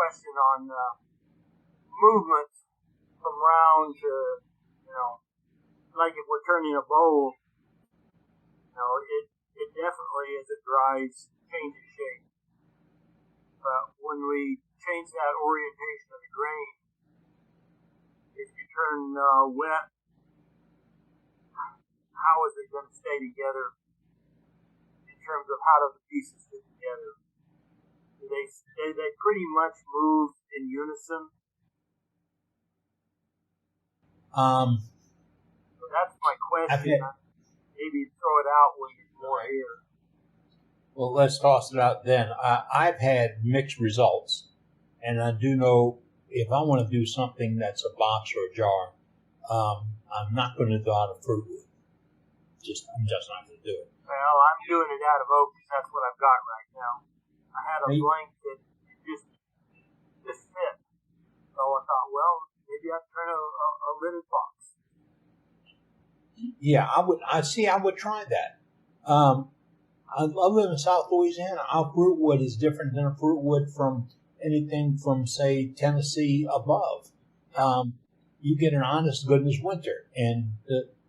question on movement from round to, like if we're turning a bowl, it definitely, as it dries, changes shape. But when we change that orientation of the grain, if you turn wet, how is it going to stay together in terms of how do the pieces fit together? Do they pretty much move in unison? So that's my question. Maybe throw it out when there's more here. Well, let's toss it out then. I've had mixed results, and I do know if I want to do something that's a box or a jar, I'm not going to do out of fruit wood. I'm just not going to do it. Well, I'm doing it out of oak because that's what I've got right now. I had a blank that just fit. So I thought, well, maybe I'd turn a lidded box. Yeah, I would try that. I live in South Louisiana. Our fruit wood is different than a fruit wood from anything from, say, Tennessee above. You get an honest goodness winter, and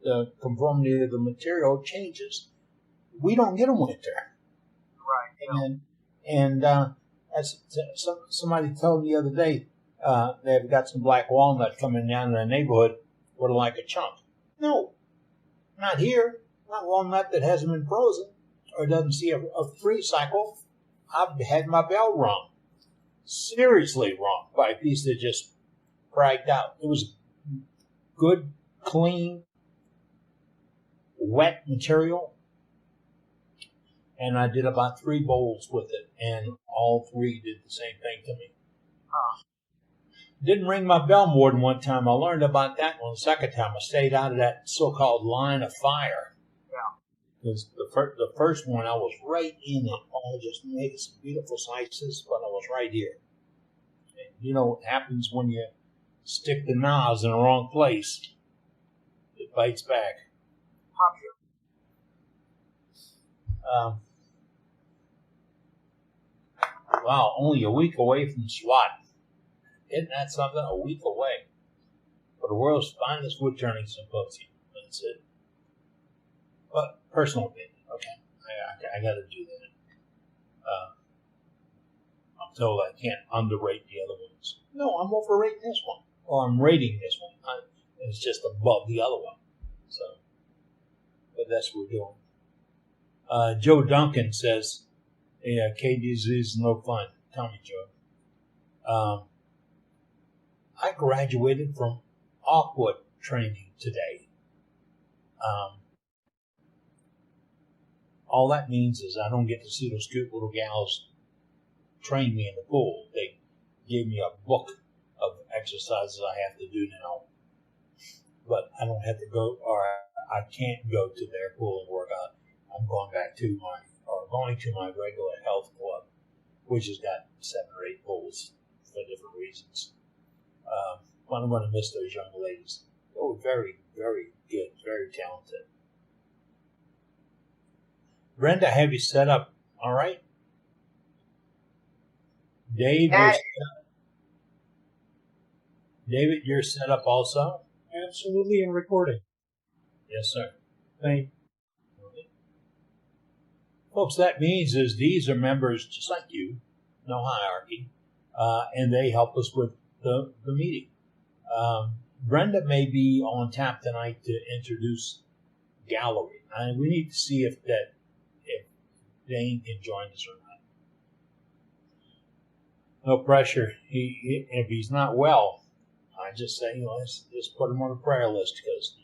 the conformity of the material changes. We don't get a winter. Right. And as somebody told me the other day, they've got some black walnut coming down in the neighborhood with like a chunk. No, not here. Not walnut that hasn't been frozen or doesn't see a freeze cycle. I've had my bell rung. Seriously wrong by a piece that just cracked out. It was good, clean, wet material. And I did about 3 bowls with it, and all 3 did the same thing to me. Didn't ring my bell more than one time. I learned about that one the second time. I stayed out of that so-called line of fire. Yeah. Because the first one, I was right in it. I just made some beautiful slices, but I was right here. And you know what happens when you stick the knives in the wrong place? It bites back. Wow, only a week away from SWAT. Isn't that something? A week away. For the world's finest wood turning symposium. That's it. But personal opinion. Okay. I got to do that. I'm told I can't underrate the other ones. No, I'm overrating this one. Or I'm rating this one. It's just above the other one. So, but that's what we're doing. Joe Duncan says, yeah, KDZ is no fun. Tell me, Joe. I graduated from aqua training today. All that means is I don't get to see those cute little gals train me in the pool. They gave me a book of exercises I have to do now. But I don't have to go, or I can't go to their pool and work out. I'm going to my regular health club, which has got 7 or 8 pools for different reasons. I'm going to miss those young ladies. They were very, very good, very talented. Brenda, have you set up? All right. Dave, David, you're set up also? Absolutely, and recording. Yes, sir. Thank you. Folks, that means is these are members just like you, no hierarchy, and they help us with the meeting. Brenda may be on tap tonight to introduce gallery. We need to see if Dane can join us or not. No pressure. If he's not well, I just say, let's just put him on a prayer list because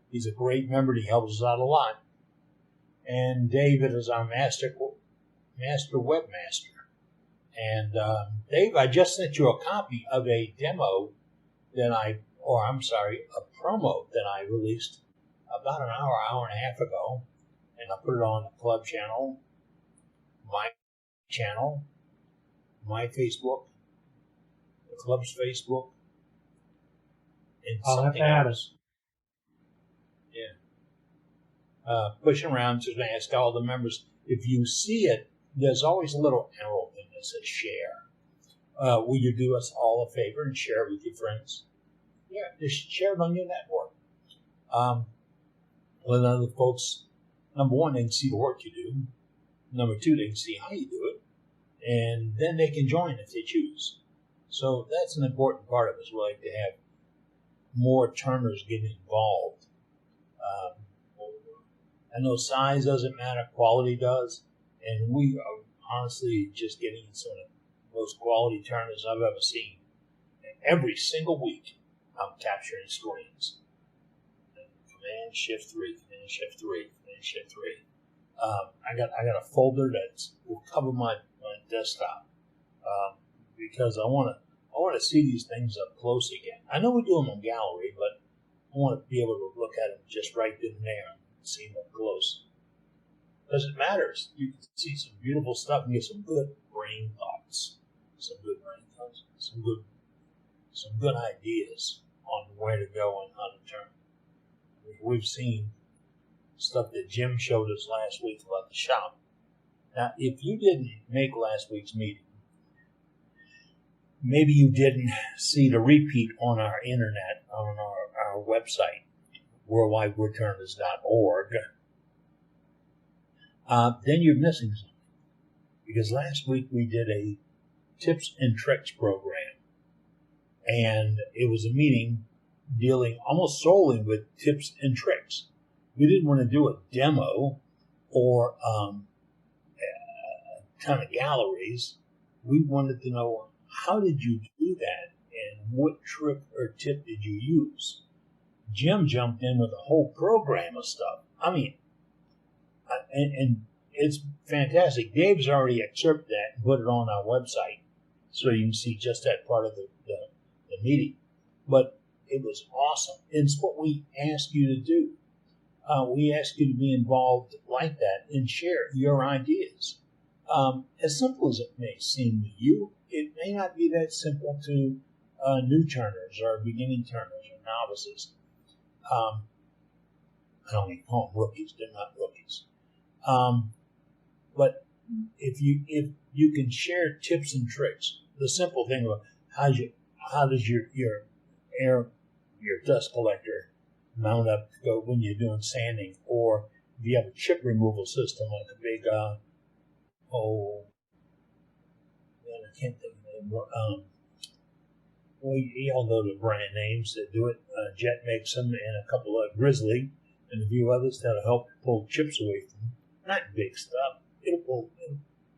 he's a great member and he helps us out a lot. And David is our master webmaster. And Dave, I just sent you a copy of a demo a promo that I released about an hour and a half ago. And I put it on the club channel, my Facebook, the club's Facebook, and I'll have to add us. Yeah. Pushing around, just going to ask all the members. If you see it, there's always a little arrow thing that says share. will you do us all a favor and share it with your friends? Yeah, just share it on your network. Let other folks, number one, they can see the work you do. Number two, they can see how you do it. And then they can join if they choose. So that's an important part of it. We like to have more turners get involved. I know size doesn't matter, quality does. And we are honestly just getting some of the most quality turners I've ever seen. And every single week, I'm capturing screens. Command Shift 3, Command Shift 3, Command Shift 3. I got a folder that will cover my desktop because I want to see these things up close again. I know we do them on gallery, but I want to be able to look at them just right then and there and see them up close. Because it matters. You can see some beautiful stuff and get some good brain thoughts, some good ideas on where to go and how to turn. We've seen stuff that Jim showed us last week about the shop. Now, if you didn't make last week's meeting, maybe you didn't see the repeat on our internet, on our website, worldwidewoodturners.org, then you're missing something. Because last week we did a tips and tricks program, and it was a meeting dealing almost solely with tips and tricks. We didn't want to do a demo or a ton of galleries. We wanted to know, how did you do that and what trick or tip did you use? Jim jumped in with a whole program of stuff. I mean, and it's fantastic. Dave's already excerpted that and put it on our website so you can see just that part of the meeting. But it was awesome. It's what we ask you to do. We ask you to be involved like that and share your ideas. As simple as it may seem to you, it may not be that simple to new turners or beginning turners or novices. I don't even call them rookies. They're not rookies. But if you can share tips and tricks, the simple thing about how does your dust collector mount up to go when you're doing sanding, or if you have a chip removal system like a big I can't think of the name. We all know the brand names that do it. Jet makes them, and a couple of Grizzly and a few others that'll help pull chips away from them. Not big stuff. It'll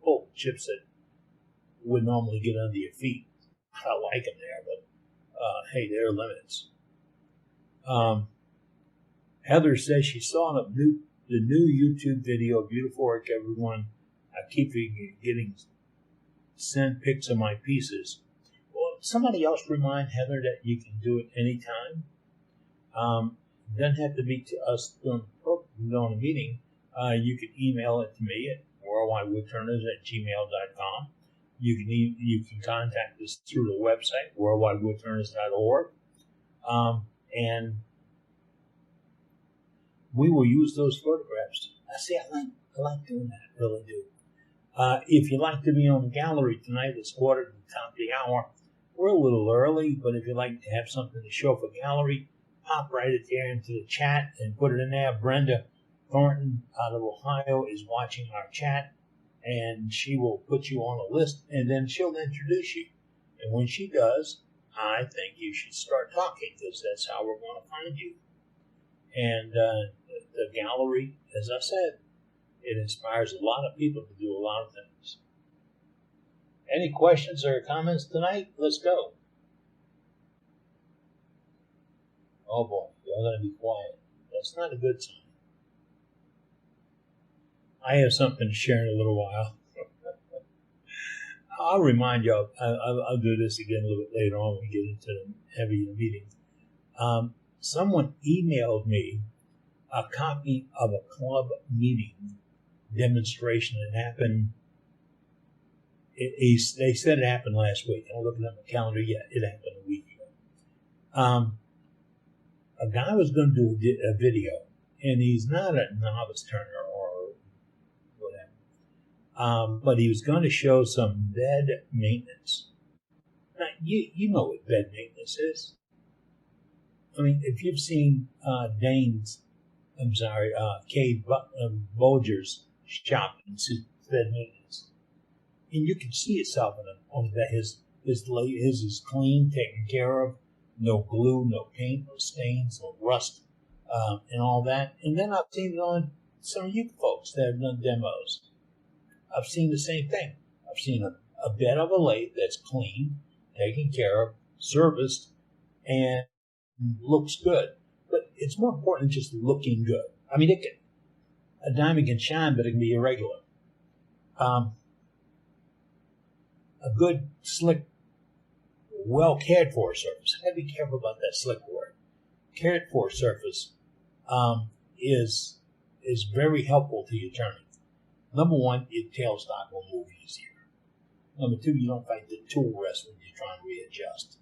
pull chips that would normally get under your feet. I like them there, but hey, there are limits. Heather says she saw the new YouTube video. Beautiful work, everyone. I keep getting sent pics of my pieces. Well, somebody else remind Heather that you can do it anytime. Doesn't have to be to us during a meeting. You can email it to me at worldwidewoodturners@gmail.com. You can contact us through the website, worldwidewoodturners.org. And we will use those photographs. I like doing that, really do. If you'd like to be on the gallery tonight, it's quarter to the top of the hour. We're a little early, but if you'd like to have something to show for gallery, pop right it there into the chat and put it in there. Brenda Thornton out of Ohio is watching our chat, and she will put you on a list, and then she'll introduce you. And when she does, I think you should start talking, because that's how we're going to find you. And the gallery, as I said, it inspires a lot of people to do a lot of things. Any questions or comments tonight? Let's go. Oh boy, you're going to be quiet. That's not a good sign. I have something to share in a little while. I'll remind you, I'll do this again a little bit later on when we get into the heavy meetings. Someone emailed me a copy of a club meeting demonstration that happened. They said it happened last week. I'm looking at my calendar. Yeah, it happened a week ago. A guy was going to do a video, and he's not a novice turner or whatever, but he was going to show some bed maintenance. Now, you know what bed maintenance is. I mean, if you've seen Cave Bolger's shop in bed maintenance, and you can see yourself in it, on that his is clean, taken care of, no glue, no paint, no stains, no rust, and all that. And then I've seen it on some of you folks that have done demos. I've seen the same thing. I've seen a bed of a lathe that's clean, taken care of, serviced, and looks good. But it's more important than just looking good. I mean, a diamond can shine, but it can be irregular. A good, slick, well cared for surface. I gotta be careful about that slick word. Cared for surface is very helpful to your turning. Number one, your tailstock will move easier. Number two, you don't fight the tool rest when you try and readjust.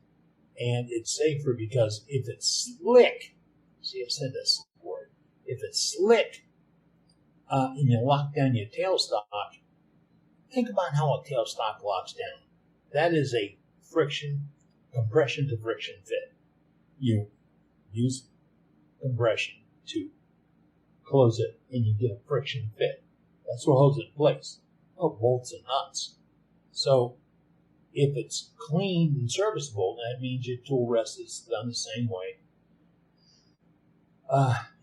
And it's safer because if it's slick, see, I said this word. If it's slick and you lock down your tailstock, think about how a tailstock locks down. That is a compression to friction fit. You use compression to close it and you get a friction fit. That's what holds it in place. No bolts and nuts. So if it's clean and serviceable, that means your tool rest is done the same way.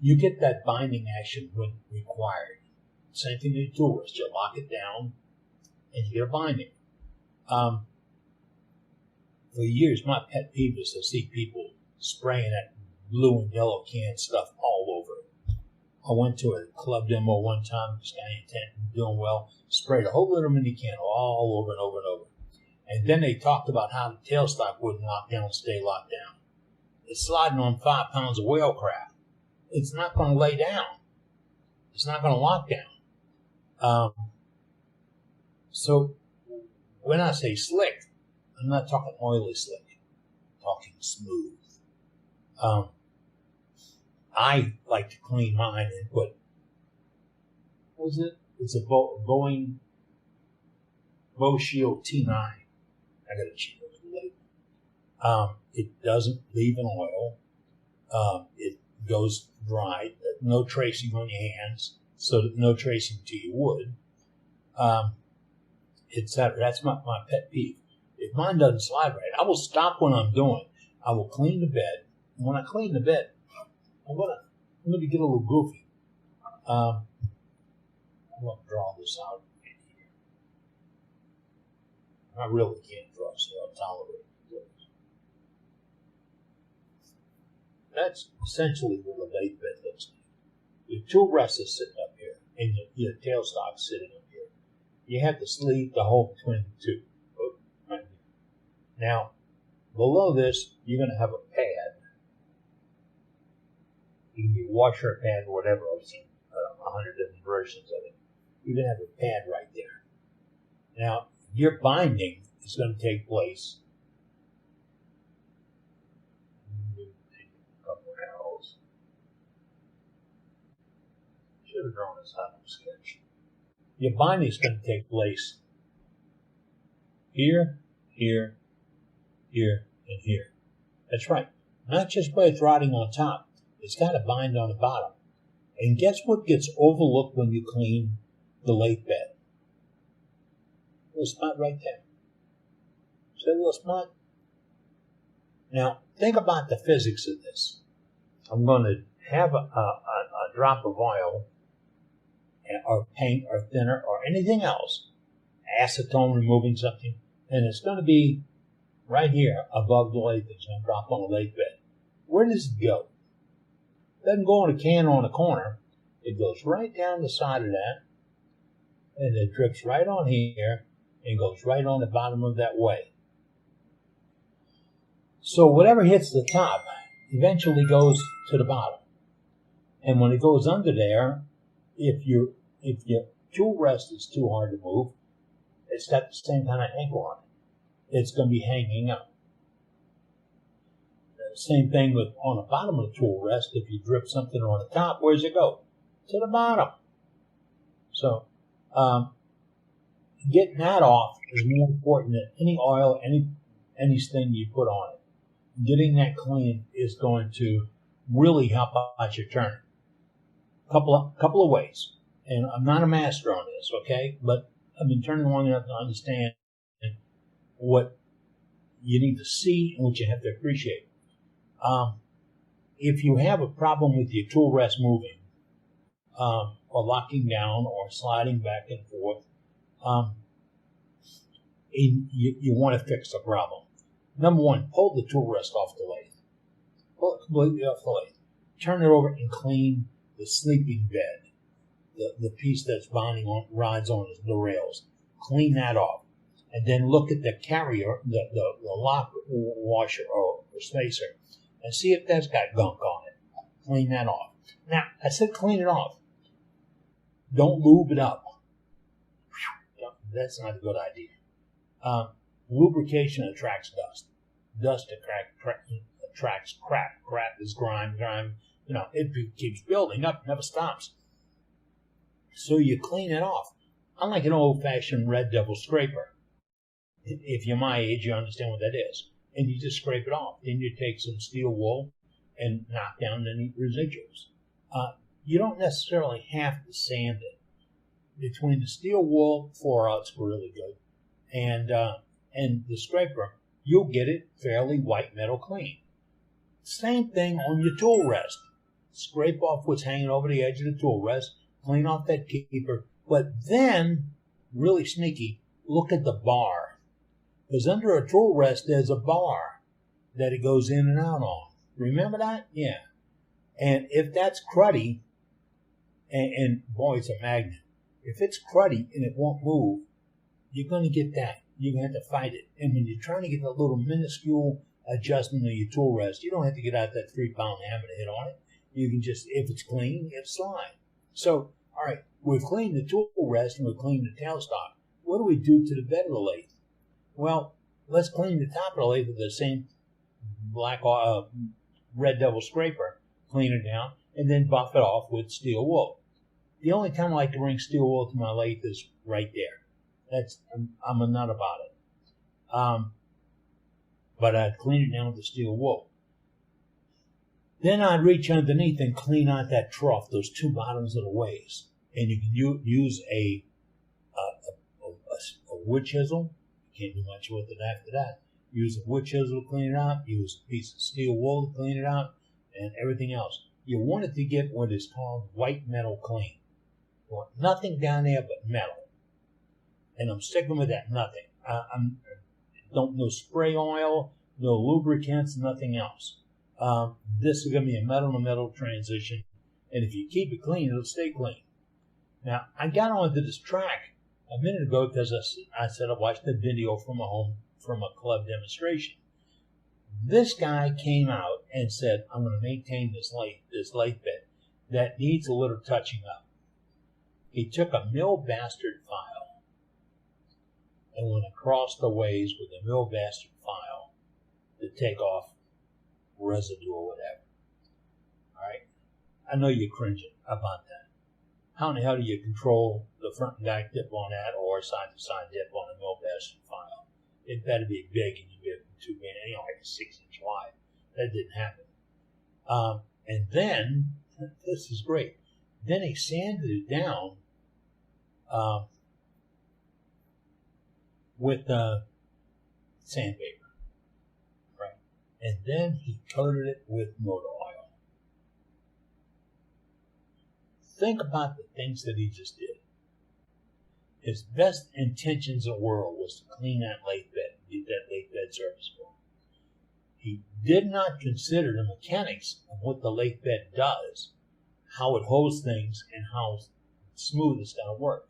You get that binding action when required. Same thing with your tool rest. You lock it down and you get a binding. For years, my pet peeve is to see people spraying that blue and yellow can stuff all over it. I went to a club demo one time, this guy in tent doing well, sprayed a whole little mini can all over and over and over. And then they talked about how the tailstock wouldn't lock down and stay locked down. It's sliding on 5 pounds of whale crap. It's not going to lay down. It's not going to lock down. So when I say slick, I'm not talking oily slick. I'm talking smooth. I like to clean mine and put, what was it? It's a Boeing Bow Shield T9. I got to cheat on the label. It doesn't leave an oil. It goes dry. No tracing on your hands, so that no tracing to your wood. Etc. That's my pet peeve. If mine doesn't slide right, I will stop what I'm doing. I will clean the bed. And when I clean the bed, I'm gonna get a little goofy. I'm gonna draw this out right here. I really can't draw, so I'll tolerate it. That's essentially what a lathe bed looks like. Your tool rest is sitting up here, and your tailstock sitting up here. You have the sleeve to hold between the two. Right here. Now, below this, you're going to have a pad. You can be washer pad or whatever. I've seen 100 different versions of it. You're going to have a pad right there. Now, your binding is going to take place. A couple of arrows. Should have drawn this out of sketch. Your binding is going to take place here, here, here, and here. That's right. Not just by it's riding on top. It's got to bind on the bottom. And guess what gets overlooked when you clean the lathe bed? A little spot right there. See a little spot? Now, think about the physics of this. I'm going to have a drop of oil or paint or thinner or anything else, acetone removing something, and it's going to be right here above the lathe. It's going to drop on the lathe bed. Where does it go? It doesn't go in a can on a corner. It goes right down the side of that, and it drips right on here and goes right on the bottom of that way. So whatever hits the top eventually goes to the bottom. And when it goes under there, if your tool rest is too hard to move, it's got the same kind of angle on it. It's going to be hanging up. Same thing with on the bottom of the tool rest. If you drip something on the top, where does it go? To the bottom. So getting that off is more important than any oil, any anything you put on it. Getting that clean is going to really help out your turning. Couple of ways. And I'm not a master on this, okay? But I've been turning long enough to understand what you need to see and what you have to appreciate. If you have a problem with your tool rest moving, or locking down or sliding back and forth, you want to fix the problem. Number one, pull the tool rest off the lathe. Pull it completely off the lathe. Turn it over and clean the sleeping bed, the piece that's binding on rides on the rails. Clean that off. And then look at the carrier, the lock washer or spacer, and see if that's got gunk on it. Clean that off. Now, I said clean it off. Don't lube it up. That's not a good idea. Lubrication attracts dust. Dust attracts crap. Crap is grime. It keeps building up, never stops. So you clean it off. Unlike an old-fashioned Red Devil scraper. If you're my age, you understand what that is. And you just scrape it off. Then you take some steel wool and knock down any residuals. You don't necessarily have to sand it. Between the steel wool, 4/0's really good, and the scraper, you'll get it fairly white metal clean. Same thing on your tool rest. Scrape off what's hanging over the edge of the tool rest, clean off that keeper, but then, really sneaky, look at the bar. Because under a tool rest, there's a bar that it goes in and out on. Remember that? Yeah. And if that's cruddy, and boy, it's a magnet. If it's cruddy and it won't move, you're going to get that. You're going to have to fight it. And when you're trying to get a little minuscule adjustment of your tool rest, you don't have to get out that 3-pound hammer to hit on it. You can just, if it's clean, it's slide. So, all right, we've cleaned the tool rest and we've cleaned the tailstock. What do we do to the bed of the lathe? Well, let's clean the top of the lathe with the same black Red Devil scraper, clean it down, and then buff it off with steel wool. The only time I like to bring steel wool to my lathe is right there. I'm a nut about it. But I'd clean it down with the steel wool. Then I'd reach underneath and clean out that trough, those two bottoms of the ways. And you can use a wood chisel. You can't do much with it after that. Use a wood chisel to clean it out. Use a piece of steel wool to clean it out. And everything else. You want it to get what is called white metal clean. You want nothing down there but metal. And I'm sticking with that nothing. No spray oil, no lubricants, nothing else. This is going to be a metal-to-metal transition. And if you keep it clean, it'll stay clean. Now, I got onto this track a minute ago because I said I watched a video from a club demonstration. This guy came out and said, I'm going to maintain this lathe bed that needs a little touching up. He took a mill bastard file and went across the ways with a mill bastard file to take off residue or whatever. All right? I know you're cringing about that. How in the hell do you control the front and back dip on that or side-to-side dip on a mill bastard file? It better be big and you get too big, like a 6-inch wide. That didn't happen. And then, this is great, then he sanded it down with sandpaper, right? And then he coated it with motor oil. Think about the things that he just did. His best intentions in the world was to clean that lathe bed, get that lathe bed serviceable. He did not consider the mechanics of what the lathe bed does, how it holds things, and how smooth it's going to work.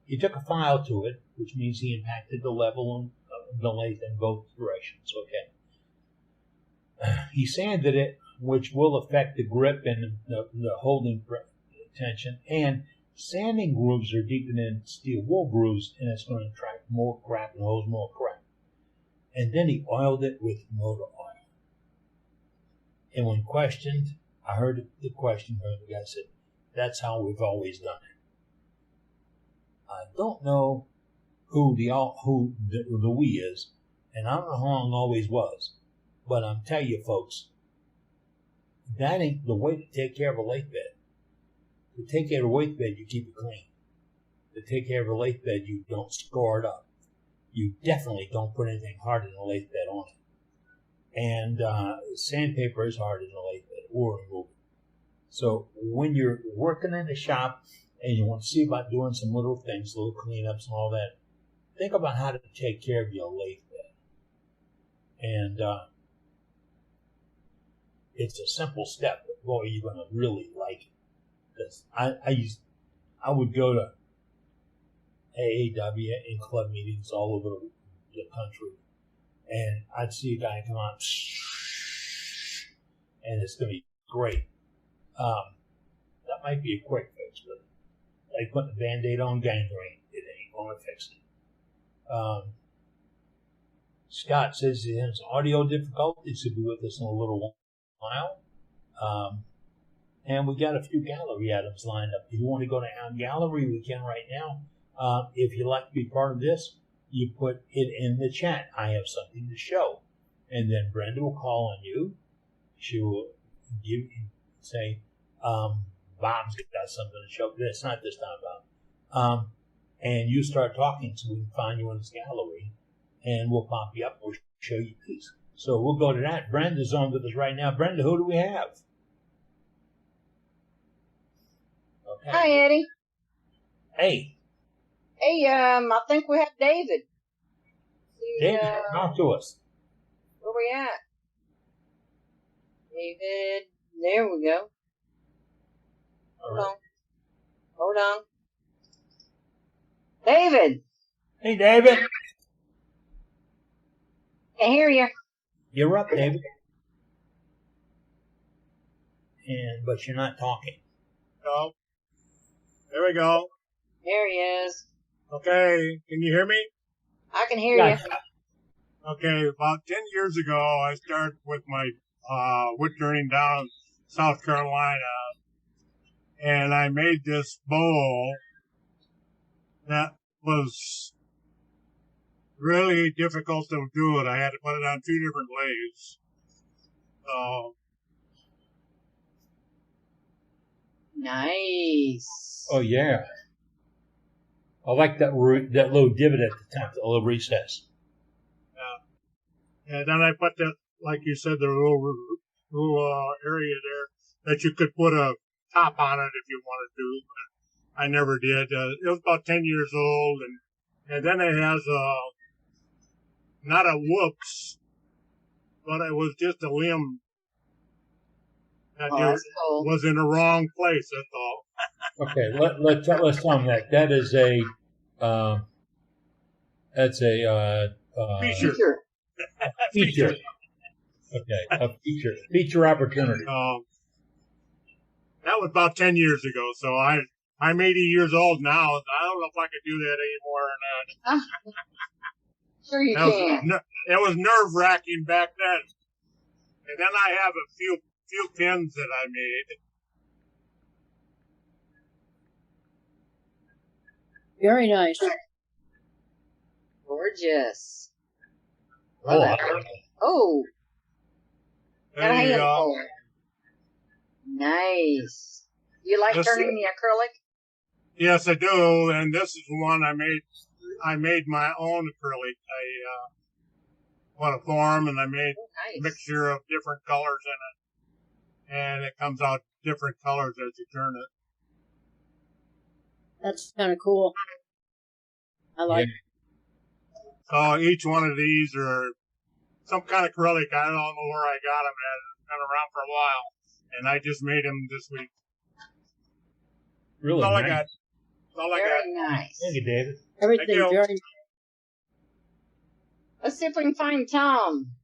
He took a file to it, which means he impacted the level of the lathe in both directions. Okay. He sanded it, which will affect the grip and the holding tension. And sanding grooves are deeper than steel wool grooves, and it's going to attract more crap and hold more crap. And then he oiled it with motor oil. And when questioned, I heard the question from the guy said, "That's how we've always done it." I don't know who the we is, And I don't know how long it always was. But I'm telling you, folks, that ain't the way to take care of a lake bed. To take care of a lake bed, you keep it clean. To take care of a lake bed, you don't score it up. You definitely don't put anything hard in a lake bed on it. And sandpaper is hard in a lake bed or remove it. So when you're working in the shop and you want to see about doing some little things, little cleanups and all that, think about how to take care of your lake bed. And it's a simple step, but boy, you're going to really like it. Because I would go to AAW and club meetings all over the country, and I'd see a guy come out, and it's going to be great. That might be a quick fix, but like putting a Band-Aid on gangrene, it ain't going to fix it. Scott says he has audio difficulties. He'll be with us in a little while. And we got a few gallery items lined up. If you want to go to our gallery, we can right now. If you'd like to be part of this, you put it in the chat. I have something to show. And then Brenda will call on you. She will say, Bob's got something to show. It's not this time, Bob. And you start talking so we can find you in this gallery. And we'll pop you up. We'll show you a piece. So we'll go to that. Brenda's on with us right now. Brenda, who do we have? Okay. Hi, Eddie. Hey. Hey, I think we have David. David, talk to us. Where we at? David, there we go. All right. Hold on. David. Hey, David. I hear you. You're up, David. But you're not talking. No. There we go. There he is. Okay, can you hear me? I can hear Yeah. you. Okay, about 10 years ago, I started with my wood turning down in South Carolina, and I made this bowl that was really difficult to do it. I had to put it on 2 different lathes. Nice. Oh, yeah. I like that little divot at the top, the little recess. And then I put that, like you said, the little area there that you could put a top on it if you wanted to, but I never did. It was about 10 years old, and then it has not a whoops, but it was just a limb that Cool. was in the wrong place, that's all. Okay, let's tell them that. That is that's a Feature. feature. Okay, a feature opportunity. That was about 10 years ago, so I'm 80 years old now. I don't know if I could do that anymore or not. Sure you can. It was nerve-wracking back then. And then I have a few pins that I made. Very nice. Gorgeous. Oh, Oh, got a There you hand go. for it. Nice. You like This- turning the acrylic? Yes, I do. And this is one I made. I made my own acrylic. I put a form and I made Oh, a nice. mixture of different colors in it. And it comes out different colors as you turn it. That's kind of cool. I like it. So each one of these are some kind of acrylic. I don't know where I got them at. It's been around for a while. And I just made them this week. really That's all I nice. got. That's all I got. Very nice. Thank you, David. Everything Thank you. very Let's see if we can find Tom.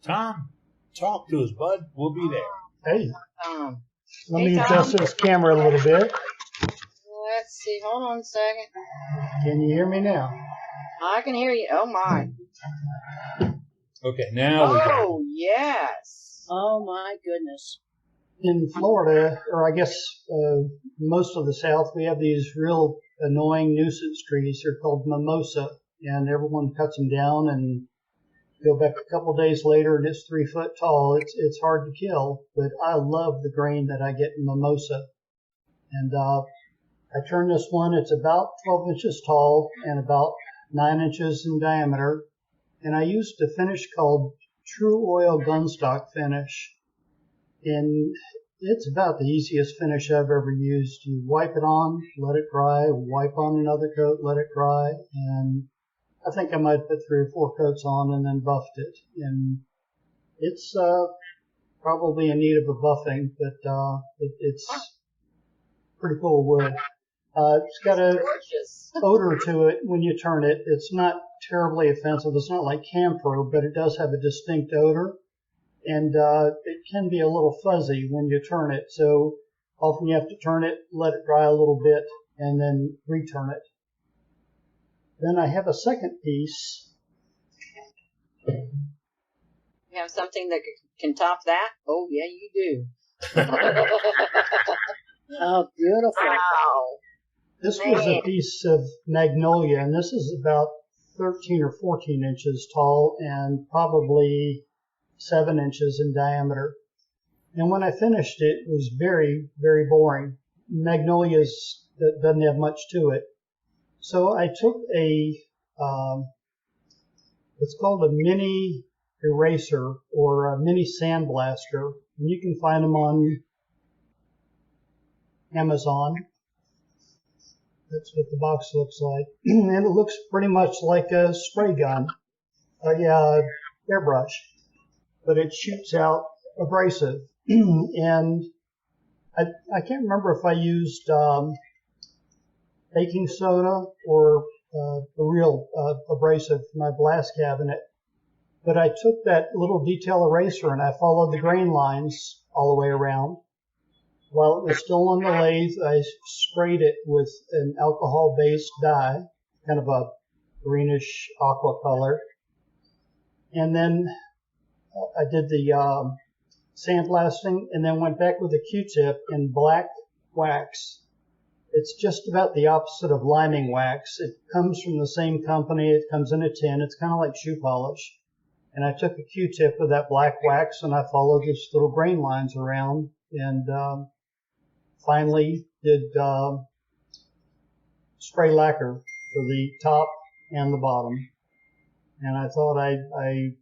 Tom, talk to us, bud. We'll be there. Hey, Tom. let Hey, me Tom. adjust this camera a little bit. Let's see. Hold on a second. Can you hear me now? I can hear you. Oh, my. Okay, now we got Oh, yes. Oh my goodness. In Florida, or I guess most of the South, we have these real annoying nuisance trees. They're called mimosa, and everyone cuts them down and Go back a couple days later and it's 3 foot tall. It's hard to kill, but I love the grain that I get in mimosa. And I turned this one. It's about 12 inches tall and about 9 inches in diameter. And I used a finish called True Oil Gunstock finish. And it's about the easiest finish I've ever used. You wipe it on, let it dry, wipe on another coat, let it dry, and I think I might put 3 or 4 coats on and then buffed it. And it's probably in need of a buffing, but it's pretty cool wood. It's got a Gorgeous. odor to it when you turn it. It's not terribly offensive. It's not like camphor, but it does have a distinct odor. And it can be a little fuzzy when you turn it. So often you have to turn it, let it dry a little bit, and then return it. Then I have a second piece. You have something that can top that? Oh, yeah, you do. Oh, beautiful. Wow. This was a piece of magnolia, and this is about 13 or 14 inches tall and probably 7 inches in diameter. And when I finished it, it was very, very boring. Magnolias that doesn't have much to it. So I took it's called a mini eraser or a mini sandblaster. And you can find them on Amazon. That's what the box looks like. And it looks pretty much like a spray gun, airbrush, but it shoots out abrasive. And I can't remember if I used baking soda or a real abrasive for my blast cabinet. But I took that little detail eraser and I followed the grain lines all the way around. While it was still on the lathe, I sprayed it with an alcohol-based dye, kind of a greenish aqua color. And then I did the sandblasting and then went back with a Q-tip in black wax. It's just about the opposite of liming wax. It comes from the same company. It comes in a tin. It's kind of like shoe polish. And I took a Q-tip with that black wax and I followed these little grain lines around and finally did spray lacquer for the top and the bottom. And I thought I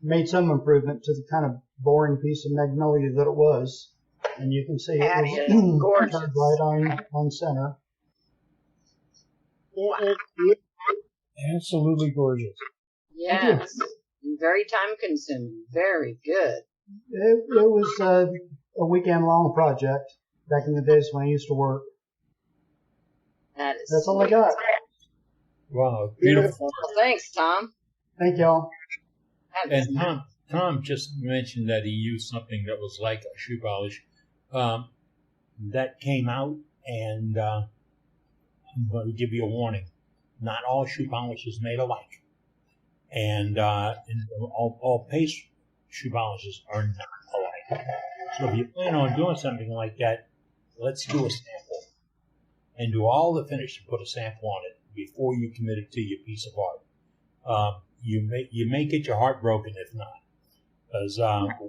made some improvement to the kind of boring piece of magnolia that it was. And you can see That it is was gorgeous. turned right on center. Absolutely gorgeous. Yes. And very time consuming. Very good. It was a weekend long project back in the days when I used to work. That is That's all I sweet. got. Wow, beautiful. Well, thanks, Tom. Thank y'all. That's And Tom just mentioned that he used something that was like a shoe polish. That came out, and I'm going to give you a warning. Not all shoe polish is made alike. And all paste shoe polishes are not alike. So if you plan on doing something like that, let's do a sample. And do all the finish and put a sample on it before you commit it to your piece of art. You may get your heart broken if not. Because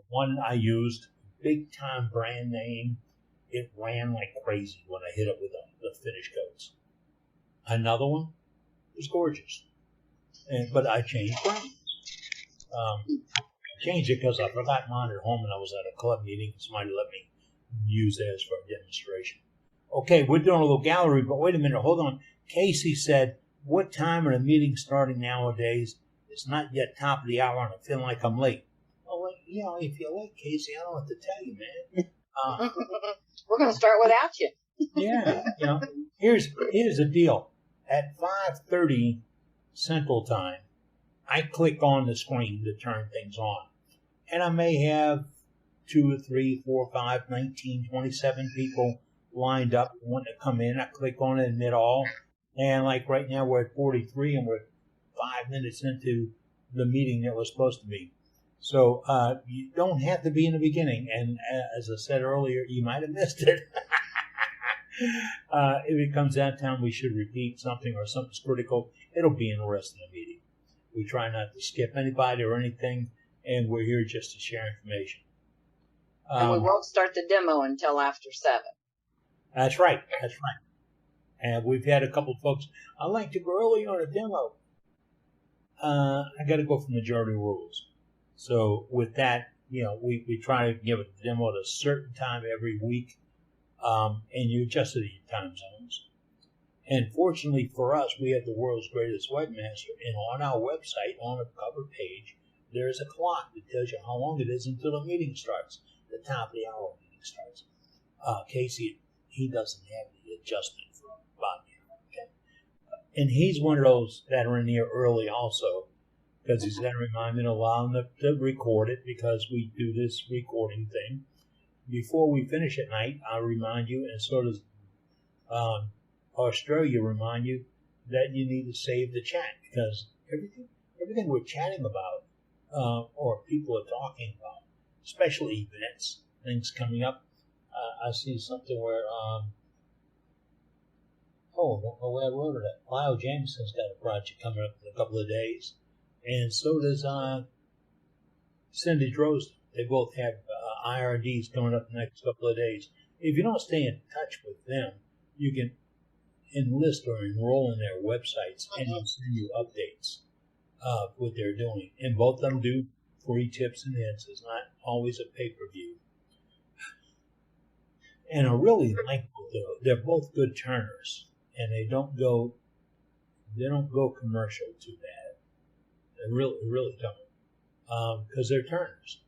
one I used, big time brand name, it ran like crazy when I hit it with the finish coats. Another one was gorgeous. But I changed brands. I changed it because I forgot mine at home and I was at a club meeting and somebody let me use theirs for a demonstration. Okay, we're doing a little gallery, but wait a minute, hold on. Casey said, what time are the meetings starting nowadays? It's not yet top of the hour and I feel like I'm late. Oh, well, if you're late, Casey, I don't know what to tell you, man. We're going to start without you. Yeah, here's the deal. At 5:30 Central Time, I click on the screen to turn things on. And I may have 2 or 3, 4, 5, 19, 27 people lined up wanting to come in. I click on it, admit all. And like right now we're at 43 and we're 5 minutes into the meeting that was supposed to be. So you don't have to be in the beginning. And as I said earlier, you might have missed it. If it comes that time we should repeat something or something's critical, it'll be in the rest of the meeting. We try not to skip anybody or anything, and we're here just to share information. And we won't start the demo until after 7. That's right. That's right. And we've had a couple of folks, I'd like to go early on a demo. I got to go for majority rules. So with that, we try to give a demo at a certain time every week, and you adjust to your time zones. And fortunately for us, we have the world's greatest webmaster, and on our website, on the cover page, there's a clock that tells you how long it is until the meeting starts. The top of the hour meeting starts. Casey, he doesn't have the adjustment for about the hour, okay? And he's one of those that are in here early also, because he's got to remind me to allow him to record it, because we do this recording thing. Before we finish at night, I'll remind you, and so does Australia remind you, that you need to save the chat, because everything we're chatting about, or people are talking about, special events, things coming up. I see something where, I don't know where I wrote it at. Lyle Jameson's got a project coming up in a couple of days, and so does Cindy Drozd. They both have IRDs coming up the next couple of days. If you don't stay in touch with them, you can enlist or enroll in their websites, and they'll send you updates of what they're doing. And both of them do free tips and hints. It's not always a pay-per-view. And I really like both of them. They're both good turners, and they don't go commercial too bad. They really don't, because they're turners.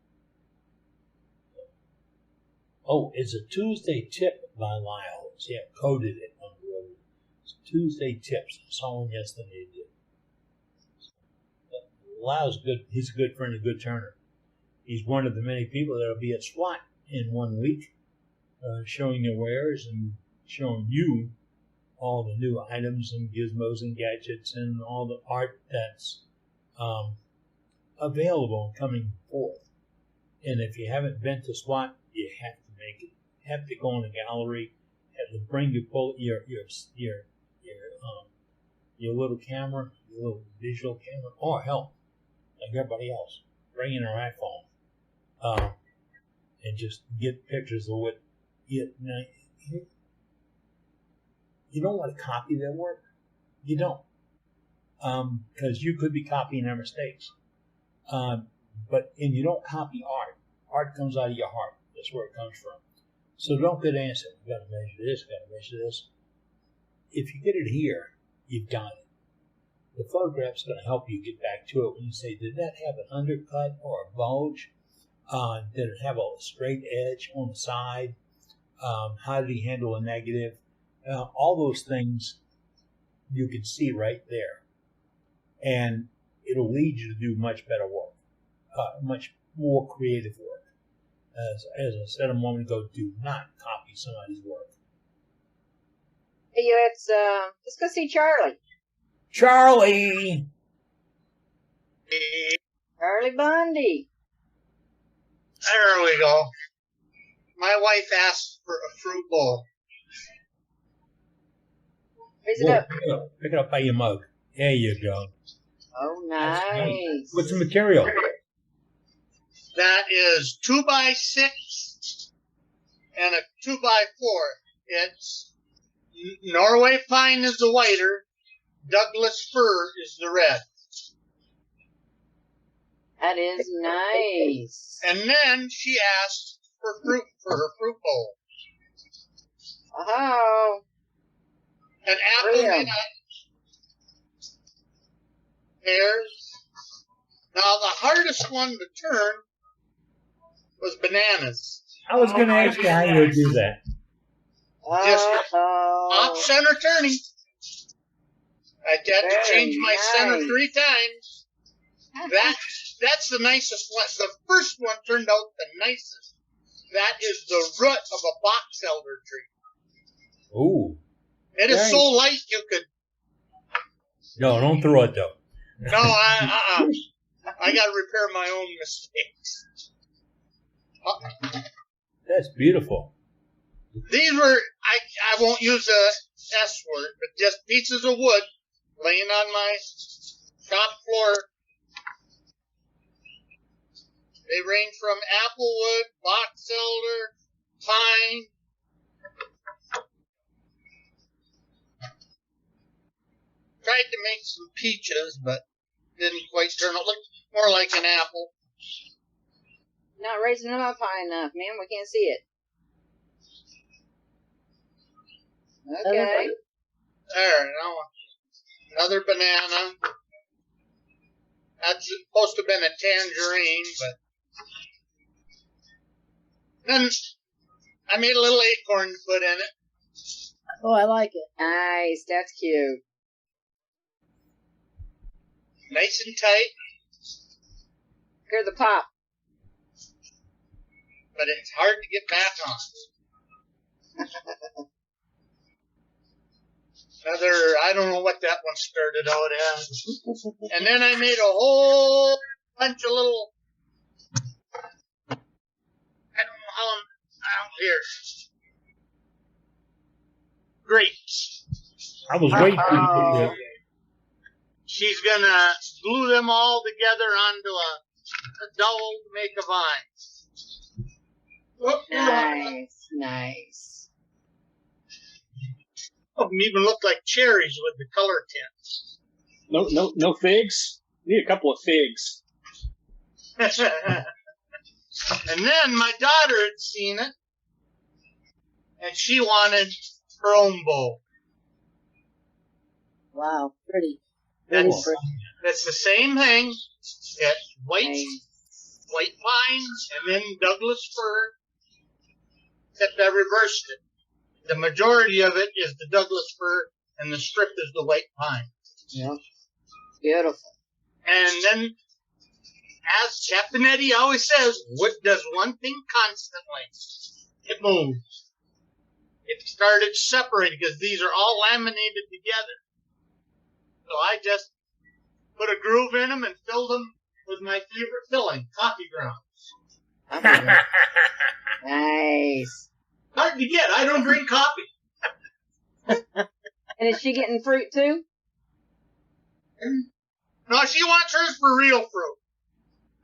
Oh, it's a Tuesday tip by Lyle. See, I coded it on the road. It's Tuesday tips. I saw one yesterday. Lyle's good. He's a good friend, a good turner. He's one of the many people that will be at SWAT in 1 week, showing their wares and showing you all the new items and gizmos and gadgets and all the art that's available and coming forth. And if you haven't been to SWAT, you have to make it. You have to go in the gallery, have to bring your little camera, your little visual camera, or hell, like everybody else, bring in our iPhone, and just get pictures of what you don't want to copy their work. You don't, because you could be copying their mistakes. But you don't copy art. Art comes out of your heart. That's where it comes from. So don't get answered. You got to measure this. Got to measure this. If you get it here, you've got it. The photograph's going to help you get back to it when you say, did that have an undercut or a bulge? Did it have a straight edge on the side? How did he handle a negative? All those things you can see right there. And it'll lead you to do much better work, much more creative work. As I said a moment ago, do not copy somebody's work. Hey, let's go see Charlie. Charlie Bundy. There we go. My wife asked for a fruit bowl. Raise it up. Pick it up by your mug. There you go. Oh, nice. What's the material? That is 2x6 and a 2x4. It's Norway pine is the whiter, Douglas fir is the red. That is nice. And then she asked for fruit for her fruit bowl. Oh. An apple nut, pears. Now the hardest one to turn was bananas. I was going to ask you how you would do that. Just off center turning. I had to change my center 3 times. That's the nicest one. The first one turned out the nicest. That is the root of a box elder tree. Ooh. It is so light you could. No, don't throw it though. No, I got to repair my own mistakes. That's beautiful. These were, I won't use the S word, but just pieces of wood laying on my shop floor They range from applewood, box elder, pine. Tried to make some peaches, but didn't quite turn out. Looked more like an apple. Not raising them up high enough, man. We can't see it. Okay. There, now another banana. That's supposed to have been a tangerine, but then I made a little acorn to put in it. Oh, I like it. Nice. That's cute. Nice and tight, Here's the pop. but it's hard to get back on. Another, I don't know what that one started out as. And then I made a whole bunch of little, I don't know how I'm out here. Grapes. I was waiting for you to do that. She's gonna glue them all together onto a dowel to make a vine. Whoop, Nice. Nice. Some of them even look like cherries with the color tints. No figs? Need a couple of figs. And then my daughter had seen it, and she wanted her own bowl. Wow, pretty. Really That's, pretty. that's the same thing. It's white pine, and then Douglas fir, except I reversed it. The majority of it is the Douglas fir, and the strip is the white pine. Yep. Beautiful. And then, as Captain Eddie always says, wood does one thing constantly. It moves. It started separating because these are all laminated together. So I just put a groove in them and filled them with my favorite filling, coffee grounds. Nice. Hard to get. I don't drink coffee. And is she getting fruit too? No, she wants hers for real fruit.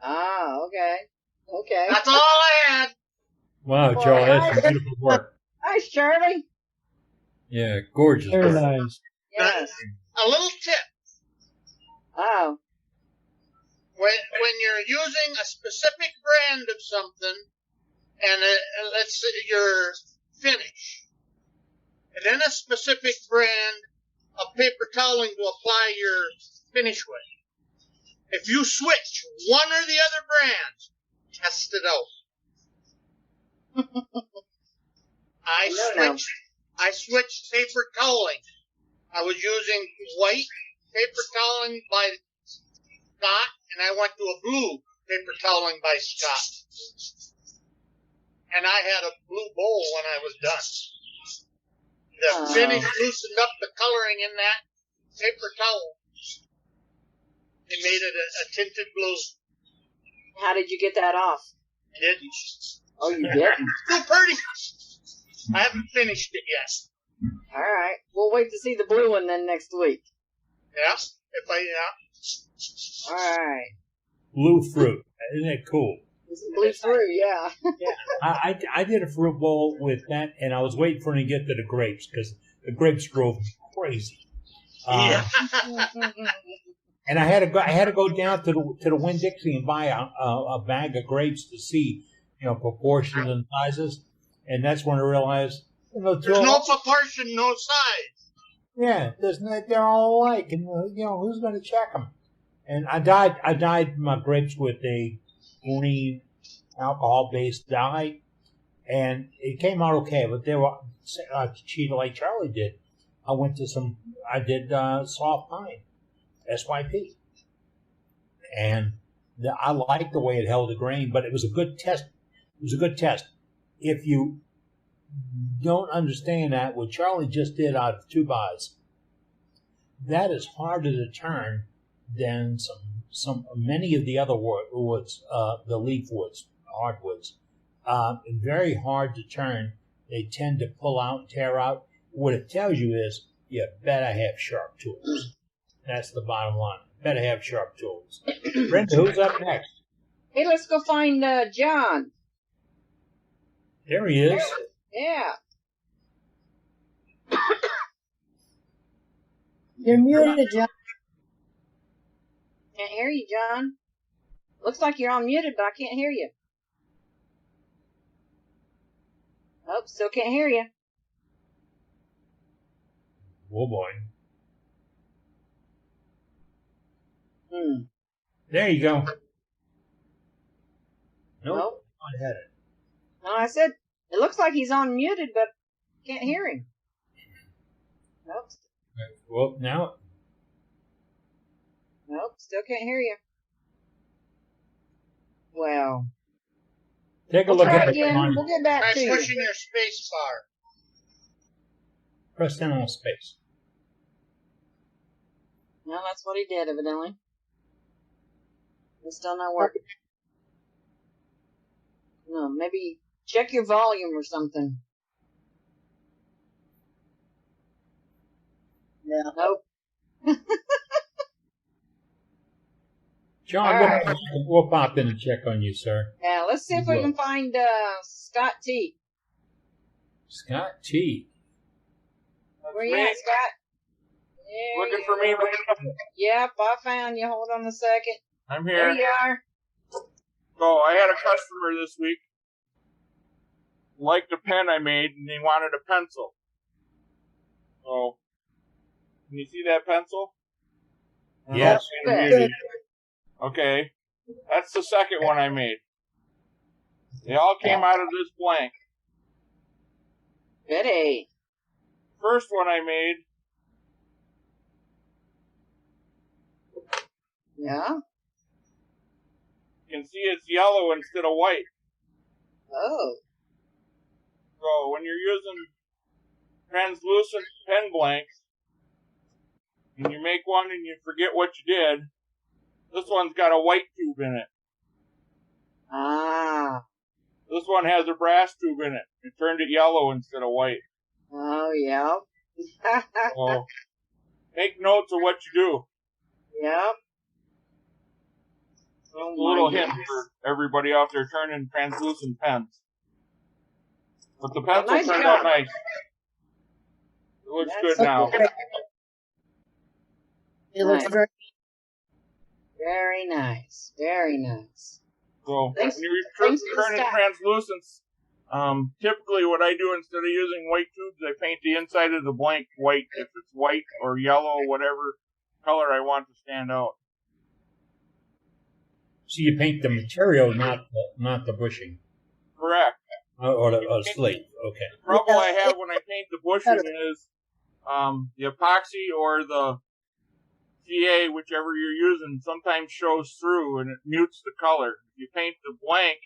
Oh, okay. Okay. That's all I had. Wow, Charlie, that's some beautiful work. Nice, Charlie. Yeah, gorgeous. Very work. nice. Yes. A little tip. Oh. When you're using a specific brand of something, and let's say your finish, and then a specific brand of paper toweling to apply your finish with. If you switch one or the other brand, test it out. I switched paper toweling. I was using white paper toweling by Scott, and I went to a blue paper toweling by Scott. And I had a blue bowl when I was done. The finish loosened up the coloring in that paper towel. It made it a tinted blue. How did you get that off? Didn't. Oh, you didn't? Too pretty. I haven't finished it yet. All right. We'll wait to see the blue one then next week. Yeah. Yeah. All right. Blue fruit. Isn't that cool? Blue fruit, yeah. I did a fruit bowl with that, and I was waiting for him to get to the grapes because the grapes drove me crazy. Yeah. And I had to go down to the Winn-Dixie and buy a bag of grapes to see, proportions and sizes, and that's when I realized, there's no proportion, no size. Yeah, they're all alike, and who's going to check them? And I dyed my grapes with a green alcohol-based dye, and it came out okay. But they were cheated like Charlie did. I did soft pine, SYP, and I liked the way it held the grain. But it was a good test. If you don't understand that, what Charlie just did out of 2x, that is harder to turn than many of the other woods, the leaf woods, hardwoods. Very hard to turn. They tend to pull out and tear out. What it tells you is you better have sharp tools. That's the bottom line. Better have sharp tools. Brenda, who's up next? Hey, let's go find John. There he is. Yeah. You're muted, John. Can't hear you, John. Looks like you're on muted, but I can't hear you. Oh, still can't hear you. Oh boy. Hmm. There you go. Nope. Nope. I had it. No, I said, it looks like he's on muted, but can't hear him. Nope. Well, now. Nope, still can't hear you. Well. Take a We'll look try at again. it. We'll get back Try to you. pushing your space bar. Press down on space. No, that's what he did, evidently. It's still not working. No, maybe check your volume or something. Yeah. Nope. John, All right. we'll pop in and check on you, sir. Yeah, let's see if we can find Scott T. Scott T. Where you at, Scott? There Looking you for me? are. Yep, I found you. Hold on a second. I'm There here. you are. So I had a customer this week. Liked a pen I made, and he wanted a pencil. So, can you see that pencil? Yes. Good. Okay. That's the second one I made. They all came out of this blank. Goody. First one I made, Yeah. you can see it's yellow instead of white. Oh. So when you're using translucent pen blanks, and you make one and you forget what you did, this one's got a white tube in it. Ah. This one has a brass tube in it. It turned it yellow instead of white. Oh, yeah. So make notes of what you do. Yep. Just a little hint for everybody out there turning translucent pens. But the pencil nice turned job. out nice. It looks That's good now. Okay. It looks Nice. very. Very nice. Very nice. So Thanks- when you're thanks for the turning stat. translucents, typically what I do instead of using white tubes, I paint the inside of the blank white if it's white or yellow, whatever color I want to stand out. So you paint the material, not the bushing. Correct. Or the slate. Okay. The trouble I have when I paint the bushing is the epoxy or the CA, whichever you're using, sometimes shows through and it mutes the color. If you paint the blank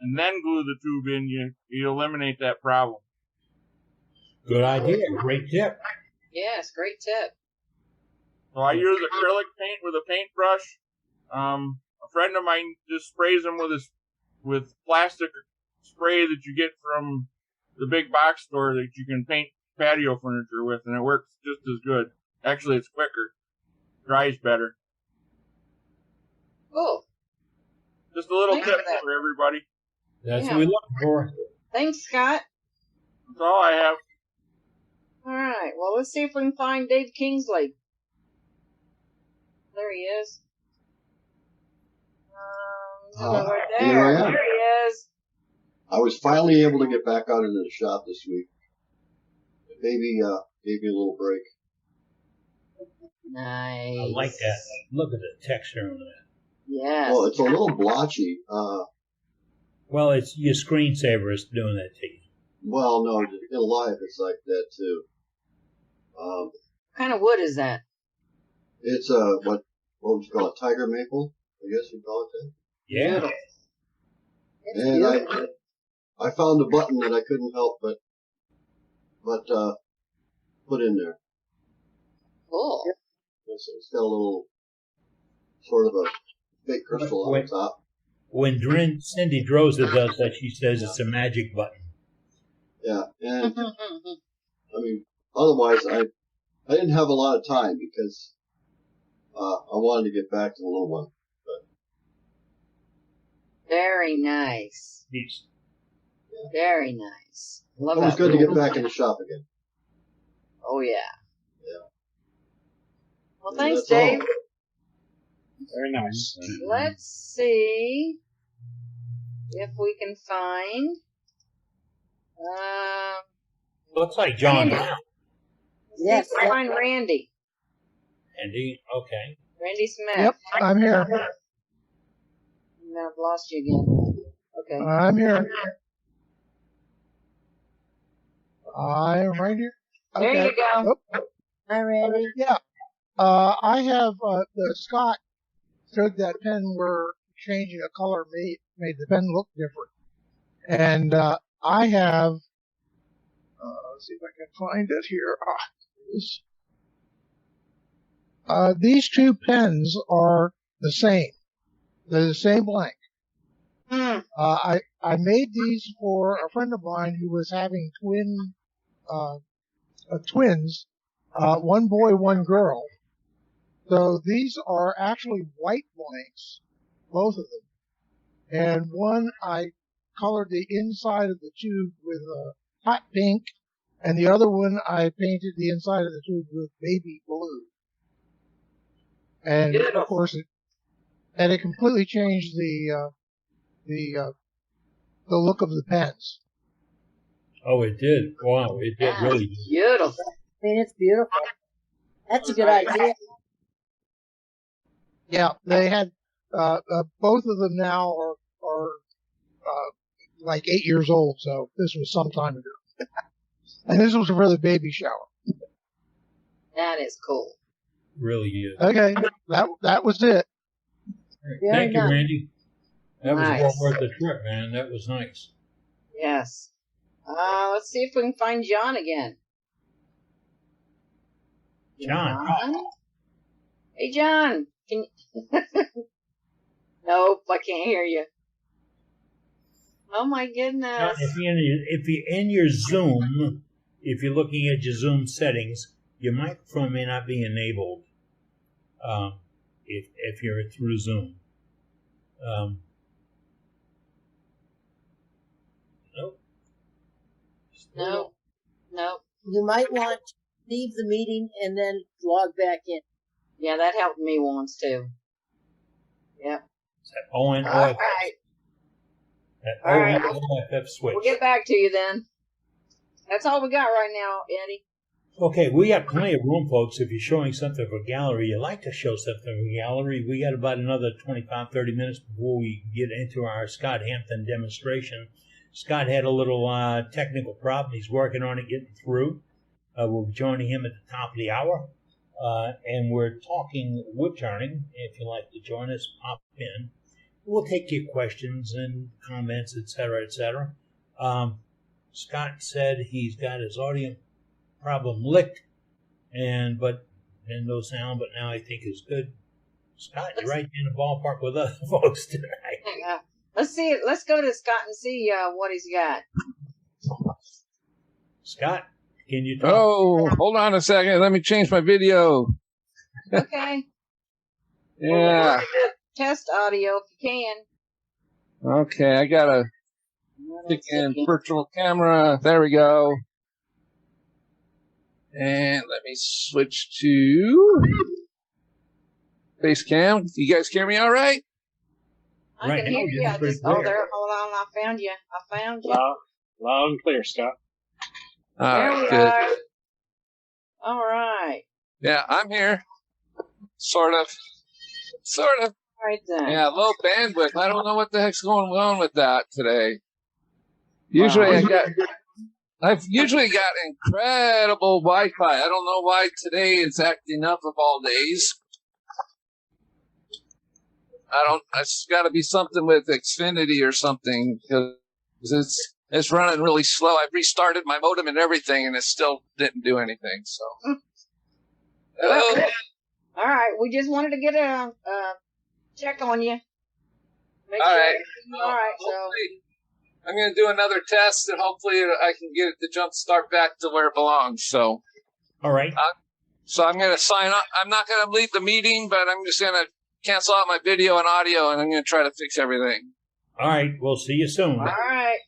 and then glue the tube in, you eliminate that problem. Good idea. Great tip. Yes, great tip. So I use acrylic paint with a paintbrush. A friend of mine just sprays them with plastic spray that you get from the big box store that you can paint patio furniture with, and it works just as good. Actually, it's quicker. Dries better. Cool. Just a little Thanks tip for that. for everybody. That's Yeah. what we're looking for. Thanks, Scott. That's all I have. All right. Well, let's see if we can find Dave Kingsley. There he is. Right here there. I am. There he is. I was finally able to get back out into the shop this week. The baby gave me a little break. Nice. I like that. Look at the texture on that. Yes. Well, it's a little blotchy. Well, it's your screensaver is doing that to you. Well, no, in life it's like that too. What kind of wood is that? It's what would you call it? Tiger maple, I guess you'd call it that. Yeah. It's And beautiful. I found a button that I couldn't help but put in there. Cool. It's got a little sort of a fake crystal on the top. When Cindy Droza does that, she says it's a magic button. Yeah, and I mean, otherwise I didn't have a lot of time because I wanted to get back to the little one. Very nice. Yes. Very nice. Love Always that good to little- get back in the shop again. Oh, yeah. Yeah. Well, And thanks, that's all. Dave. Very nice. Let's see if we can find. Looks like John. Randy. Let's see if we can find Randy. Andy, okay. Randy Smith. Yep, I'm here. No, I've lost you again. Okay. I'm here. I'm right here. There Okay. you go. Oh, Hi, Randy. yeah. I have the Scott showed that pen where changing a color made the pen look different, and I have. Let's see if I can find it here. These two pens are the same. They're the same blank. I made these for a friend of mine who was having twins, one boy, one girl. So these are actually white blanks, both of them. And one I colored the inside of the tube with hot pink, and the other one I painted the inside of the tube with baby blue. And of course, it completely changed the look of the pens. Oh, it did. Wow, it did really. Beautiful. I mean, it's beautiful. That's a good idea. Yeah, they had both of them now are like 8 years old. So this was some time ago, and this was for the baby shower. That is cool. Really good. Okay, that was it. Very Thank you, nice. Randy. That was Nice. well worth the trip, man. That was nice. Yes. Let's see if we can find John again. John. Hey, John. Can Nope, I can't hear you. Oh my goodness. Now, if you're in your Zoom, if you're looking at your Zoom settings, your microphone may not be enabled. If you're through Zoom. Nope. No. No. You might want to leave the meeting and then log back in. Yeah, that helped me once too. Yep. ONOFF. All right. That All right. ONOFF switch. We'll get back to you then. That's all we got right now, Eddie. Okay, we got plenty of room, folks. If you're showing something for gallery, you like to show something for gallery, we got about another 25, 30 minutes before we get into our Scott Hampton demonstration. Scott had a little technical problem. He's working on it, getting through. We'll be joining him at the top of the hour. And we're talking wood turning. If you'd like to join us, pop in. We'll take your questions and comments, etc., etc. Scott said he's got his audio problem licked, but no sound, but now I think is good. Scott, you're right in the ballpark with other folks tonight. Let's see. Let's go to Scott and see what he's got. Scott, can you talk? Oh, hold on a second. Let me change my video. Okay. Yeah. Test audio if you can. Okay, I got to stick in virtual camera. There we go. And let me switch to face cam. You guys hear me all right? I can hear you. There. Hold on. I found you. Loud and clear, Scott. All There right, we good. are. All right. Yeah, I'm here. Sort of. Right then. Yeah, low bandwidth. I don't know what the heck's going on with that today. Usually I've usually got incredible Wi-Fi. I don't know why today it's acting up of all days. It's got to be something with Xfinity or something because it's running really slow. I've restarted my modem and everything, and it still didn't do anything. So, all right. We just wanted to get a check on you. Make all sure right. everything's all right. So I'm going to do another test, and hopefully I can get it to jump start back to where it belongs. So, all right. So I'm going to sign up. I'm not going to leave the meeting, but I'm just going to cancel out my video and audio, and I'm going to try to fix everything. All right, we'll see you soon. All right.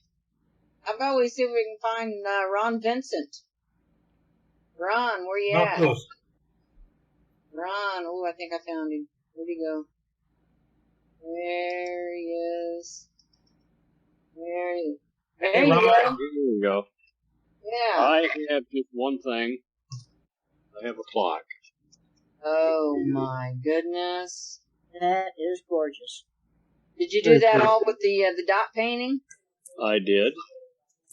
How about we see if we can find Ron Vincent? Ron, where you at? Close. Ron, oh, I think I found him. Where'd he go? There he is. There you go. There you go. Yeah. I have just one thing. I have a clock. Oh my goodness. That is gorgeous. Did you do that all with the dot painting? I did.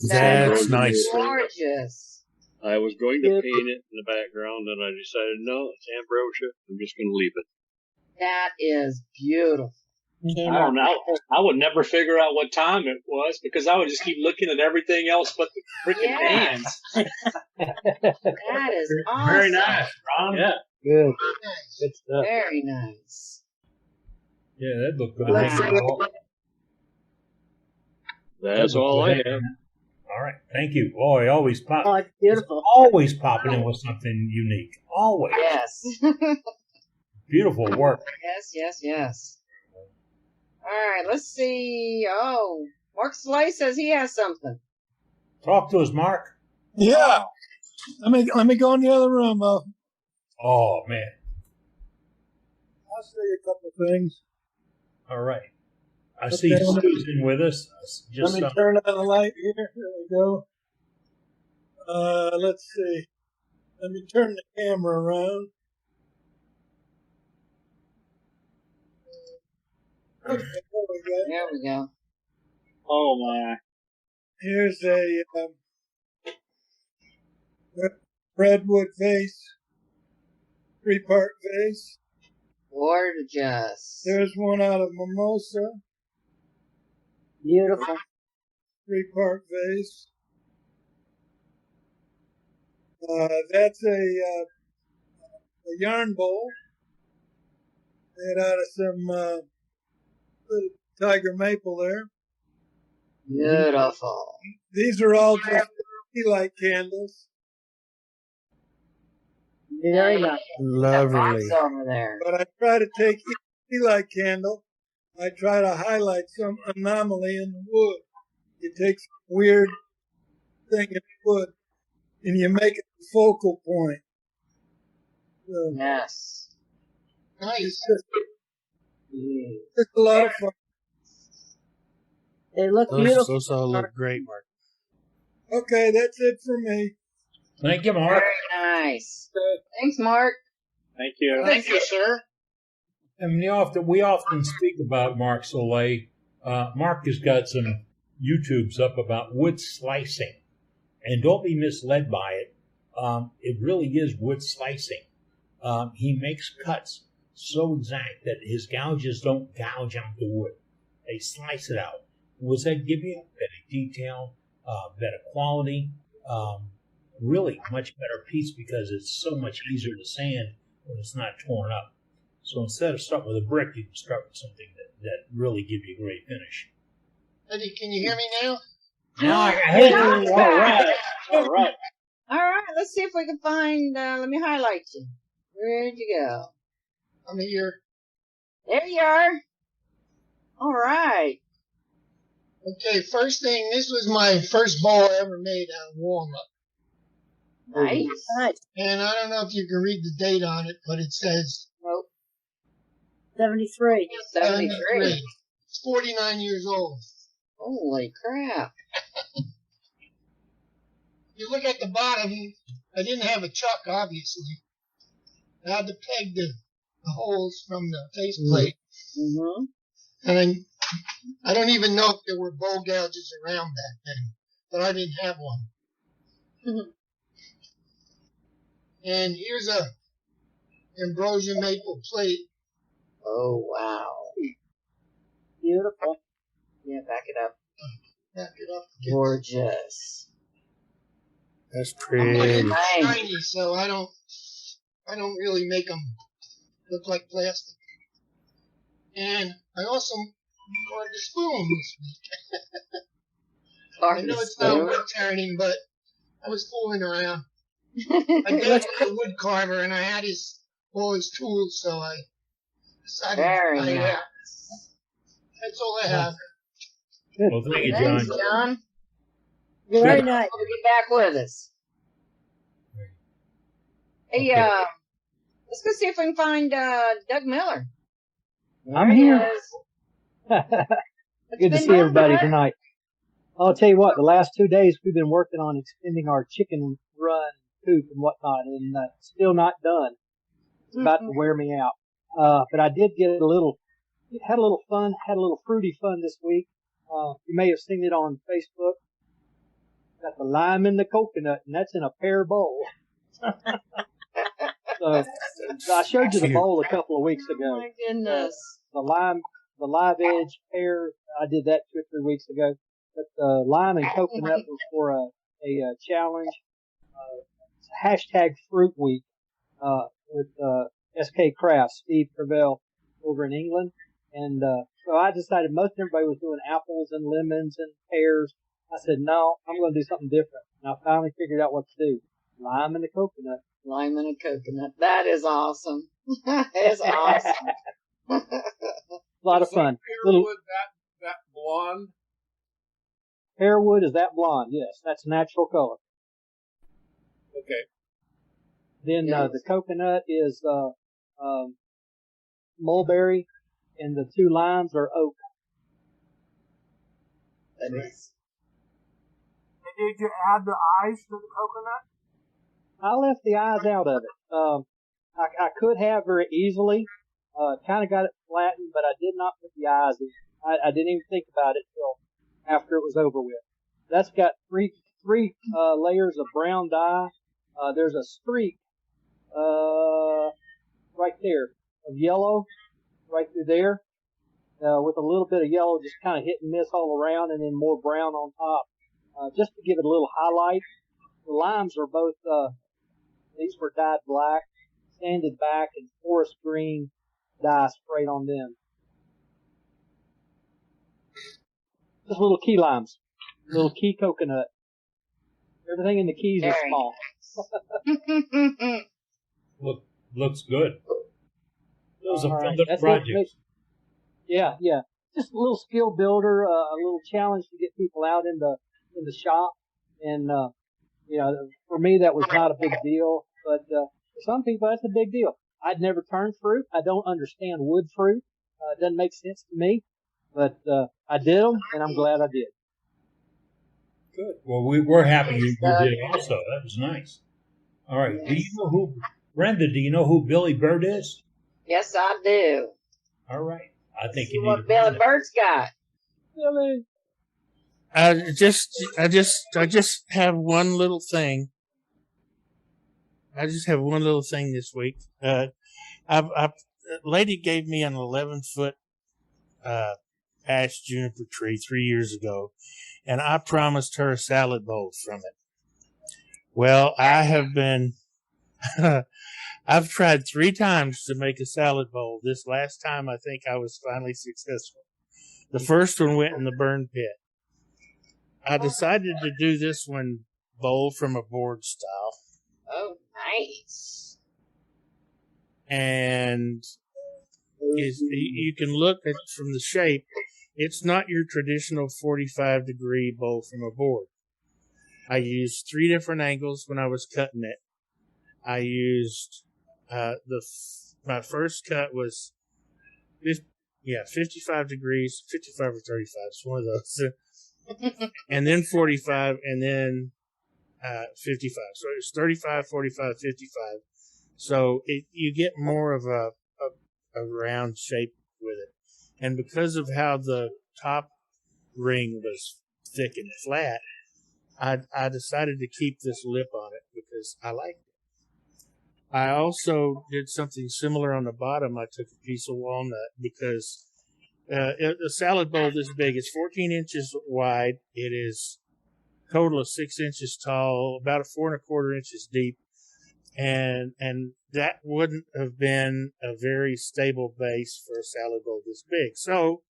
That's nice. Gorgeous. I was going to paint it in the background, and I decided, no, it's ambrosia. I'm just going to leave it. That is beautiful. I don't know. I would never figure out what time it was because I would just keep looking at everything else but the freaking hands. That is awesome. Very nice, Ron. Yeah. Good. Good stuff. Very nice. Yeah, that looked good. Wow. That's all I have. All right, thank you. Oh, he always pops. Oh, it's beautiful. Always popping in with something unique. Always. Yes. Beautiful work. Yes. All right, let's see. Oh, Mark Slay says he has something. Talk to us, Mark. Yeah. Let me go in the other room. Oh, man. I'll show you a couple of things. All right. I see Susan with us. Let me turn on the light here. There we go. Let's see. Let me turn the camera around. Okay, there we go. Oh, my. Here's a redwood vase, 3-part vase. Gorgeous. There's one out of mimosa. Beautiful. 3-part vase. That's a yarn bowl made out of some little tiger maple there. Beautiful. These are all just tea light candles. Very nice. Lovely. Over there. But I try to take each tea light candle, I try to highlight some anomaly in the wood. You take some weird thing in the wood and you make it the focal point. So yes. Nice. It's a lot of fun. They look beautiful. Those all look great, Mark. Okay, that's it for me. Thank you, Mark. Very nice. Thanks, Mark. Thank you. Thank you, sir. And we often speak about Mark Soleil. Mark has got some YouTubes up about wood slicing. And don't be misled by it. It really is wood slicing. He makes cuts so exact that his gouges don't gouge out the wood. They slice it out. Was that give you better detail, better quality? Really much better piece because it's so much easier to sand when it's not torn up. So instead of starting with a brick, you can start with something that really gives you a great finish. Eddie, can you hear me now? Now I can hear you. All right. All right, let's see if we can find, let me highlight you. Where'd you go? I'm here. There you are. All right. Okay, first thing, this was my first bowl I ever made out of walnut. Nice. And I don't know if you can read the date on it, but it says... Nope. 73. 73. It's 49 years old. Holy crap. You look at the bottom, I didn't have a chuck, obviously. I had to peg the holes from the faceplate. Mm-hmm. And I don't even know if there were bowl gouges around back then, but I didn't have one. Mm-hmm. And here's a ambrosia maple plate. Oh, wow. Beautiful. Yeah, back it up. Back it up. Gorgeous. That's I'm pretty. not shiny, so I don't really make them look like plastic. And I also carved a spoon this week. I know it's not wood turning, but I was fooling around. I did a wood carver, and I had all his tools, so I decided to try it out. That's all I have. Well, thank you, John. Thanks, John. Very nice. Be back with us. Hey, Okay. let's go see if we can find Doug Miller. I'm There he here. is. Good to been see done, everybody Doug? tonight. I'll tell you what, the last 2 days we've been working on extending our chicken run, coop, and whatnot, and still not done. It's about to wear me out. But I did had a little fun, had a little fruity fun this week. You may have seen it on Facebook. Got the lime and the coconut, and that's in a pear bowl. So I showed you the bowl a couple of weeks ago. Oh my goodness. The live edge pear, I did that 2 or 3 weeks ago. But the lime and coconut was for a challenge. Hashtag Fruit Week, with, SK Crafts, Steve Cravell over in England. And, so I decided most everybody was doing apples and lemons and pears. I said, no, I'm going to do something different. And I finally figured out what to do. Lime and the coconut. Lime and a coconut. That is awesome. That is awesome. A lot of fun. Pearwood, that blonde. Pearwood is that blonde? Yes, that's natural color. Okay. Then the coconut is mulberry, and the 2 limes are oak. Goodness. And did you add the eyes to the coconut? I left the eyes out of it. I could have very easily. Kind of got it flattened, but I did not put the eyes in. I didn't even think about it till after it was over with. That's got three layers of brown dye. There's a streak, right there of yellow right through there, with a little bit of yellow just kind of hit and miss all around, and then more brown on top, just to give it a little highlight. The limes are both, these were dyed black, sanded back, and forest green dye sprayed on them. Just little key limes, little key coconut. Everything in the keys is small. Looks good. Those are fun That's projects. Yeah. Just a little skill builder, a little challenge to get people out in the shop. And, for me that was not a big deal, but, for some people that's a big deal. I'd never turned fruit. I don't understand wood fruit. It doesn't make sense to me, but, I did them and I'm glad I did. Good. Well, we're happy you did it also. That was nice. All right. Do you know Brenda, do you know who Billy Bird is? Yes, I do. All right. I think See you need what Billy Bird's got. Billy. I just have one little thing. I just have one little thing this week. A lady gave me an 11-foot ash juniper tree 3 years ago, and I promised her a salad bowl from it. Well, I have been, I've tried 3 times to make a salad bowl. This last time, I think I was finally successful. The first one went in the burn pit. I decided to do this one bowl from a board style. Oh, nice. And you can look at from the shape. It's not your traditional 45-degree bowl from a board. I used 3 different angles when I was cutting it. I used my first cut was 55 degrees, 55 or 35. It's one of those. And then 45, and then 55. So it's 35, 45, 55. So you get more of a round shape with it. And because of how the top ring was thick and flat, I decided to keep this lip on it because I liked it. I also did something similar on the bottom. I took a piece of walnut because a salad bowl this big is 14 inches wide. It is total of 6 inches tall, about 4 1/4 inches deep. And that wouldn't have been a very stable base for a salad bowl this big. So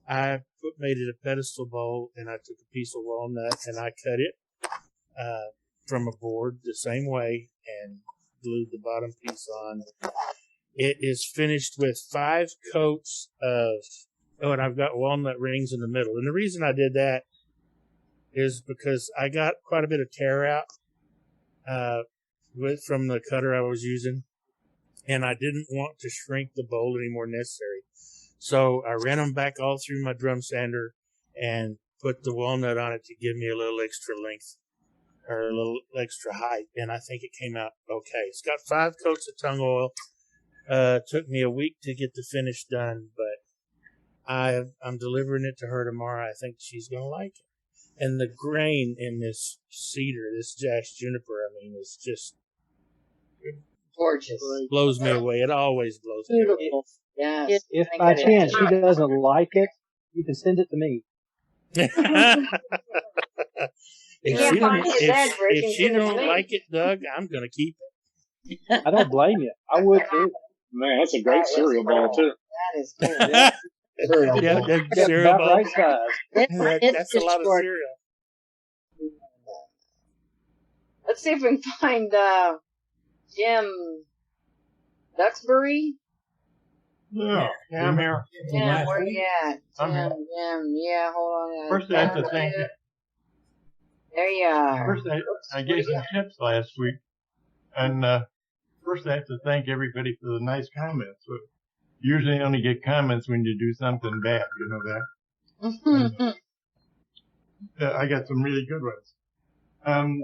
I made it a pedestal bowl, and I took a piece of walnut and I cut it from a board the same way and glued the bottom piece on. It is finished with 5 coats of Oh, and I've got walnut rings in the middle. And the reason I did that is because I got quite a bit of tear out from the cutter I was using, and I didn't want to shrink the bowl any more necessary. So I ran them back all through my drum sander and put the walnut on it to give me a little extra length or a little extra height, and I think it came out okay. It's got 5 coats of tung oil. Took me a week to get the finish done, but I'm delivering it to her tomorrow. I think she's going to like it. And the grain in this cedar, this Jash juniper, I mean, it's just gorgeous. Blows me away. It always blows me away. Beautiful. Yes. If by chance she doesn't like it, you can send it to me. If she don't like it, Doug, I'm going to keep it. I don't blame you. I would too. Man, that's a great cereal bowl too. That is cool. Yeah. Yeah, cereal bowl. Right size. That's a lot of cereal. Let's see if we can find Jim Duxbury. Yeah, I'm here. Jim, where you at? Jim, yeah, hold on. First, I have to thank you. There you are. First, I gave some tips last week, and first I have to thank everybody for the nice comments. But usually, I only get comments when you do something bad. You know that. And, I got some really good ones.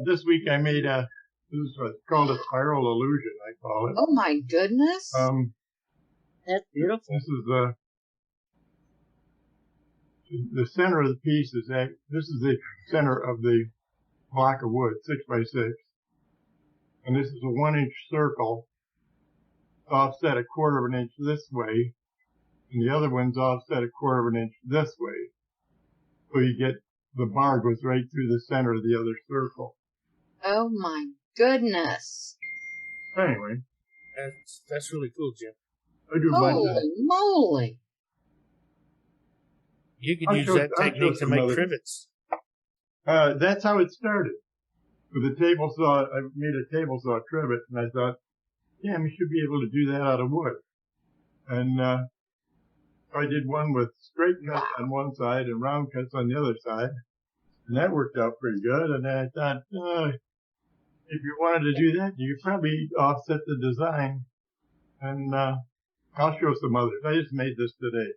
This week I made this is what's called a spiral illusion. I call it. Oh my goodness! That's beautiful. This is the center of the piece is that this is the center of the block of wood, 6x6, and this is a 1-inch circle offset a 1/4 of an inch this way, and the other one's offset a 1/4 of an inch this way. So you get the bar goes right through the center of the other circle. Oh my goodness! Anyway, that's really cool, Jim. I do Holy moly! You could use that technique to make trivets. That's how it started. With a table saw, I made a table saw trivet, and I thought, damn, you should be able to do that out of wood. And I did one with straight cuts on one side and round cuts on the other side, and that worked out pretty good. And then I thought, if you wanted to do that, you could probably offset the design, and I'll show some others. I just made this today.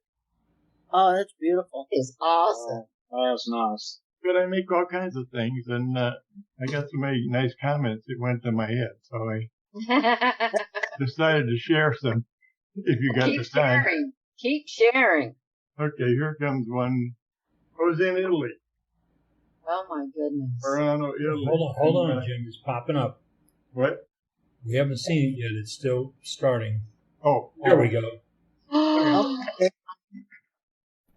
Oh, that's beautiful. It's awesome. Oh, that's nice. But I make all kinds of things, and I got so many nice comments it went to my head, so I decided to share some. If you got Keep the time. sharing. Keep sharing. Okay, here comes one. I was in Italy. Oh my goodness. Verano, Italy. Hold on, Jim. It's popping up. What? We haven't seen it yet. It's still starting. Oh, there we go.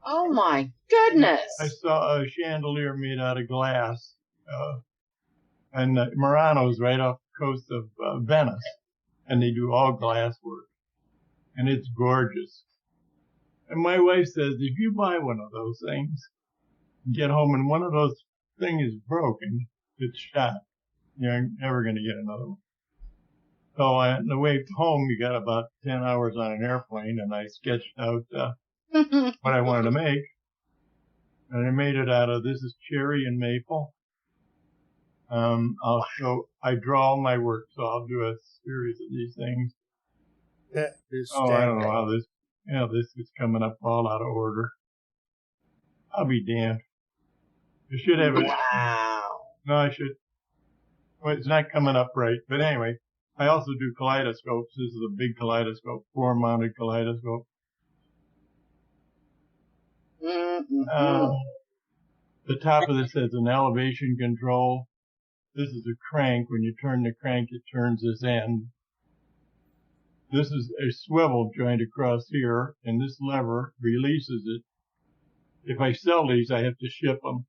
Oh my goodness! I saw a chandelier made out of glass, and Murano's right off the coast of Venice, and they do all glass work, and it's gorgeous. And my wife says, if you buy one of those things, get home and one of those things is broken, it's shot. You're never going to get another one. So on the way home, you got about 10 hours on an airplane, and I sketched out what I wanted to make. And I made it out of, this is cherry and maple. I draw all my work, so I'll do a series of these things. That is I don't know how this is coming up all out of order. I'll be damned. I should have it. Wow. No, I should. Well, it's not coming up right. But anyway, I also do kaleidoscopes. This is a big kaleidoscope, 4-mounted kaleidoscope. The top of this has an elevation control. This is a crank. When you turn the crank, it turns this end. This is a swivel joint across here, and this lever releases it. If I sell these, I have to ship them.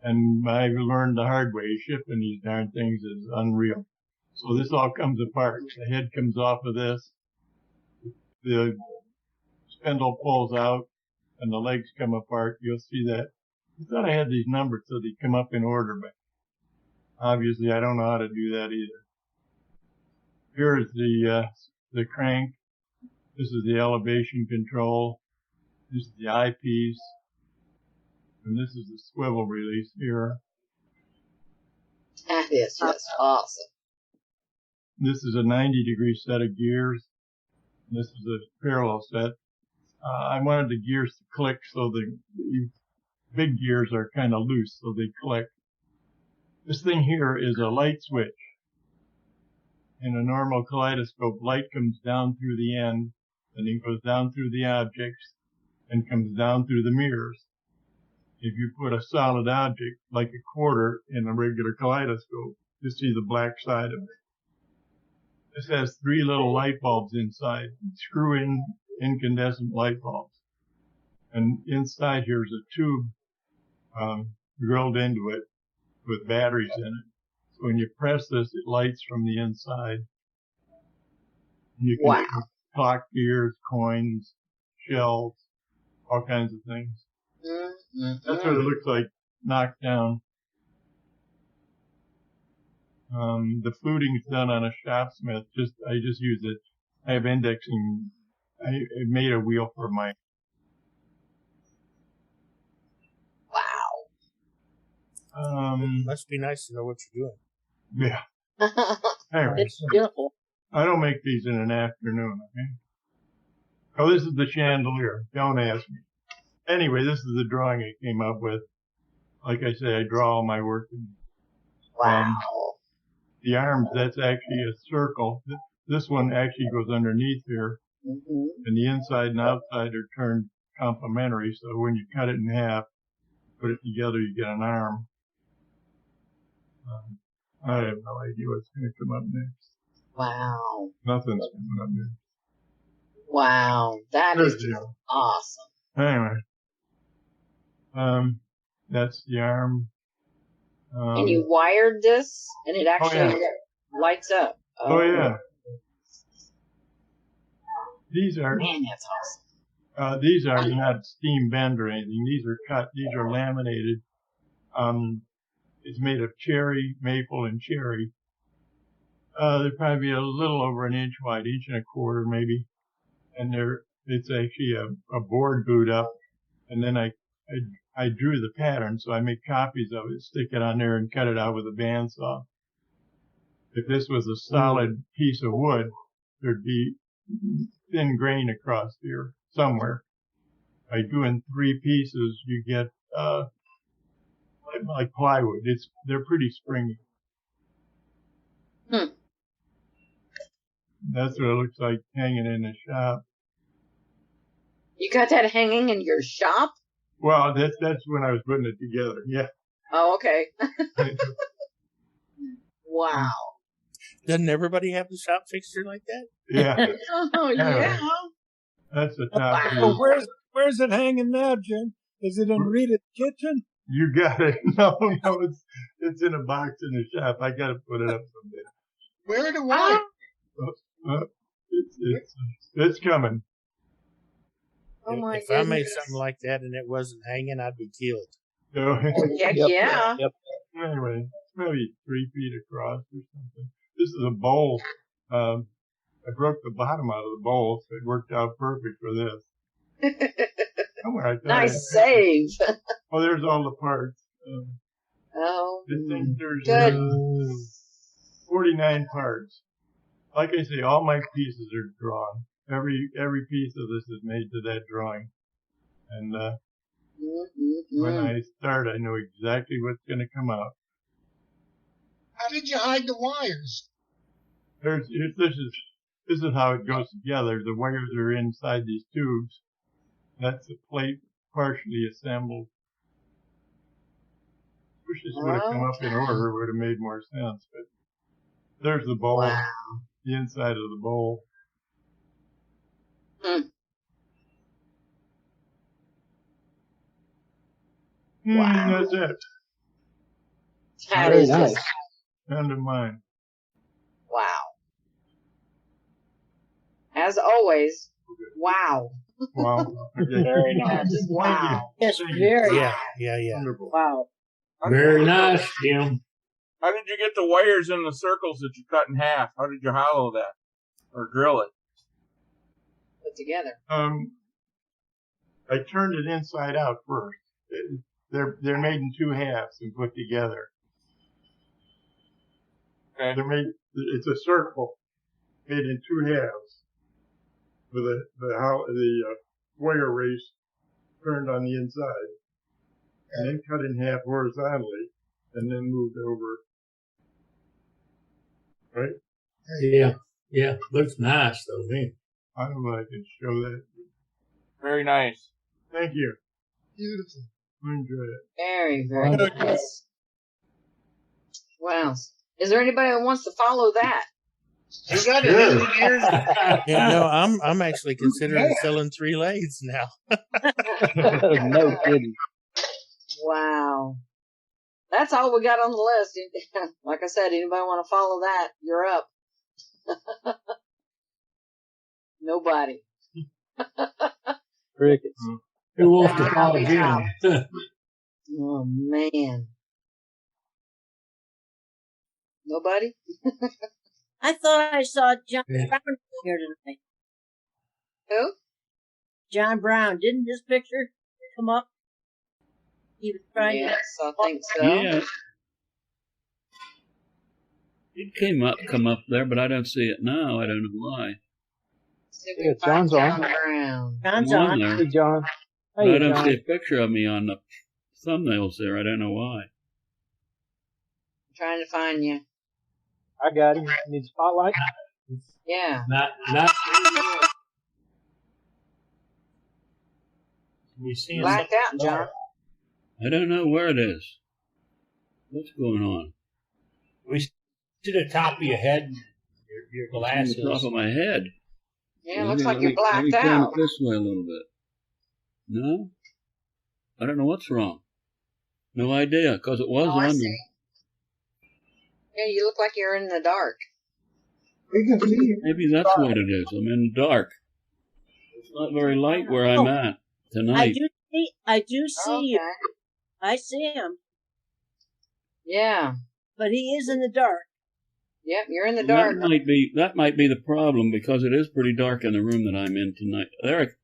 And I've learned the hard way, shipping these darn things is unreal. So this all comes apart. The head comes off of this. The spindle pulls out, and the legs come apart. You'll see that. I thought I had these numbered so they come up in order, but obviously I don't know how to do that either. Here is the crank. This is the elevation control. This is the eyepiece. And this is the swivel release here. That is just awesome. This is a 90-degree set of gears. This is a parallel set. I wanted the gears to click so the big gears are kind of loose so they click. This thing here is a light switch. In a normal kaleidoscope, light comes down through the end, and it goes down through the objects, and comes down through the mirrors. If you put a solid object, like a quarter, in a regular kaleidoscope, you see the black side of it. This has 3 little light bulbs inside, screw-in incandescent light bulbs. And inside here is a tube drilled into it with batteries in it. So when you press this, it lights from the inside. And you can do clock gears, coins, shells, all kinds of things. That's what it looks like knocked down. The fluting's done on a shopsmith. I just use it. I have indexing. I made a wheel for my. Wow. Must be nice to know what you're doing. Yeah. Anyway, It's beautiful. I don't make these in an afternoon. Okay. Oh, this is the chandelier. Don't ask me. Anyway, this is the drawing I came up with. Like I say, I draw all my work. Wow. The arms, that's actually a circle. This one actually goes underneath here. And the inside and outside are turned complementary. So when you cut it in half, put it together, you get an arm. I have no idea what's going to come up next. Wow. Nothing's coming up next. Wow. That is just awesome. Anyway. That's the arm. And you wired this, and it actually lights up. Oh, yeah. These are. Man, that's awesome. These are not steam bend or anything. These are cut. These are laminated. It's made of cherry, maple, and cherry. They're probably a little over an inch wide, 1.25 inches maybe. And it's actually a board glued up. And then I drew the pattern, so I make copies of it, stick it on there, and cut it out with a bandsaw. If this was a solid piece of wood, there'd be thin grain across here somewhere. By doing 3 pieces, you get like plywood. They're pretty springy. That's what it looks like hanging in the shop. You got that hanging in your shop? Well, that's when I was putting it together. Yeah. Oh, okay. Wow. Doesn't everybody have the shop fixture like that? Yeah. Oh, yeah. That's the top. So where's it hanging now, Jim? Is it in Rita's kitchen? You got it. No, it's in a box in the shop. I got to put it up someday. Where do I? It's coming. Oh my if I made something like that and it wasn't hanging, I'd be killed. Heck yeah. Yep. Anyway, it's maybe 3 feet across or something. This is a bowl. I broke the bottom out of the bowl, so it worked out perfect for this. Nice save. Oh, there's all the parts. There's 49 parts. Like I say, all my pieces are drawn. Every piece of this is made to that drawing. And when I start, I know exactly what's going to come out. How did you hide the wires? This is how it goes together. The wires are inside these tubes. That's a plate partially assembled. Wish this would have come up in order, would have made more sense. But there's the bowl, the inside of the bowl. Wow. That's it. That is nice. End of mine. Wow. As always, wow. Wow. Okay. Very nice. Wow. Yes, very Yeah. Wonderful. wow. Very nice, Jim. How did you get the wires in the circles that you cut in half? How did you hollow that or drill it? Put together. I turned it inside out first. They're made in two halves and put together. Okay. It's a circle made in two halves with the square race turned on the inside and then cut in half horizontally and then moved over. Right? Yeah. Looks nice though, man. I don't know if I can show that. Very nice. Thank you. Beautiful. I enjoy it. Very, very nice. Wow. Is there anybody that wants to follow that? You got it in here. Yeah, no, I'm actually considering selling 3 lathes now. No kidding. Wow. That's all we got on the list. Like I said, anybody want to follow that, you're up. Nobody. Crickets. Who wants to follow again? Oh, man. Nobody? I thought I saw John Brown here tonight. Who? John Brown. Didn't this picture come up? He was trying Yes, I think so. Yeah. It come up there, but I don't see it now. I don't know why. Yeah, John's on. Brown. John's I'm on. there. Hey, John. But Hey, I don't John. see a picture of me on the thumbnails there. I don't know why. I'm trying to find you. I got him. Need a spotlight? Yeah. Not. We see Blacked out, John. I don't know where it is. What's going on? We see the top of your head, your glasses. On the top of my head. Yeah, looks like you're Let me blacked turn out. it this way a little bit. No? I don't know what's wrong. No idea, because it was Oh, I on see. there. Yeah, you look like you're in the dark. Maybe that's what it is. I'm in the dark. It's not very light where I'm at tonight. I do see you. I see him, Yeah. but he is in the dark. Yep, you're in the dark. That might be the problem, because it is pretty dark in the room that I'm in tonight. There,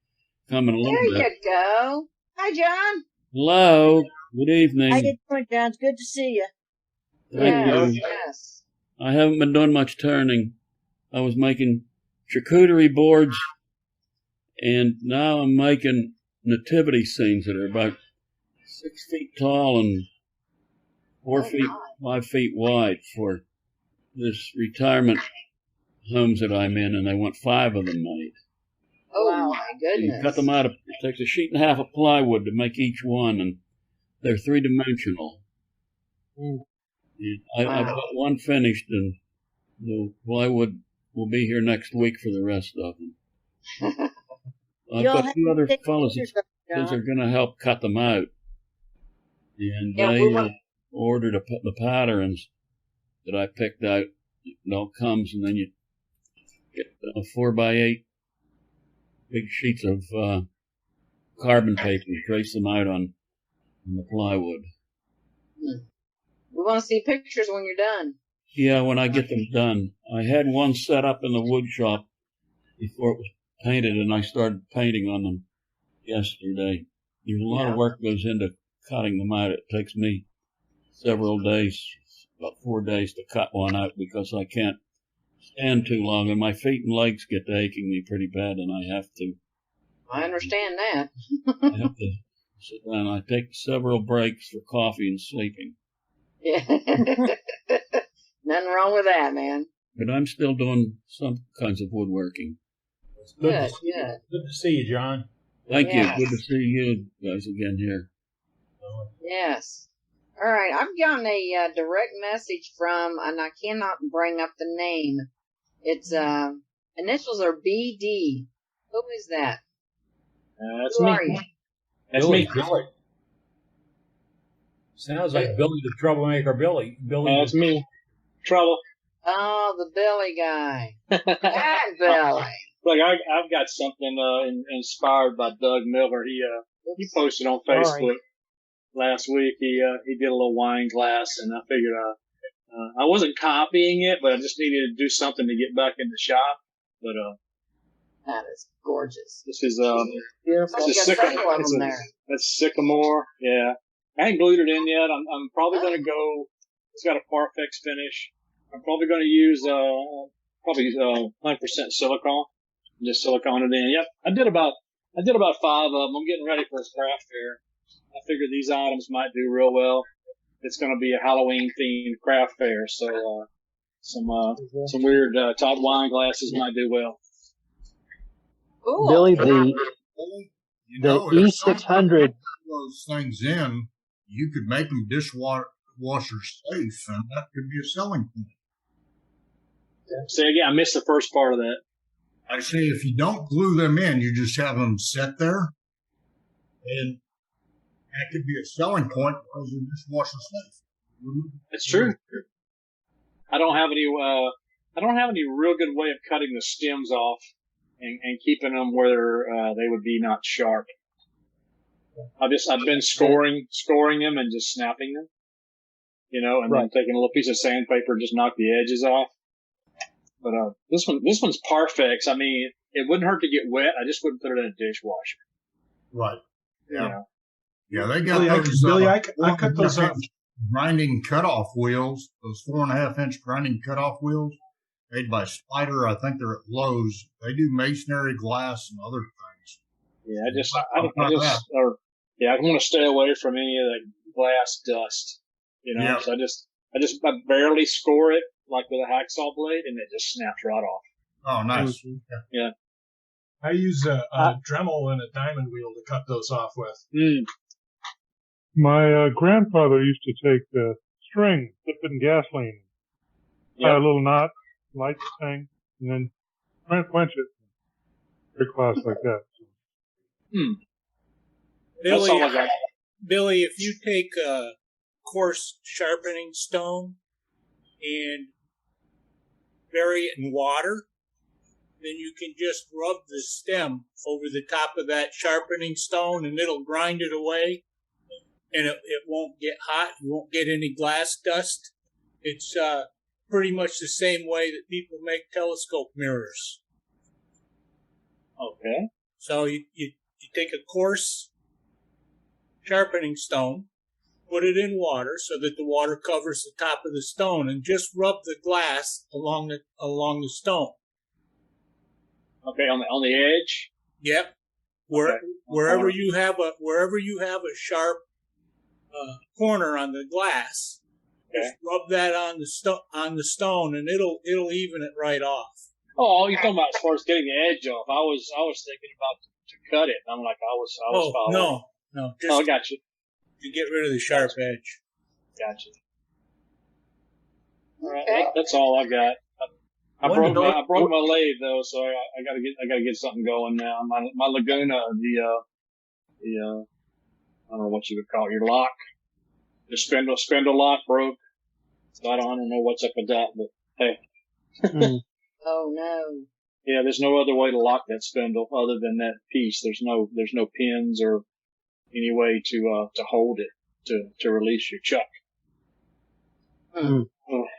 coming a little There bit. you go. Hi, John. Hello. Good evening. How you doing, John? It's good to see you. Thank you. Yes. I haven't been doing much turning. I was making charcuterie boards, and now I'm making nativity scenes that are about 6 feet tall and 5 feet wide for this retirement homes that I'm in, and they want 5 of them made. Oh, my You goodness. cut them out of, it takes a sheet and a half of plywood to make each one, and they're 3-dimensional. And I've got one finished, and the plywood will be here next week for the rest of them. I've got 2 other fellows that are going to help cut them out. And they ordered the patterns that I picked out. It all comes, and then you get 4x8 big sheets of carbon paper and trace them out on the plywood. We want to see pictures when you're done. Yeah, when I get them done. I had one set up in the wood shop before it was painted, and I started painting on them yesterday. There's a lot of work goes into cutting them out. It takes me several days, about 4 days to cut one out, because I can't stand too long, and my feet and legs get to aching me pretty bad, and I have to understand that. I have to sit down. I take several breaks for coffee and sleeping. Yeah. Nothing wrong with that, man. But I'm still doing some kinds of woodworking. Good. Good to see you, John. Thank you. Good to see you guys again here. Yes. All right. I've gotten a direct message from, and I cannot bring up the name. It's initials are BD. Who is that? That's Who me. are you? That's Billy, me. Billy. Sounds like Billy the troublemaker. Billy. That's me. Trouble. Oh, the Billy guy. That Billy. Look, I've got something inspired by Doug Miller. He posted on Facebook last week. He did a little wine glass, and I figured I wasn't copying it, but I just needed to do something to get back in the shop. But That is gorgeous. This is Beautiful. this is that's sycamore. Yeah, I ain't glued it in yet. I'm probably going to go. It's got a Parfex finish. I'm probably going to use 100% silicone. Just silicone it in. Yep, I did about 5 of them. I'm getting ready for a craft fair. I figured these items might do real well. It's going to be a Halloween themed craft fair, so some weird top wine glasses might do well. Ooh. Billy, the E600. Those things in, you could make them dishwasher safe, and that could be a selling point. Say again, I missed the first part of that. I say if you don't glue them in, you just have them set there, and that could be a selling point because they're dishwasher safe. That's true. I don't have any real good way of cutting the stems off and keeping them where they would be not sharp. I've been scoring them and just snapping them, and then taking a little piece of sandpaper and just knock the edges off. But this one's Parfex. I mean, it wouldn't hurt to get wet. I just wouldn't put it in a dishwasher. Right. Yeah. You know? Yeah, they got Billy, I cut those off. Grinding cutoff wheels, those 4.5-inch grinding cutoff wheels, made by Spider. I think they're at Lowe's. They do masonry, glass, and other things. Yeah, I want to stay away from any of the glass dust. Yeah. So I barely score it like with a hacksaw blade, and it just snaps right off. Oh, nice. Yeah. I use a Dremel and a diamond wheel to cut those off with. My grandfather used to take the string, dip it in gasoline, tie a little knot, light the thing, and then quench it. Big class like that. Billy, if you take a coarse sharpening stone and bury it in water, then you can just rub the stem over the top of that sharpening stone and it'll grind it away. And it won't get hot. You won't get any glass dust. It's pretty much the same way that people make telescope mirrors. Okay. So you take a coarse sharpening stone, put it in water so that the water covers the top of the stone, and just rub the glass along the stone. Okay, on the edge. Yep. Wherever you have a sharp corner on the glass, just rub that on the stone, and it'll even it right off. Oh, you're talking about as far as getting the edge off. I was thinking about to cut it. I'm like, I was following. No. I got you. To get rid of the sharp edge. Gotcha. All right, that's all I got. I broke my lathe though, so I gotta get something going now. My Laguna, the I don't know what you would call it, your lock, the spindle lock broke. So I don't know what's up with that, but hey. Oh no. Yeah, there's no other way to lock that spindle other than that piece. There's no pins or any way to hold it to release your chuck.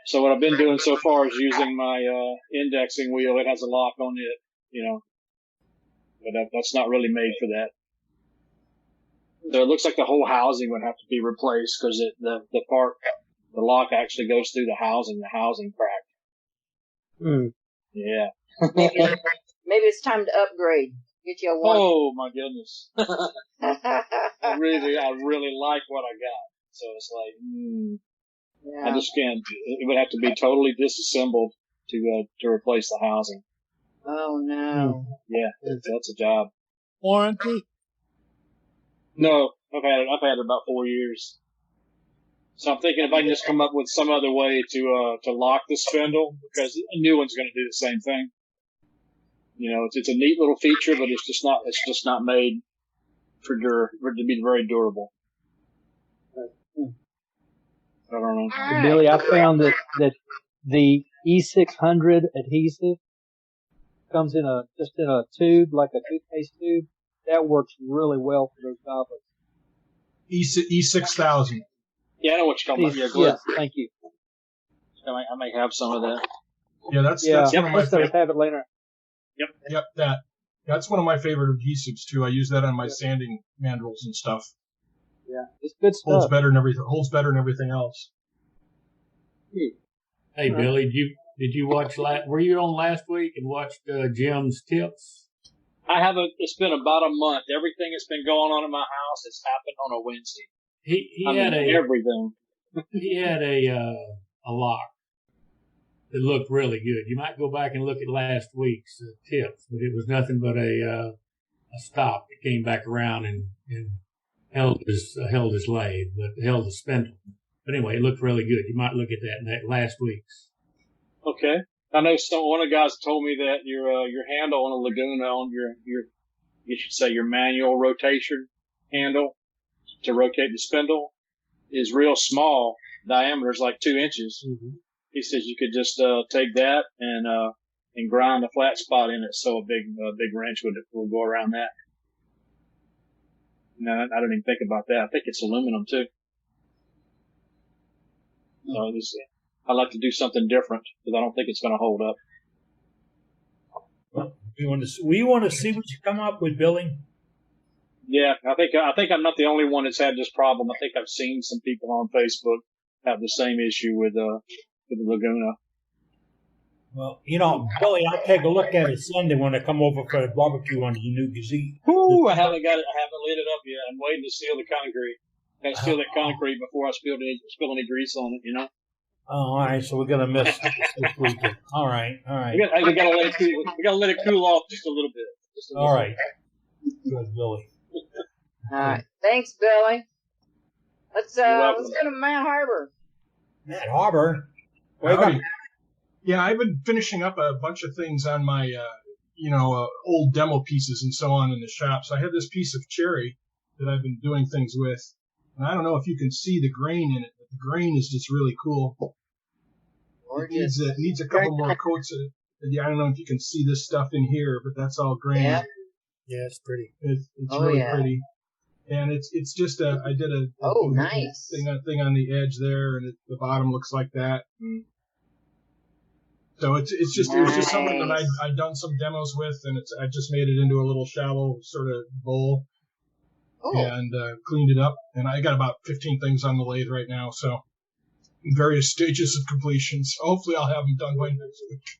So what I've been doing so far is using my indexing wheel. It has a lock on it, but that's not really made for that. So it looks like the whole housing would have to be replaced because the lock actually goes through the housing. The housing cracked. Yeah. Maybe it's time to upgrade. Get you a one. Oh my goodness. I really like what I got. So it's like, I just can't. It would have to be totally disassembled to replace the housing. Oh no. Yeah, that's a job. Warranty? No, I've had it about 4 years. So I'm thinking if I can just come up with some other way to lock the spindle, because a new one's going to do the same thing. It's a neat little feature, but it's just not made for it to be very durable. I don't know. Billy, I found that the E600 adhesive comes in a tube, like a toothpaste tube. That works really well for those goblets. E6000. Yeah, I know what you're talking about. Yes, thank you. I may have some of that. Yeah, that's one of my favorites. Have it later. Yep, that. That's one of my favorite adhesives too. I use that on my sanding mandrels and stuff. Yeah, it's good stuff. Holds better than everything else. Hey, Billy, did you watch? Were you on last week and watched Jim's tips? I haven't. It's been about a month. Everything that's been going on in my house has happened on a Wednesday. Everything. He had a lock that looked really good. You might go back and look at last week's tips, but it was nothing but a stop that came back around and held his lathe, but held the spindle. But anyway, it looked really good. You might look at that in that last week's. Okay. I know one of the guys told me that your handle on a Laguna on you should say your manual rotation handle to rotate the spindle is real small. Diameter is like 2 inches. Mm-hmm. He says you could just take that and grind a flat spot in it, so a big wrench will go around that. No, I don't even think about that. I think it's aluminum too. So I like to do something different because I don't think it's going to hold up. Well, we want to see what you come up with, Billy. Yeah, I think I'm not the only one that's had this problem. I think I've seen some people on Facebook have the same issue with the Laguna. Well, Billy, I'll take a look at it Sunday when I come over for the barbecue on the new gazebo. Ooh, I haven't lit it up yet. I'm waiting to seal the concrete. I got to seal that concrete before I spill any grease on it, Oh, all right. So we're gonna miss this weekend. All right. We gotta let it cool off just a little bit. All right. Good, Billy. All right. Thanks, Billy. Let's go to Matt Harbor. Matt Harbor. Howdy. Yeah, I've been finishing up a bunch of things on my, old demo pieces and so on in the shop. So I had this piece of cherry that I've been doing things with. And I don't know if you can see the grain in it, but the grain is just really cool. It needs a couple more coats of it. Yeah, I don't know if you can see this stuff in here, but that's all grain. Yeah, it's pretty. It's really pretty. And it's just I did a nice thing on the edge there, and the bottom looks like that. So it was just something that I'd done some demos with, and I just made it into a little shallow sort of bowl. And cleaned it up, and I got about 15 things on the lathe right now, so in various stages of completion. So hopefully I'll have them done by next week.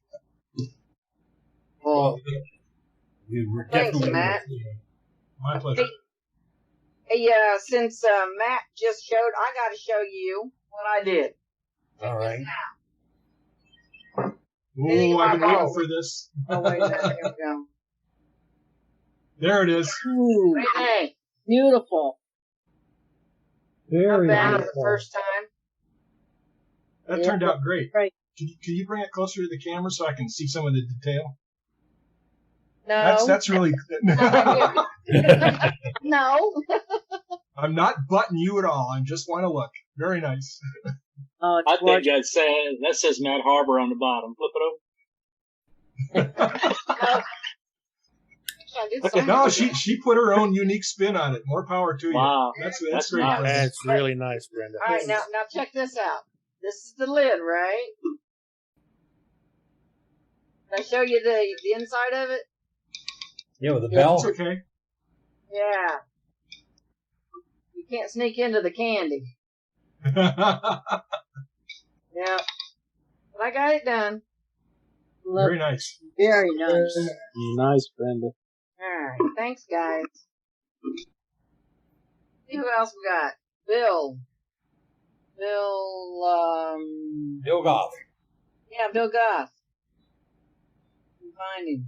Well, thanks, Matt. My pleasure. Hey, since Matt just showed, I got to show you what I did. All right. Ooh, I've been waiting for this. Oh, wait a minute. Here we go. There it is. Ooh. Hey. Beautiful. Very Not bad beautiful. the first time. That turned out great. Right. Can you bring it closer to the camera so I can see some of the detail? No. That's really No. I'm not butting you at all. I just want to look. Very nice. Oh, I think that says Matt Harbor on the bottom. Flip it over. No, she put her own unique spin on it. More power to you. Wow. That's great. Nice. That's really nice, Brenda. All right, now check this out. This is the lid, right? Can I show you the inside of it? Yeah, with the bell. It's okay. Yeah. You can't sneak into the candy. Yeah. But I got it done. Very nice. Very nice. Nice, Brenda. All right. Thanks, guys. See who else we got? Bill. Bill Goff. Yeah, Bill Goff. Find him.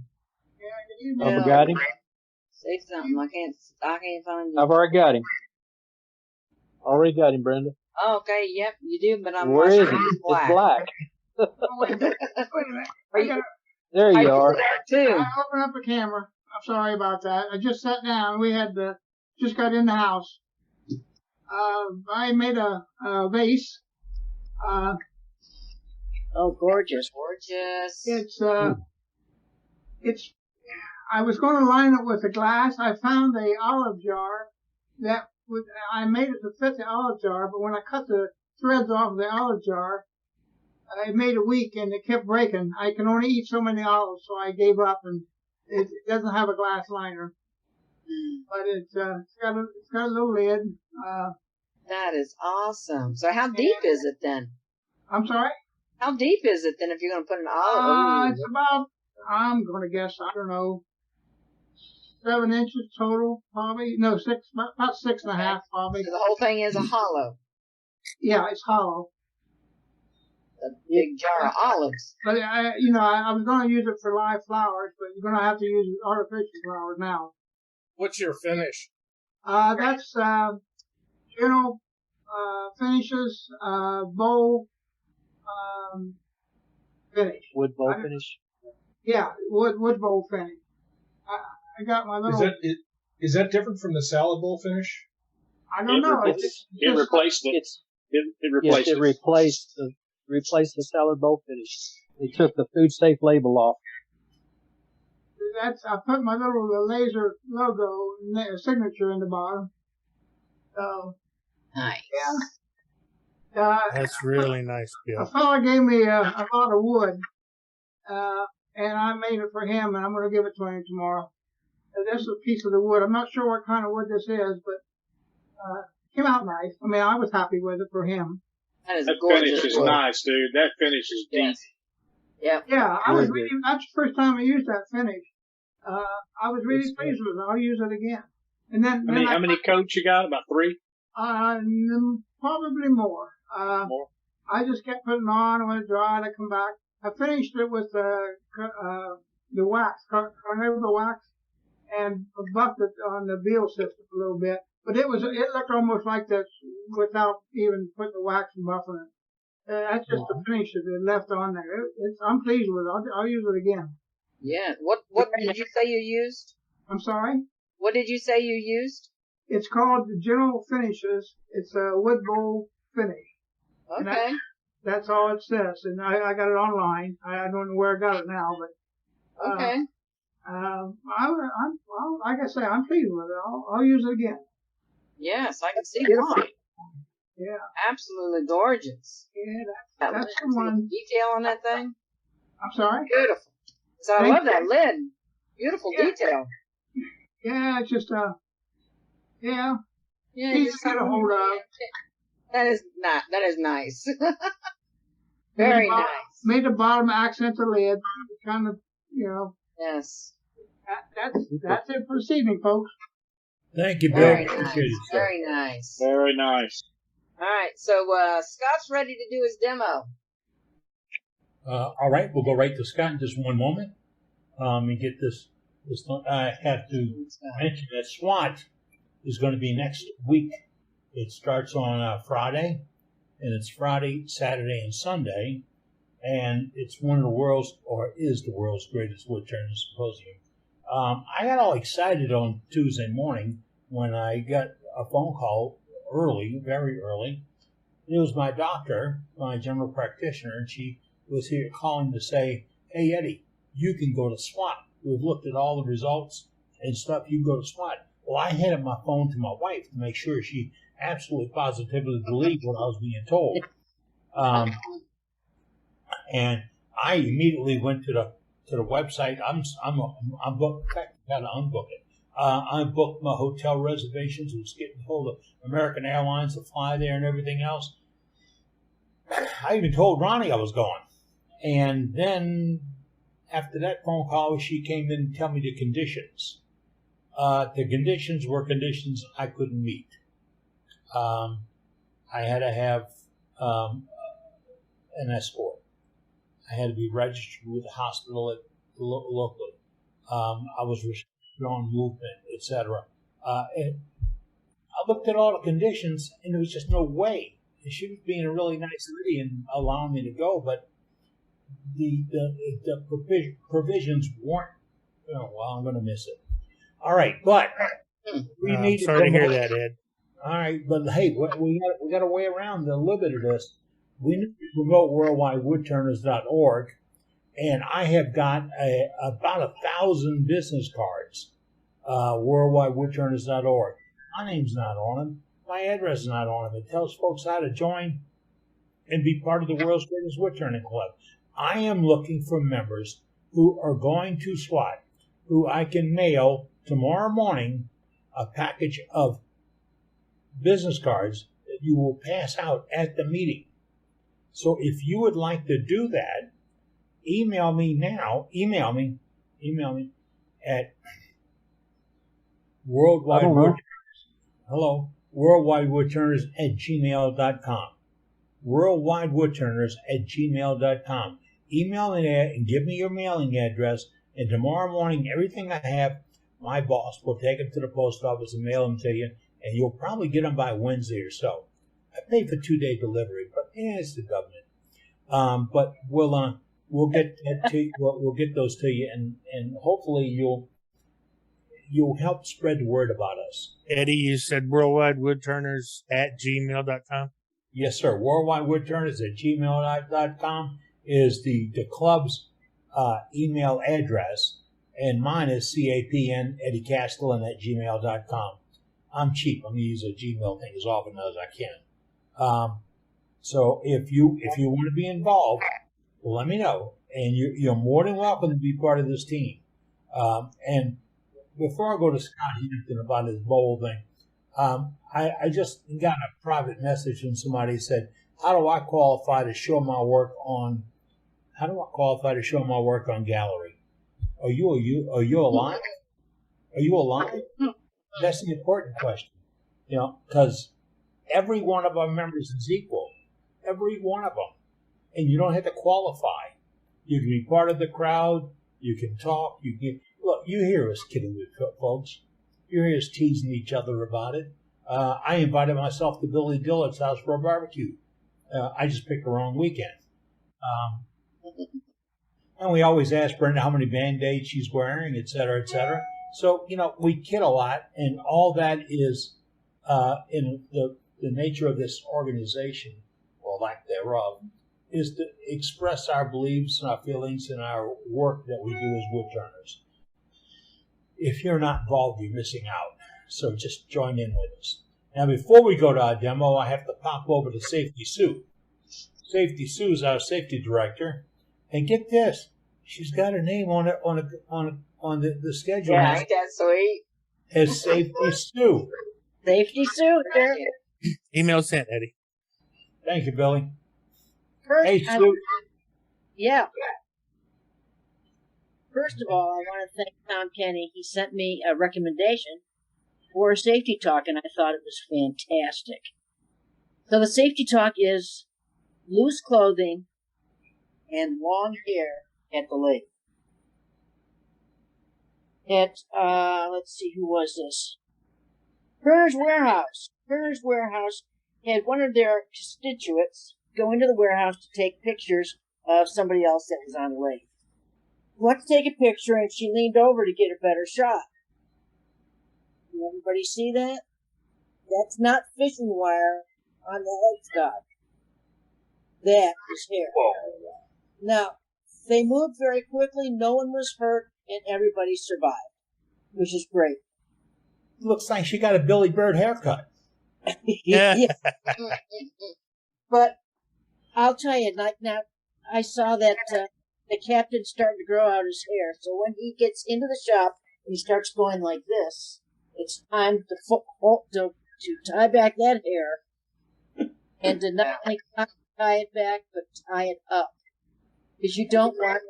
I've got him. Say something. I can't find him. I've already got him. Already got him, Brenda. Oh, okay, yep, you do, but I'm Where is watching he? his black. It's black. Wait a minute. Are you, There you are. too? I opened up the camera. I'm sorry about that. I just sat down. We had just got in the house. I made a vase. Oh, gorgeous. Gorgeous. It's, I was going to line it with the glass. I found the olive jar I made it to fit the olive jar, but when I cut the threads off of the olive jar, it made a week and it kept breaking. I can only eat so many olives, so I gave up and It doesn't have a glass liner, but it's got a little lid. That is awesome. So how deep is it then? I'm sorry? How deep is it then if you're going to put an olive? It's about, I'm going to guess, I don't know, 7 inches total, probably. No, about 6.5, probably. So the whole thing is a hollow. Yeah, it's hollow. A big jar of olives. But I was going to use it for live flowers, but you're going to have to use artificial flowers now. What's your finish? That's general finishes, bowl finish. Wood bowl finish. Yeah, wood bowl finish. I got my little. Is that different from the salad bowl finish? I don't know. It replaced it. It replaced the salad bowl finish. They took the food safe label off. I put my little laser logo signature in the bottom. So nice. Yeah. That's really nice, Bill. A fella gave me a lot of wood, and I made it for him, and I'm going to give it to him tomorrow. This is a piece of the wood. I'm not sure what kind of wood this is, but it came out nice. I mean, I was happy with it for him. That finish is nice, dude. That finish is deep. Yeah. Yeah, that's the first time I used that finish. I was really pleased with it. I'll use it again. And then how many coats you got? About 3? Probably more. I just kept putting on when it dried. I come back. I finished it with the wax, carnauba wax, and buffed it on the Beal system a little bit. But it looked almost like this without even putting the wax and buffing it. That's just the finish that it left on there. I'm pleased with it. I'll use it again. Yeah. What did you say you used? I'm sorry? What did you say you used? It's called the General Finishes. It's a wood bowl finish. Okay. That's all it says. And I got it online. I don't know where I got it now, but. Okay. Like I say, I'm pleased with it. I'll use it again. Yes, I can see why. Yeah. Absolutely gorgeous. Yeah, that's the one. Detail on that thing? I'm sorry? Beautiful. So I love that lid. Beautiful detail. Yeah, it's just, Yeah, easy to get a hold of. That is nice. Very nice. Made the bottom accent the lid. Kind of, Yes. That's it for this evening, folks. Thank you, Bill. Very nice. Very nice. Very nice. All right, so Scott's ready to do his demo. All right, we'll go right to Scott in just one moment. And get this done. I have to mention that SWAT is going to be next week. It starts on Friday, and it's Friday, Saturday, and Sunday. And it's is the world's greatest woodturning symposium. I got all excited on Tuesday morning when I got a phone call early, very early. It was my doctor, my general practitioner, and she was here calling to say, "Hey, Eddie, you can go to SWAT. We've looked at all the results and stuff. You can go to SWAT." Well, I handed my phone to my wife to make sure she absolutely positively believed what I was being told. And I immediately went to the website. I'm booked. In fact, I got to unbook it. I booked my hotel reservations. Was getting hold of American Airlines to fly there and everything else. I even told Ronnie I was going. And then after that phone call, she came in and told me the conditions. The conditions were conditions I couldn't meet. I had to have an escort. I had to be registered with the hospital locally. I was restricted on movement, etc. I looked at all the conditions, and there was just no way. She was being a really nice lady and allowing me to go, but the provisions weren't. Oh, well, I'm going to miss it. All right, but we need. Sorry to hear that, Ed. All right, but hey, we got a way around a little bit of this. We need to promote worldwidewoodturners.org, and I have got about 1,000 business cards. Worldwidewoodturners.org. My name's not on them. My address is not on them. It tells folks how to join and be part of the world's greatest woodturning club. I am looking for members who are going to SWAT, who I can mail tomorrow morning a package of business cards that you will pass out at the meeting. So if you would like to do that, email me now. Email me at worldwidewoodturners@gmail.com. worldwidewoodturners@gmail.com. Email me there and give me your mailing address. And tomorrow morning, everything I have, my boss will take them to the post office and mail them to you. And you'll probably get them by Wednesday or so. I pay for 2-day delivery, but it's the government. But we'll get that to you, we'll get those to you, and hopefully you'll help spread the word about us. Eddie, you said worldwidewoodturners@gmail.com? Yes, sir. worldwidewoodturners@gmail.com is the club's email address, and mine is CAPN Eddie Castellan @gmail.com. I'm cheap. I'm going to use a Gmail thing as often as I can. So if you want to be involved, let me know, and you're more than welcome to be part of this team. And before I go to Scott Hampton about his bowl thing, I just got a private message from somebody who said, "How do I qualify to show my work on gallery?" Are you alive? Are you alive? That's the important question, because every one of our members is equal. Every one of them. And you don't have to qualify. You can be part of the crowd. You can talk. Look, you hear us kidding with folks. You hear us teasing each other about it. I invited myself to Billy Dillard's house for a barbecue. I just picked the wrong weekend. And we always ask Brenda how many Band-Aids she's wearing, et cetera, et cetera. So, we kid a lot, and all that is in the nature of this organization, or lack thereof, is to express our beliefs and our feelings and our work that we do as woodturners. If you're not involved, you're missing out. So just join in with us. Now, before we go to our demo, I have to pop over to Safety Sue. Safety Sue is our safety director. And get this, she's got her name on it on the schedule. Yeah, ain't that sweet? As Safety Sue. Safety Sue, there. Email sent, Eddie. Thank you, Billy. First, Hey, Sue. Yeah. First of all, I want to thank Tom Kenny. He sent me a recommendation for a safety talk, and I thought it was fantastic. So the safety talk is loose clothing and long hair at the lake. Let's see, who was this? Turner's Warehouse. Turner's Warehouse had one of their constituents go into the warehouse to take pictures of somebody else that was on the lake. She went to take a picture, and she leaned over to get a better shot. Did everybody see that? That's not fishing wire on the headstock. That is hair. Now, they moved very quickly, no one was hurt, and everybody survived, which is great. Looks like she got a Billy Bird haircut. Yeah. But I'll tell you, now I saw that the captain's starting to grow out his hair. So when he gets into the shop and he starts going like this, it's time to tie back that hair, and to not only tie it back, but tie it up, because you don't want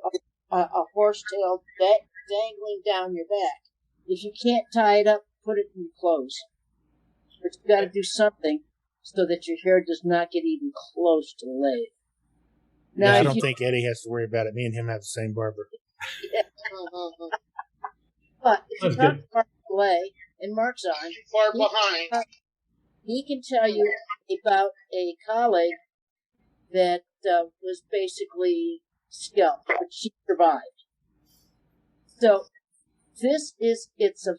a horsetail dangling down your back. If you can't tie it up, put it in your clothes. But you've got to do something so that your hair does not get even close to the lathe. Now, I don't think Eddie has to worry about it. Me and him have the same barber. Yeah. But if you talk to Mark Delay, and Mark's on, far behind. He can tell you about a colleague that was basically scalped, but she survived. So it's a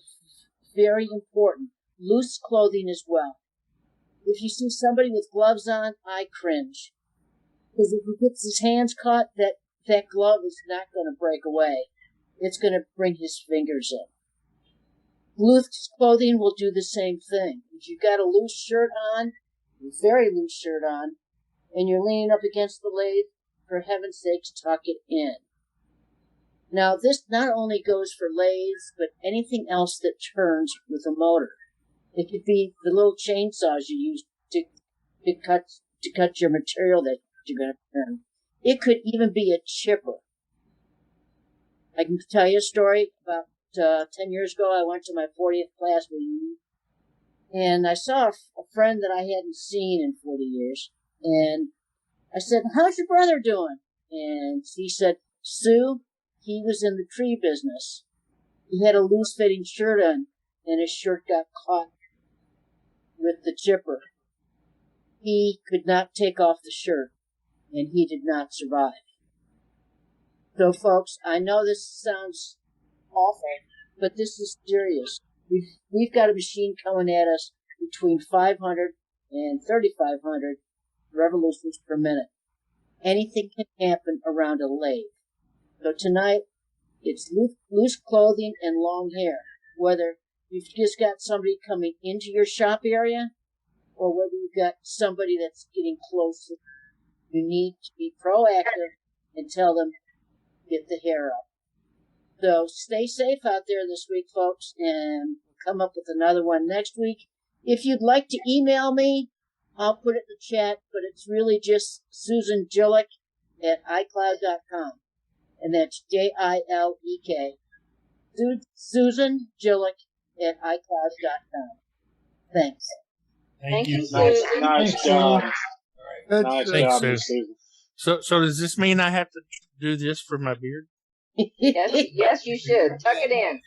very important. Loose clothing as well. If you see somebody with gloves on, I cringe. Because if he gets his hands caught, that glove is not going to break away. It's going to bring his fingers in. Loose clothing will do the same thing. If you've got a loose shirt on, a very loose shirt on, and you're leaning up against the lathe, for heaven's sakes, tuck it in. Now, this not only goes for lathes, but anything else that turns with a motor. It could be the little chainsaws you use to cut your material that you're going to turn. It could even be a chipper. I can tell you a story. About 10 years ago, I went to my 40th class reunion, and I saw a friend that I hadn't seen in 40 years, and I said, "How's your brother doing?" And he said, "Sue, he was in the tree business. He had a loose-fitting shirt on, and his shirt got caught with the chipper. He could not take off the shirt, and he did not survive." So, folks, I know this sounds awful, but this is serious. We've got a machine coming at us between 500 and 3,500 revolutions per minute. Anything can happen around a lathe. So tonight, it's loose clothing and long hair. Whether you've just got somebody coming into your shop area, or whether you've got somebody that's getting closer, you need to be proactive and tell them, get the hair up. So stay safe out there this week, folks, and we'll come up with another one next week. If you'd like to email me, I'll put it in the chat, but it's really just Susan Jilek at iCloud.com. And that's Jilek. Susan Jilek at iCloud.com. Thanks. Thank you. Nice job. Nice Thanks, job, Sue. Susan. So does this mean I have to do this for my beard? Yes, you should. Tuck it in.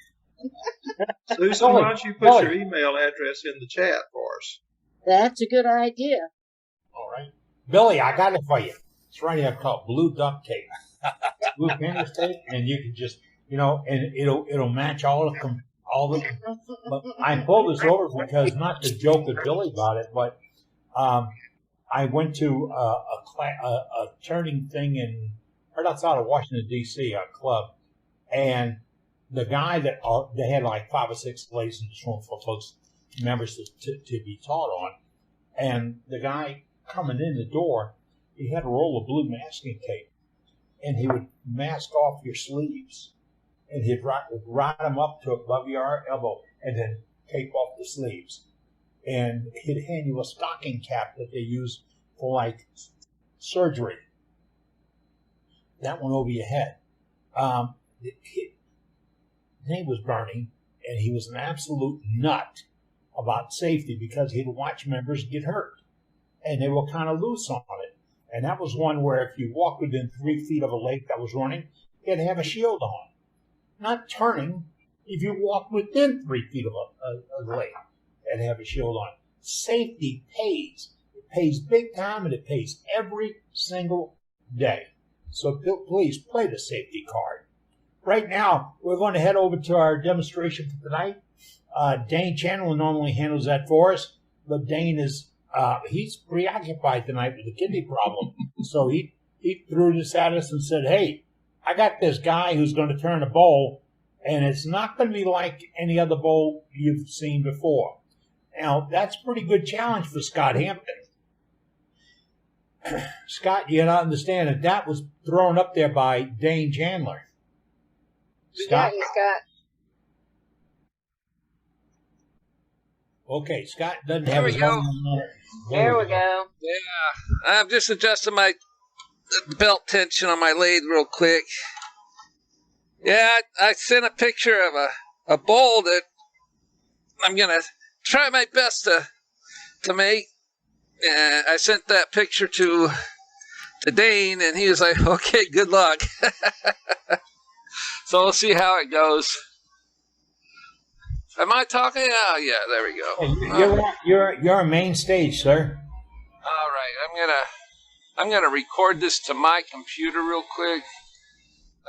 Susan, why don't you put your email address in the chat for us? That's a good idea. All right. Billy, I got it for you. It's right here called blue duct tape. Blue painter's tape, and you can just, and it'll match all the. But I pulled this over because not to joke with Billy about it, but I went to a turning thing right outside of Washington D.C., a club, and the guy that they had like 5 or 6 places in this room for folks, members to be taught on, and the guy coming in the door, he had a roll of blue masking tape, and he would mask off your sleeves, and he'd ride them up to above your elbow, and then tape off the sleeves, and he'd hand you a stocking cap that they use for like surgery. That one over your head. His name was Bernie, and he was an absolute nut about safety because he'd watch members get hurt, and they were kind of loose on it. And that was one where if you walked within 3 feet of a lake that was running, you had to have a shield on. Not turning. If you walk within 3 feet of a lake, you had to have a shield on. Safety pays. It pays big time, and it pays every single day. So please play the safety card. Right now, we're going to head over to our demonstration for tonight. Dane Chandler normally handles that for us, but Dane is he's preoccupied tonight with a kidney problem. So he threw this at us and said, "Hey, I got this guy who's going to turn a bowl, and it's not going to be like any other bowl you've seen before." Now, that's a pretty good challenge for Scott Hampton. Scott, you got to understand that was thrown up there by Dane Chandler. We got you, Scott. Okay, Scott doesn't There have we his go. There we go. Yeah, I'm just adjusting my belt tension on my lathe real quick. Yeah, I sent a picture of a bowl that I'm going to try my best to make. And I sent that picture to Dane, and he was like, "Okay, good luck." So we'll see how it goes. Am I talking? Oh, yeah, there we go. You're a main stage, sir. All right, I'm gonna record this to my computer real quick.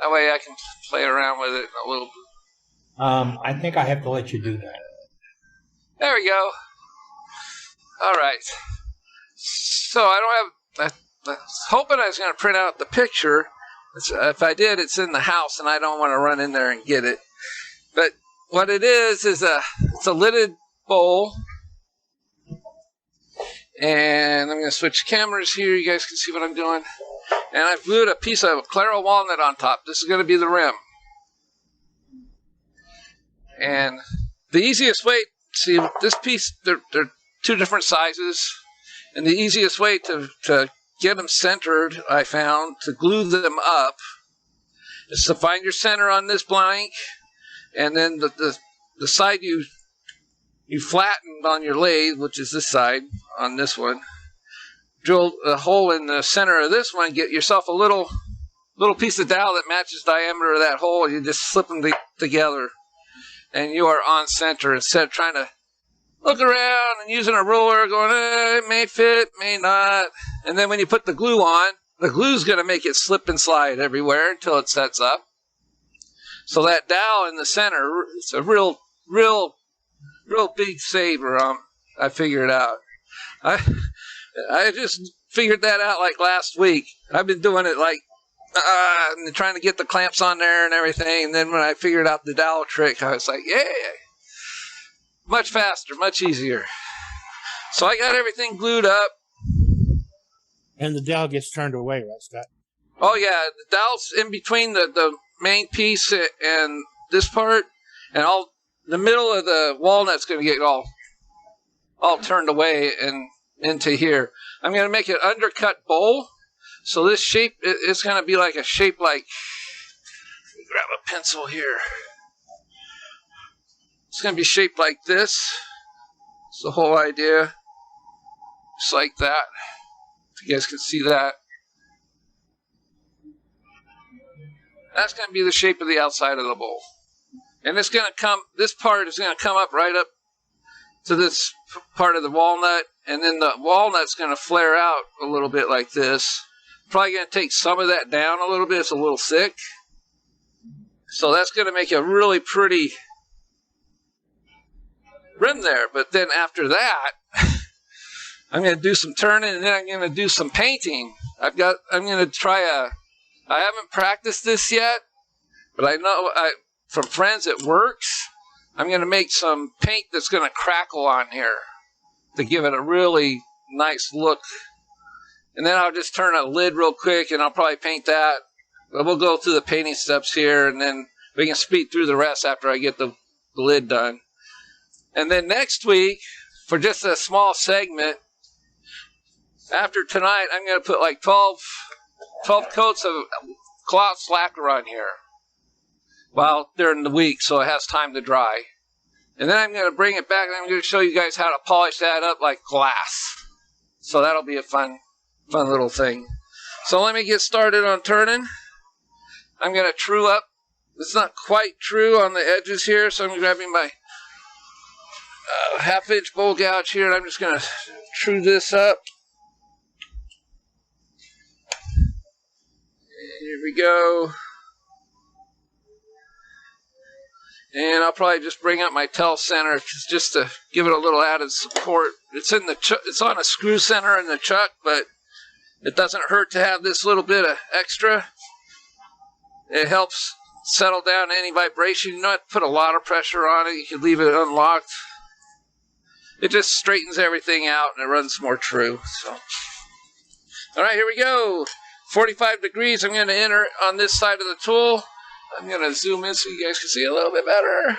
That way I can play around with it a little bit. I think I have to let you do that. There we go. All right. So I don't have. I was hoping I was going to print out the picture. If I did, it's in the house, and I don't want to run in there and get it. But what it is it's a lidded bowl. And I'm going to switch cameras here. You guys can see what I'm doing. And I've glued a piece of Claro walnut on top. This is going to be the rim. And the easiest way, see this piece, they're two different sizes, and the easiest way to get them centered, I found, to glue them up, is to find your center on this blank, and then the side you flattened on your lathe, which is this side on this one, drill a hole in the center of this one, get yourself a little piece of dowel that matches the diameter of that hole, and you just slip them together, and you are on center instead of trying to look around and using a ruler going, it may fit, may not. And then when you put the glue on, the glue's going to make it slip and slide everywhere until it sets up. So that dowel in the center, it's a real big saver. I figured out. I just figured that out like last week. I've been doing it like trying to get the clamps on there and everything. And then when I figured out the dowel trick, I was like, yeah. Much faster, much easier. So I got everything glued up. And the dowel gets turned away, right, Scott? Oh, yeah. The dowel's in between the main piece and this part. And the middle of the walnut's going to get all turned away and into here. I'm going to make an undercut bowl. So this shape, it's going to be like a shape like... Grab a pencil here. It's going to be shaped like this. It's the whole idea. Just like that. If you guys can see that. That's going to be the shape of the outside of the bowl. And it's going to come, this part is going to come up right up to this part of the walnut. And then the walnut's going to flare out a little bit like this. Probably going to take some of that down a little bit. It's a little thick. So that's going to make a really pretty rim there. But then after that, I'm going to do some turning, and then I'm going to do some painting. I'm going to try I haven't practiced this yet, but I know from friends it works. I'm going to make some paint that's going to crackle on here to give it a really nice look. And then I'll just turn a lid real quick, and I'll probably paint that. But we'll go through the painting steps here, and then we can speed through the rest after I get the lid done. And then next week, for just a small segment, after tonight, I'm going to put like 12 coats of cloth slacker on here during the week so it has time to dry. And then I'm going to bring it back, and I'm going to show you guys how to polish that up like glass. So that'll be a fun little thing. So let me get started on turning. I'm going to true up. It's not quite true on the edges here, so I'm grabbing my half-inch bowl gouge here, and I'm just going to true this up. Here we go. And I'll probably just bring up my tail center just to give it a little added support. It's on a screw center in the chuck, but it doesn't hurt to have this little bit of extra. It helps settle down any vibration. You don't have to put a lot of pressure on it. You can leave it unlocked. It just straightens everything out and it runs more true. So, all right, here we go. 45 degrees. I'm going to enter on this side of the tool. I'm going to zoom in so you guys can see a little bit better.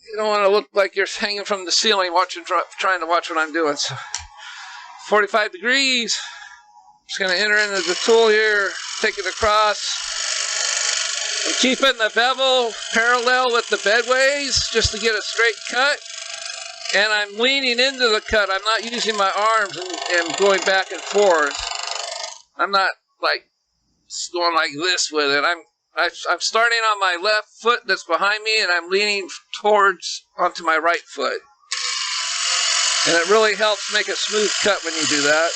You don't want to look like you're hanging from the ceiling trying to watch what I'm doing. So, 45 degrees. Just going to enter into the tool here, take it across. I'm keeping the bevel parallel with the bedways just to get a straight cut. And I'm leaning into the cut. I'm not using my arms and going back and forth. I'm not like going like this with it. I'm starting on my left foot that's behind me, and I'm leaning onto my right foot. And it really helps make a smooth cut when you do that.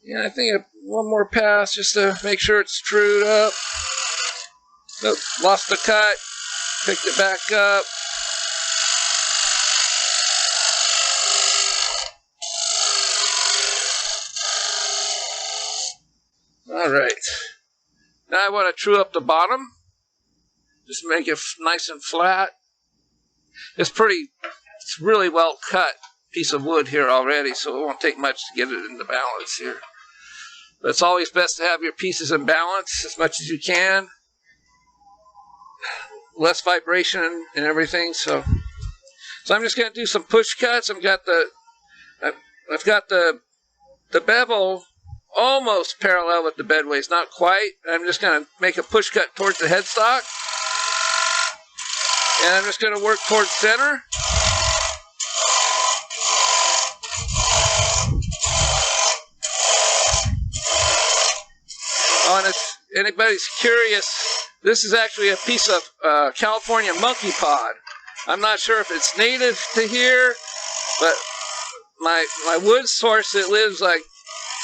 Yeah, I think one more pass just to make sure it's trued up. Nope, lost the cut. Picked it back up. All right. Now I want to true up the bottom. Just make it nice and flat. It's really well cut piece of wood here already, so it won't take much to get it into balance here. But it's always best to have your pieces in balance as much as you can. Less vibration and everything. So I'm just going to do some push cuts. I've got the bevel almost parallel with the bedways, not quite. I'm just going to make a push cut towards the headstock. And I'm just going to work towards center. Oh, and if anybody's curious, this is actually a piece of California monkey pod. I'm not sure if it's native to here, but my wood source that lives like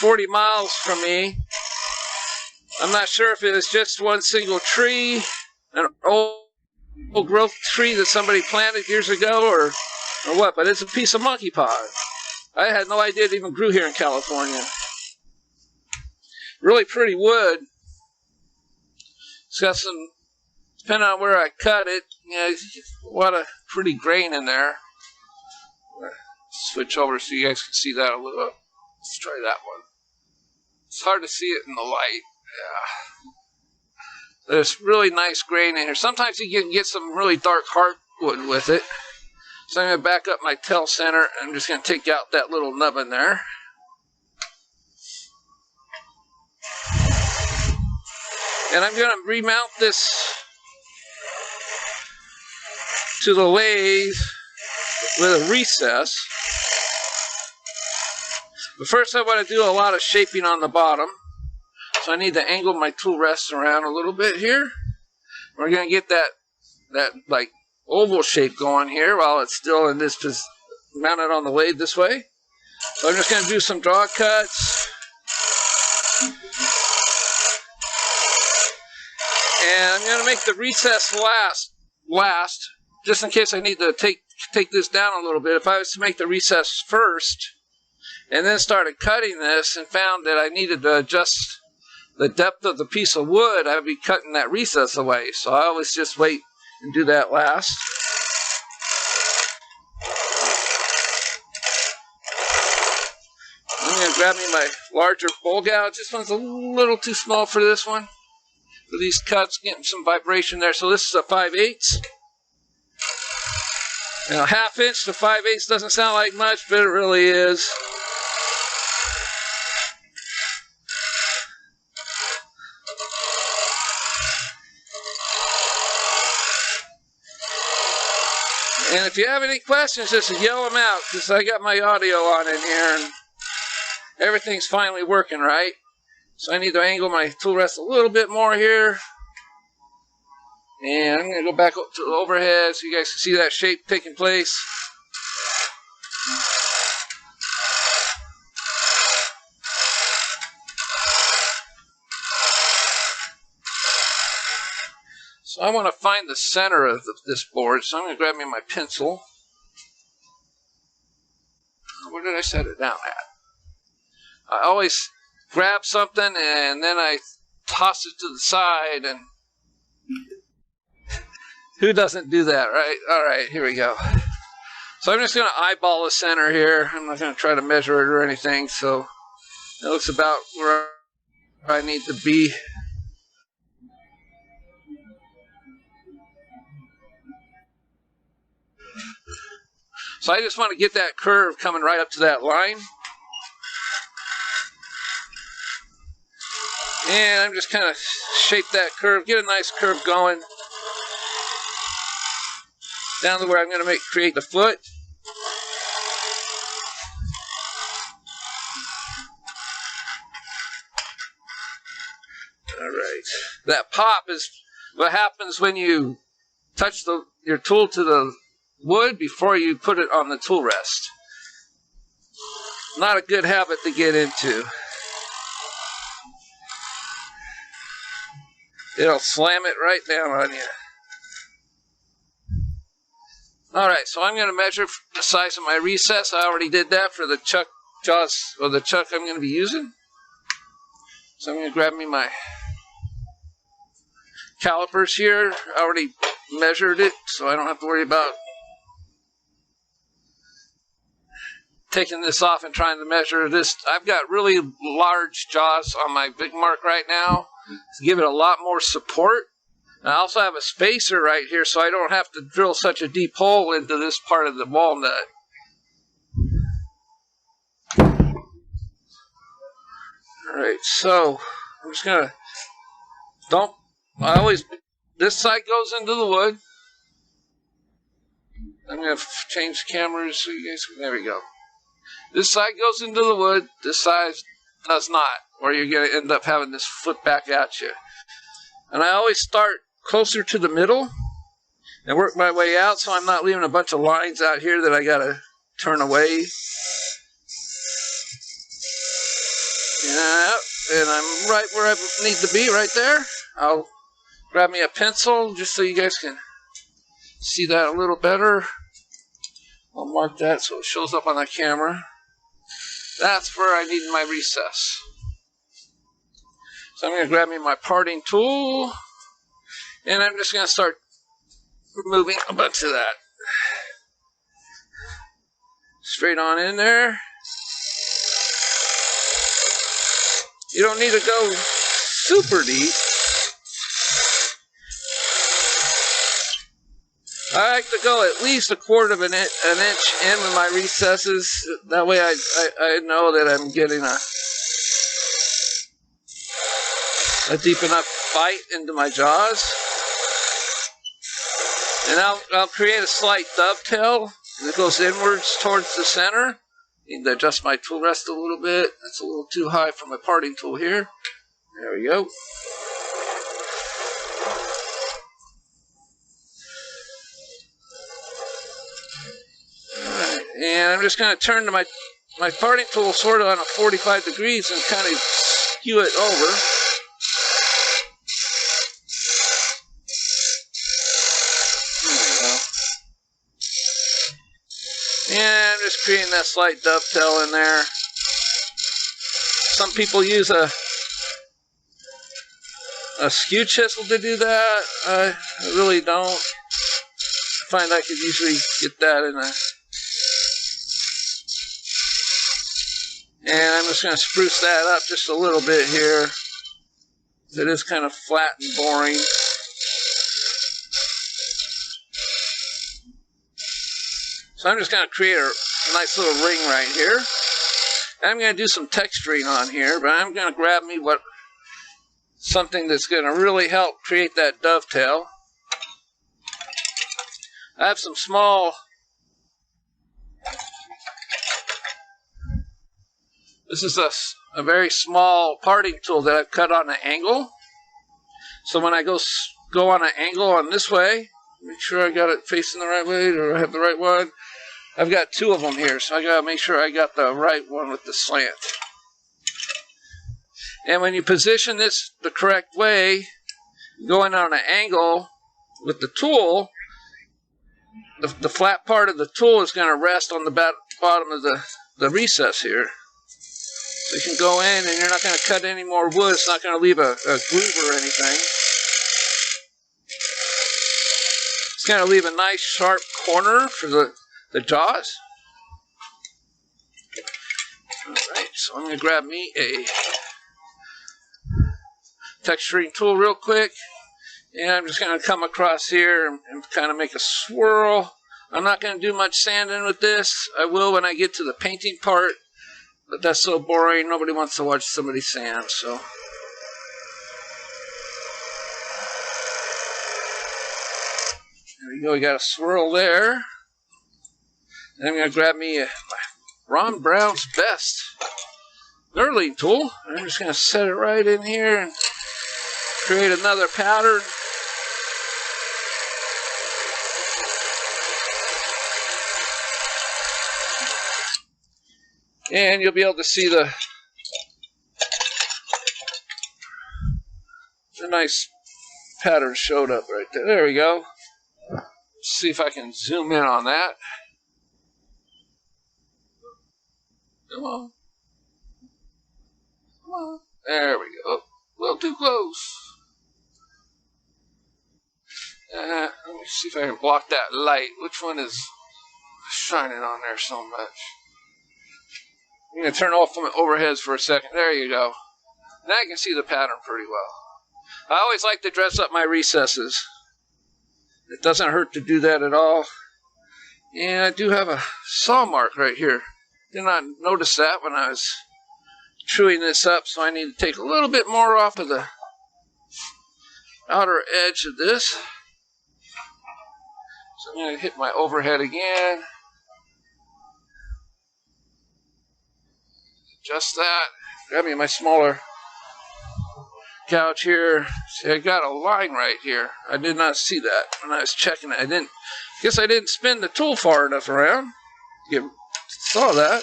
40 miles from me, I'm not sure if it is just one single tree, an old growth tree that somebody planted years ago or what, but it's a piece of monkey pod. I had no idea it even grew here in California. Really pretty wood. It's got some, depending on where I cut it, a lot of pretty grain in there. Switch over so you guys can see that a little. Let's try that one. It's hard to see it in the light. Yeah. There's really nice grain in here. Sometimes you can get some really dark hardwood with it. So I'm going to back up my tail center. I'm just going to take out that little nubbin there. And I'm going to remount this to the lathe with a recess. But first I want to do a lot of shaping on the bottom. So I need to angle my tool rests around a little bit here. We're going to get that like oval shape going here while it's still in this position, mounted on the lathe this way. So I'm just going to do some draw cuts. And I'm going to make the recess last, just in case I need to take this down a little bit. If I was to make the recess first, and then started cutting this and found that I needed to adjust the depth of the piece of wood, I would be cutting that recess away. So I always just wait and do that last. I'm going to grab me my larger bowl gouge. This one's a little too small for this one. For these cuts, getting some vibration there. So this is a 5/8. Now 1/2 inch to 5/8 doesn't sound like much, but it really is. And if you have any questions, just yell them out, because I got my audio on in here, and everything's finally working right. So I need to angle my tool rest a little bit more here. And I'm going to go back up to the overhead so you guys can see that shape taking place. So I want to find the center of this board, so I'm going to grab me my pencil. Where did I set it down at? I always grab something and then I toss it to the side, and who doesn't do that, right? All right, here we go. So I'm just going to eyeball the center here. I'm not going to try to measure it or anything, so it looks about where I need to be. So I just want to get that curve coming right up to that line. And I'm just kind of shape that curve, get a nice curve going down to where I'm going to create the foot. All right. That pop is what happens when you touch your tool to the wood before you put it on the tool rest. Not a good habit to get into. It'll slam it right down on you. Alright, so I'm going to measure the size of my recess. I already did that for the chuck jaws, or the chuck I'm going to be using. So I'm going to grab me my calipers here. I already measured it, so I don't have to worry about taking this off and trying to measure this. I've got really large jaws on my big mark right now to give it a lot more support. And I also have a spacer right here so I don't have to drill such a deep hole into this part of the walnut. Alright, so I'm just gonna this side goes into the wood. I'm gonna change cameras so you guys there we go. This side goes into the wood, this side does not, or you're gonna end up having this flip back at you. And I always start closer to the middle and work my way out so I'm not leaving a bunch of lines out here that I gotta turn away. Yeah, and I'm right where I need to be right there. I'll grab me a pencil just so you guys can see that a little better. I'll mark that so it shows up on the camera. That's where I need my recess. So I'm going to grab me my parting tool, and I'm just going to start removing a bunch of that. Straight on in there. You don't need to go super deep. I like to go at least a quarter of an inch in with my recesses. That way I know that I'm getting a deep enough bite into my jaws. And I'll create a slight dovetail that goes inwards towards the center. Need to adjust my tool rest a little bit. That's a little too high for my parting tool here. There we go. Alright, and I'm just going to turn to my parting tool sort of on a 45 degrees and kind of skew it over. And I'm just creating that slight dovetail in there. Some people use a skew chisel to do that. I really don't. I find I could usually get that in a... And I'm just going to spruce that up just a little bit here. It is kind of flat and boring. So I'm just going to create a nice little ring right here. I'm going to do some texturing on here, but I'm going to grab me something that's going to really help create that dovetail. I have some small... This is a very small parting tool that I've cut on an angle. So when I go on an angle on this way, make sure I got it facing the right way, or I have the right one. I've got two of them here, so I gotta make sure I got the right one with the slant. And when you position this the correct way, going on an angle with the tool, the flat part of the tool is going to rest on the bottom of the recess here. So you can go in and you're not going to cut any more wood. It's not going to leave a groove or anything. It's going to leave a nice sharp corner for the jaws. Alright, so I'm going to grab me a texturing tool real quick. And I'm just going to come across here and kind of make a swirl. I'm not going to do much sanding with this. I will when I get to the painting part. But that's so boring. Nobody wants to watch somebody sand, so... There we go, we got a swirl there. And I'm going to grab me my Ron Brown's Best knurling tool. I'm just going to set it right in here and create another pattern. And you'll be able to see the nice pattern showed up right there. There we go. Let's see if I can zoom in on that. Come on. Come on. There we go. A little too close. Let me see if I can block that light. Which one is shining on there so much? I'm going to turn off my overheads for a second. There you go. Now I can see the pattern pretty well. I always like to dress up my recesses. It doesn't hurt to do that at all. And I do have a saw mark right here. Did not notice that when I was truing this up, so I need to take a little bit more off of the outer edge of this. So I'm going to hit my overhead again. Adjust that. Grab me my smaller couch here. See, I got a line right here. I did not see that when I was checking it. Guess I didn't spin the tool far enough around. You saw that.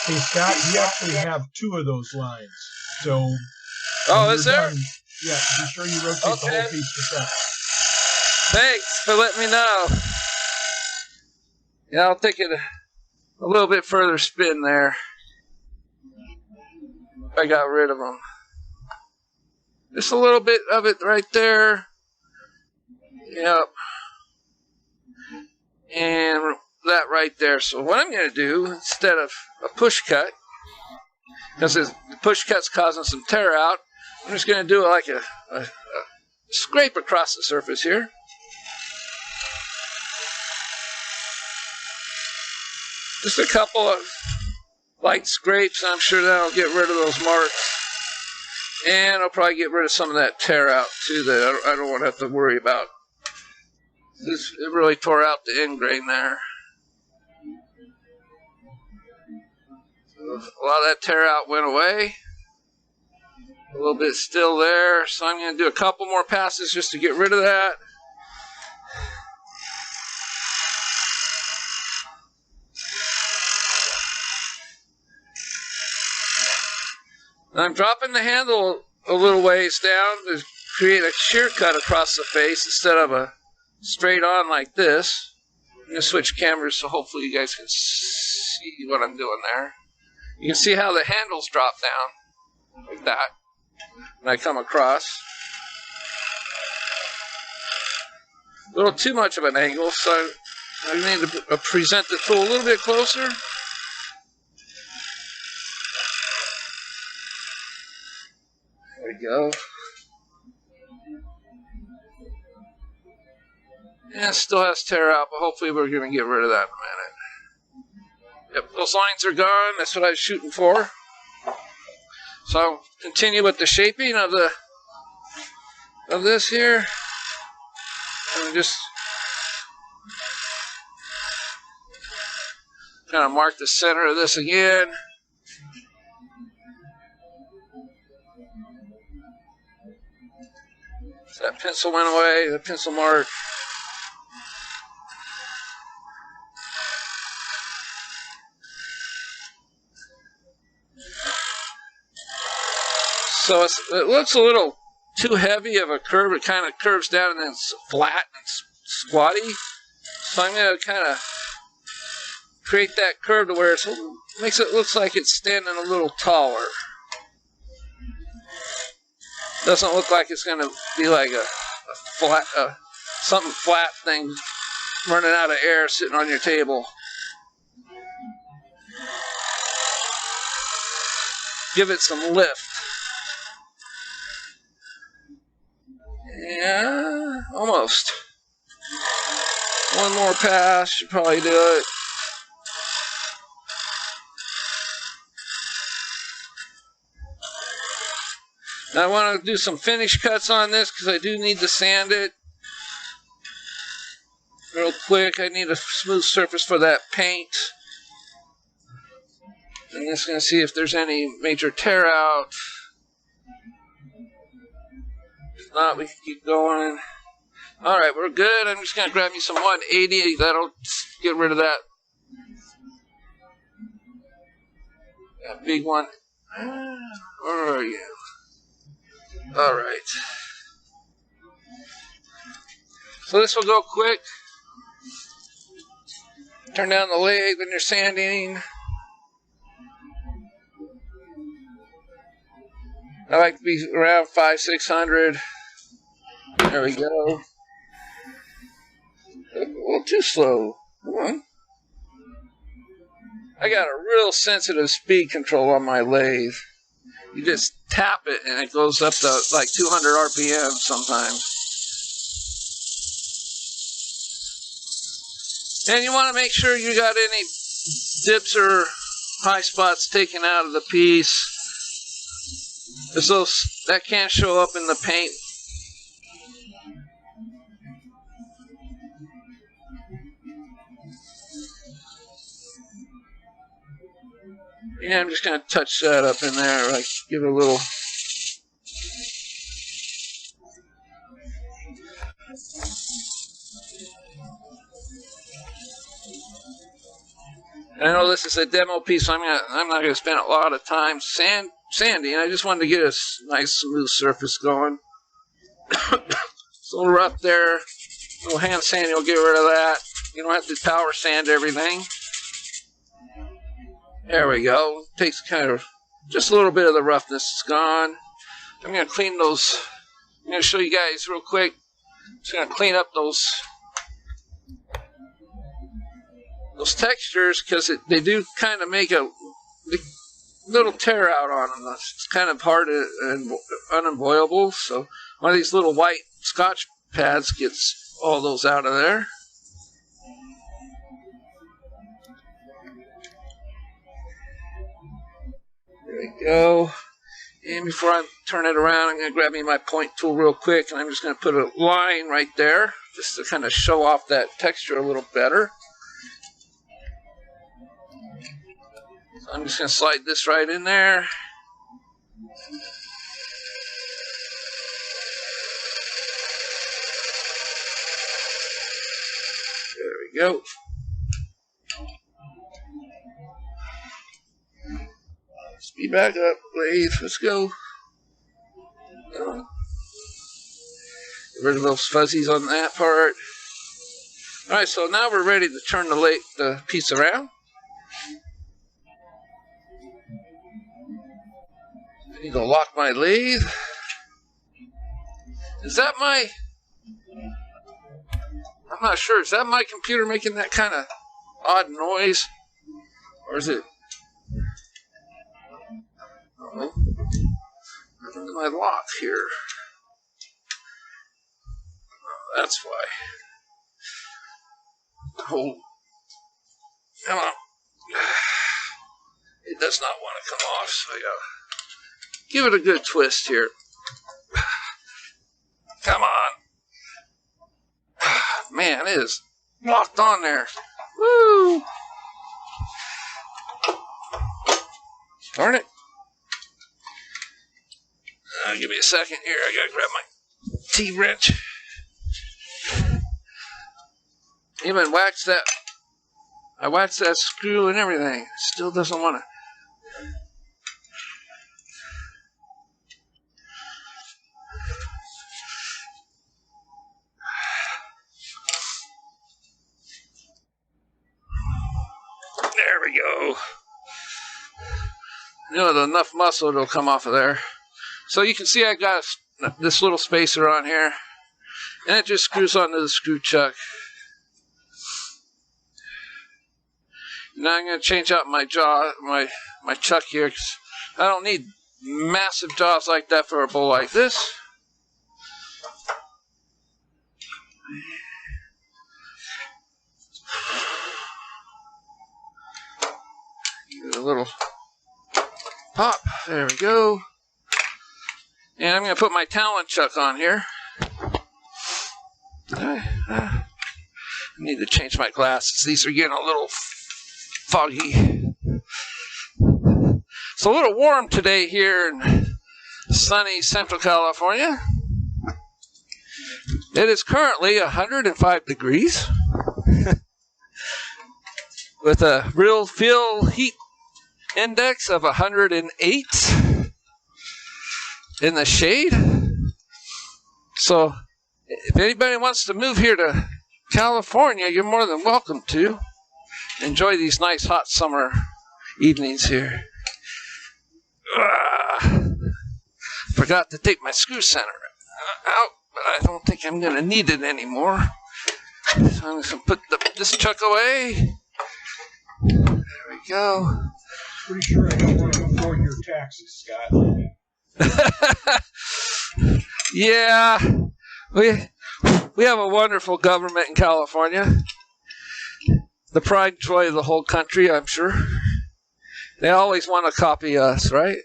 Hey, Scott, you actually have 2 of those lines. So. Oh, is there? Done, yeah, be sure you rotate the whole piece to set. Thanks for letting me know. Yeah, I'll take it a little bit further spin there. I got rid of them. Just a little bit of it right there. Yep. And that right there. So what I'm going to do, instead of a push cut, because the push cut's causing some tear out, I'm just going to do like a scrape across the surface here. Just a couple of light scrapes. I'm sure that'll get rid of those marks. And I'll probably get rid of some of that tear out too that I don't want to have to worry about. It really tore out the end grain there. So a lot of that tear out went away. A little bit still there. So I'm going to do a couple more passes just to get rid of that. I'm dropping the handle a little ways down to create a shear cut across the face instead of a straight on like this. I'm going to switch cameras so hopefully you guys can see what I'm doing there. You can see how the handles drop down like that when I come across. A little too much of an angle, so I need to present the tool a little bit closer. There we go. Yeah, it still has tear out, but hopefully we're going to get rid of that in a minute. Yep, those lines are gone. That's what I was shooting for. So I'll continue with the shaping of this here. And just kind of mark the center of this again. So that pencil went away, the pencil mark. So it looks a little too heavy of a curve. It kind of curves down and then it's flat and squatty. So I'm going to kind of create that curve to where it makes it look like it's standing a little taller. Doesn't look like it's going to be like a flat, something flat thing running out of air sitting on your table. Give it some lift. Yeah, almost. One more pass should probably do it. Now I want to do some finish cuts on this because I do need to sand it real quick. I need a smooth surface for that paint. I'm just going to see if there's any major tear out. If not, we can keep going. Alright, we're good. I'm just going to grab me some 180. That'll get rid of that. That big one. Where are you? Alright. So this will go quick. Turn down the lathe when you're sanding. I like to be around 500-600. There we go. A little too slow. Come on. I got a real sensitive speed control on my lathe. You just tap it and it goes up to like 200 RPM sometimes. And you want to make sure you got any dips or high spots taken out of the piece, because that can't show up in the paint. Yeah, I'm just going to touch that up in there, like give it a little. I know this is a demo piece, so I'm not going to spend a lot of time sanding. I just wanted to get a nice smooth surface going. It's a little rough there. A little hand sanding will get rid of that. You don't have to power sand everything. There we go. Takes kind of just a little bit of the roughness is gone. I'm going to clean those. I'm going to show you guys real quick. Just going to clean up those textures, because they do kind of make a little tear out on them. It's kind of hard and unavoidable. So one of these little white Scotch pads gets all those out of there. There we go. And before I turn it around, I'm going to grab me my point tool real quick, and I'm just going to put a line right there just to kind of show off that texture a little better. So I'm just going to slide this right in there. There we go. Speed back up, lathe. Let's go. Get rid of those fuzzies on that part. Alright, so now we're ready to turn the piece around. I need to lock my lathe. Is that my... I'm not sure. Is that my computer making that kind of odd noise? Or is it... Oh, my lock here. Oh, that's why. Hold. Come on. It does not want to come off, so I gotta give it a good twist here. Come on. Man, it is locked on there. Woo! Darn it. Give me a second here. I gotta grab my T-wrench. Even waxed that. I waxed that screw and everything. Still doesn't want to. There we go. You know, with enough muscle, it'll come off of there. So you can see I got this little spacer on here, and it just screws onto the screw chuck. Now I'm going to change out my jaw, my chuck here, because I don't need massive jaws like that for a bowl like this. Give it a little pop. There we go. And I'm going to put my Talon chuck on here. I need to change my glasses. These are getting a little foggy. It's a little warm today here in sunny Central California. It is currently 105 degrees with a real feel heat index of 108 in the shade. So if anybody wants to move here to California, you're more than welcome to. Enjoy these nice hot summer evenings here. Forgot to take my screw center out, but I don't think I'm going to need it anymore. So I'm just going to put this chuck away. There we go. Pretty sure I don't want to afford your taxes, Scott. Yeah, we have a wonderful government in California. The pride and joy of the whole country, I'm sure. They always want to copy us, right?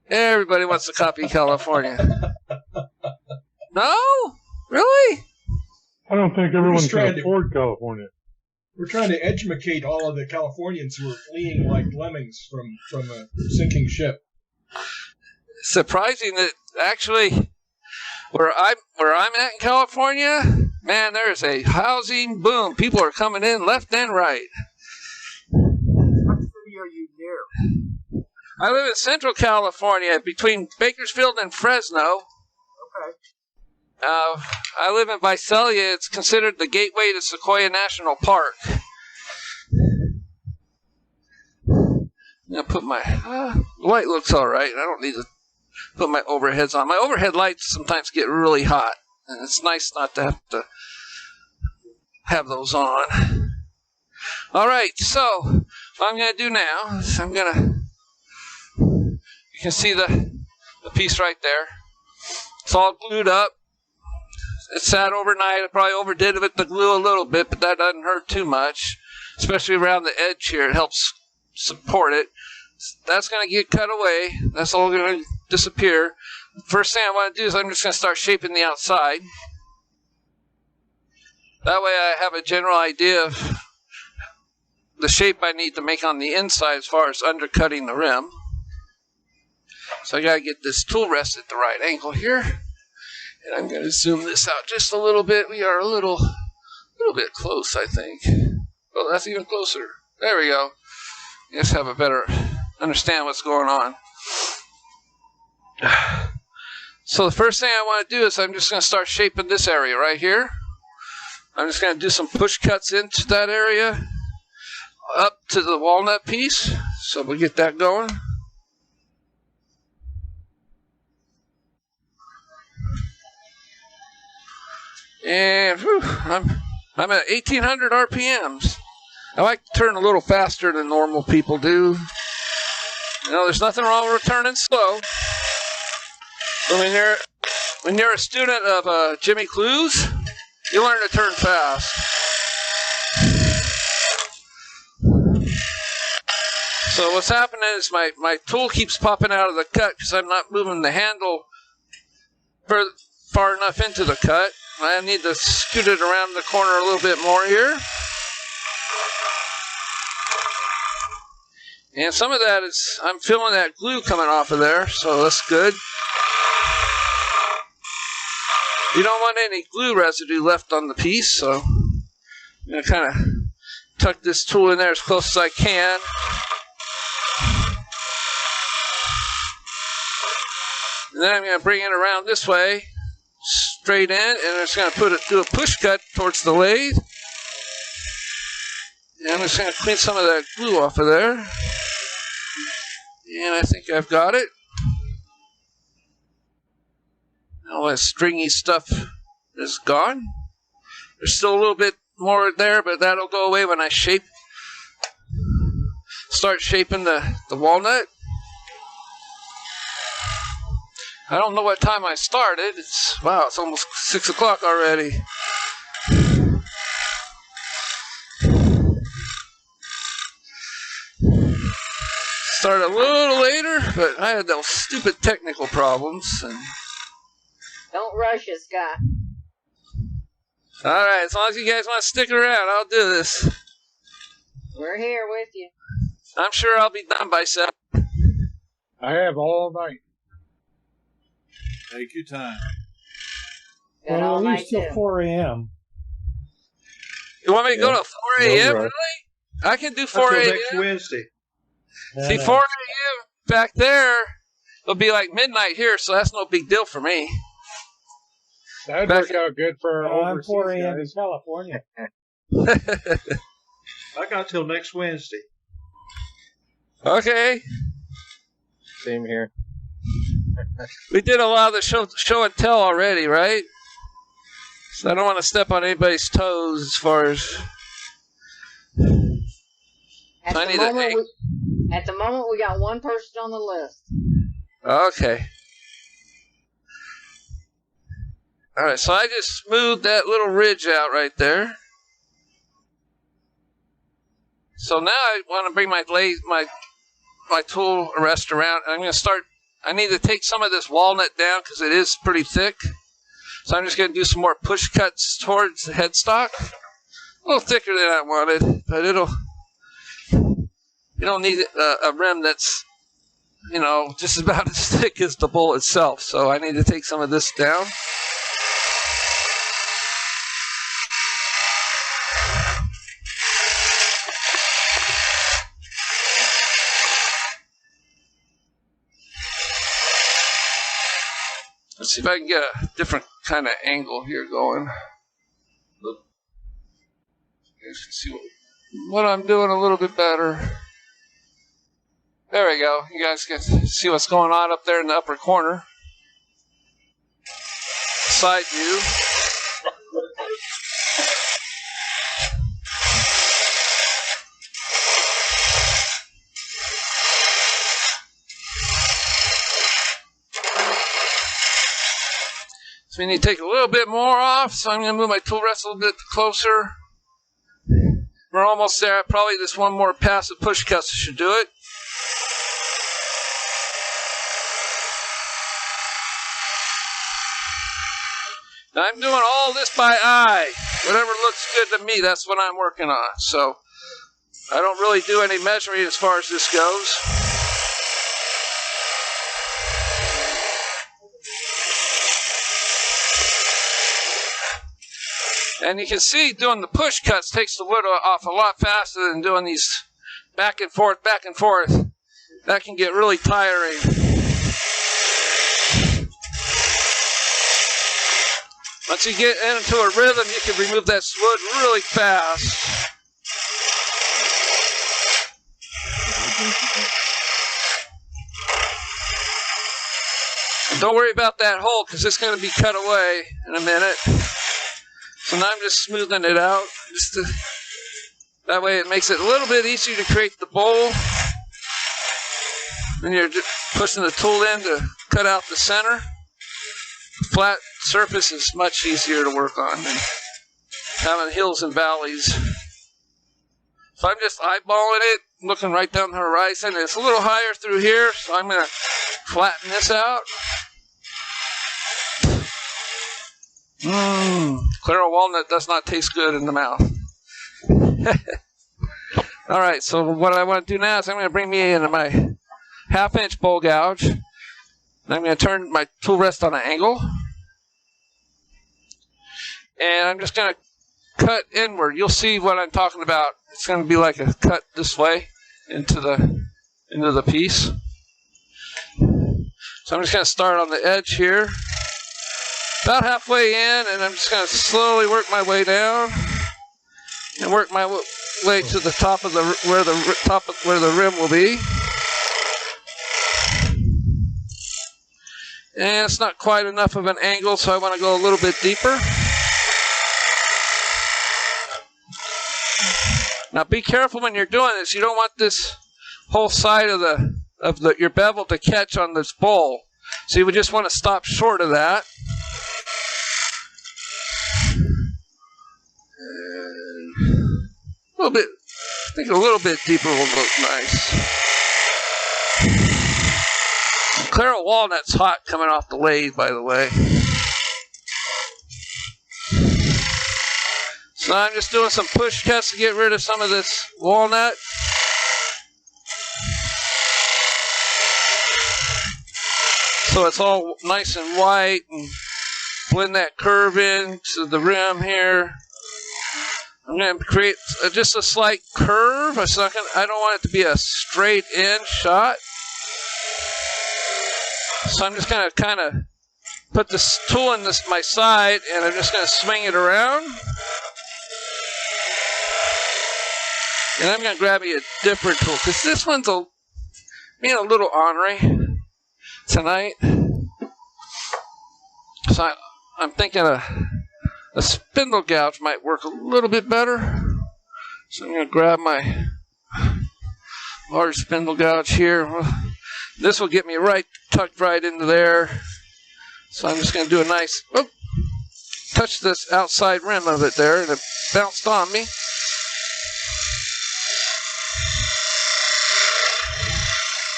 Everybody wants to copy California. No? Really? I don't think everyone can afford California. We're trying to educate all of the Californians who are fleeing like lemmings from a sinking ship. Surprising that actually where I'm at in California, man, there's a housing boom. People are coming in left and right. What city are you near? I live in Central California, between Bakersfield and Fresno. Okay. I live in Visalia. It's considered the gateway to Sequoia National Park. I'm gonna put my light looks all right. I don't need to put my overheads on. My overhead lights sometimes get really hot, and it's nice not to have those on. All right, so what I'm gonna do now is you can see the piece right there. It's all glued up. It sat overnight. I probably overdid it with the glue a little bit, but that doesn't hurt too much, especially around the edge here. It helps support it. That's going to get cut away. That's all going to disappear. First thing I want to do is I'm just going to start shaping the outside. That way I have a general idea of the shape I need to make on the inside as far as undercutting the rim. So I got to get this tool rest at the right angle here. And I'm going to zoom this out just a little bit. We are a little bit close, I think. Oh, that's even closer. There we go. Just have a better understand what's going on. So the first thing I want to do is I'm just going to start shaping this area right here. I'm just going to do some push cuts into that area up to the walnut piece. So we'll get that going. And whew, I'm at 1800 RPMs. I like to turn a little faster than normal people do. You know, there's nothing wrong with turning slow. But when you're a student of Jimmy Clues, you learn to turn fast. So what's happening is my tool keeps popping out of the cut because I'm not moving the handle far enough into the cut. I need to scoot it around the corner a little bit more here. And some of that is, I'm feeling that glue coming off of there, so that's good. You don't want any glue residue left on the piece, so I'm going to kind of tuck this tool in there as close as I can. And then I'm going to bring it around this way, straight in, and I'm just going to do a push cut towards the lathe. And I'm just going to clean some of that glue off of there. And I think I've got it. All that stringy stuff is gone. There's still a little bit more there, but that'll go away when I start shaping the walnut. I don't know what time I started. It's almost 6 o'clock already. Started a little later, but I had those stupid technical problems. And don't rush it, Scott. All right, as long as you guys want to stick around, I'll do this. We're here with you. I'm sure I'll be done by 7. I have all night. Take your time. Well, at least till 4 a.m. You want me to go to 4 a.m., really? I can do 4 a.m. Next Wednesday. See, 4 a.m. back there, it'll be like midnight here, so that's no big deal for me. That'd work out good for overseas 4 a.m. in guys. California. I got till next Wednesday. Okay. Same here. We did a lot of the show and tell already, right? So I don't want to step on anybody's toes as far as... At the moment, we got one person on the list. Okay. All right, so I just smoothed that little ridge out right there. So now I want to bring my tool rest around. I'm going to start. I need to take some of this walnut down because it is pretty thick. So I'm just going to do some more push cuts towards the headstock. A little thicker than I wanted, but you don't need a rim that's, just about as thick as the bowl itself. So I need to take some of this down. Let's see if I can get a different kind of angle here going. You guys can see what I'm doing a little bit better. There we go. You guys can see what's going on up there in the upper corner. Side view. So we need to take a little bit more off, so I'm going to move my tool rest a little bit closer. We're almost there. Probably just one more pass of push cuts should do it. Now I'm doing all this by eye. Whatever looks good to me, that's what I'm working on. So I don't really do any measuring as far as this goes. And you can see doing the push cuts takes the wood off a lot faster than doing these back and forth, back and forth. That can get really tiring. Once you get into a rhythm, you can remove that wood really fast. And don't worry about that hole because it's going to be cut away in a minute. So now I'm just smoothing it out. That way it makes it a little bit easier to create the bowl. Then you're just pushing the tool in to cut out the center. Flat surface is much easier to work on than having hills and valleys. So I'm just eyeballing it, looking right down the horizon. It's a little higher through here, so I'm going to flatten this out. Clear walnut does not taste good in the mouth. All right, so what I want to do now is I'm going to bring me into my half-inch bowl gouge. And I'm going to turn my tool rest on an angle. And I'm just going to cut inward. You'll see what I'm talking about. It's going to be like a cut this way into the piece. So I'm just going to start on the edge here. About halfway in, and I'm just going to slowly work my way down and work my way to the top of where the rim will be. And it's not quite enough of an angle, so I want to go a little bit deeper. Now be careful when you're doing this. You don't want this whole side of your bevel to catch on this bowl. So you would just want to stop short of that. A little bit, I think a little bit deeper will look nice. Claro walnut's hot coming off the lathe, by the way. So I'm just doing some push cuts to get rid of some of this walnut. So it's all nice and white, and blend that curve in to the rim here. I'm going to create just a slight curve. I don't want it to be a straight in shot. So I'm just going to kind of put this tool in my side, and I'm just going to swing it around. And I'm going to grab me a different tool, because this one's being a little ornery tonight. So I'm thinking a spindle gouge might work a little bit better. So I'm going to grab my large spindle gouge here. This will get me tucked right into there. So I'm just going to do a nice, touch this outside rim of it there, and it bounced on me.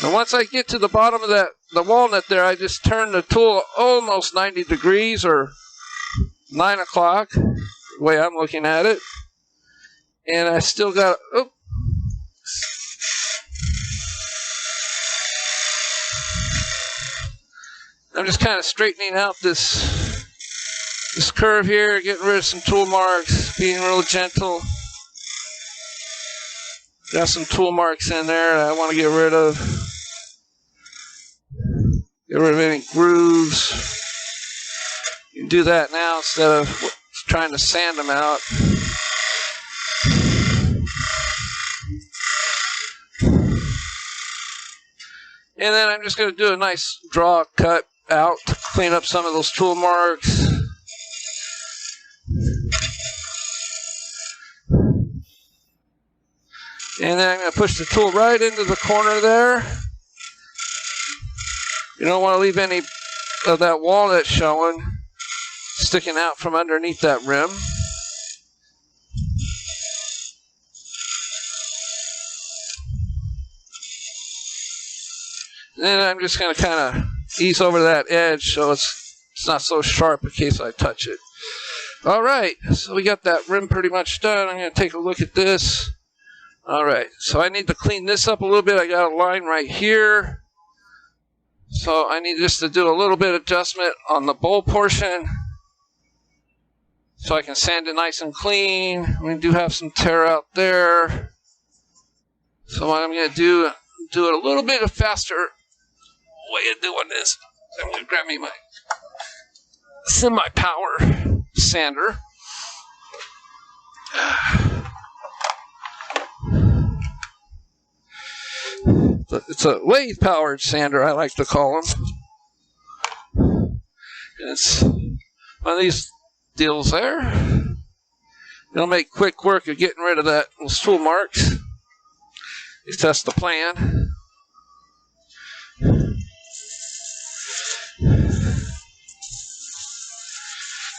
And once I get to the bottom of the walnut there, I just turn the tool almost 90 degrees or 9 o'clock, the way I'm looking at it. And I still got, I'm just kind of straightening out this curve here, getting rid of some tool marks, being real gentle. Got some tool marks in there that I want to get rid of. Get rid of any grooves. You can do that now instead of trying to sand them out. And then I'm just going to do a nice draw cut out to clean up some of those tool marks. And then I'm going to push the tool right into the corner there. You don't want to leave any of that walnut showing, sticking out from underneath that rim. And then I'm just going to kind of ease over that edge so it's not so sharp in case I touch it. All right, so we got that rim pretty much done. I'm going to take a look at this. All right, so I need to clean this up a little bit. I got a line right here. So I need just to do a little bit of adjustment on the bowl portion so I can sand it nice and clean. We do have some tear out there. So what I'm going to do it a little bit of faster way of doing this. I'm going to grab me my semi-power sander. It's a lathe-powered sander, I like to call them. And it's one of these deals there. It'll make quick work of getting rid of those tool marks. If that's the plan.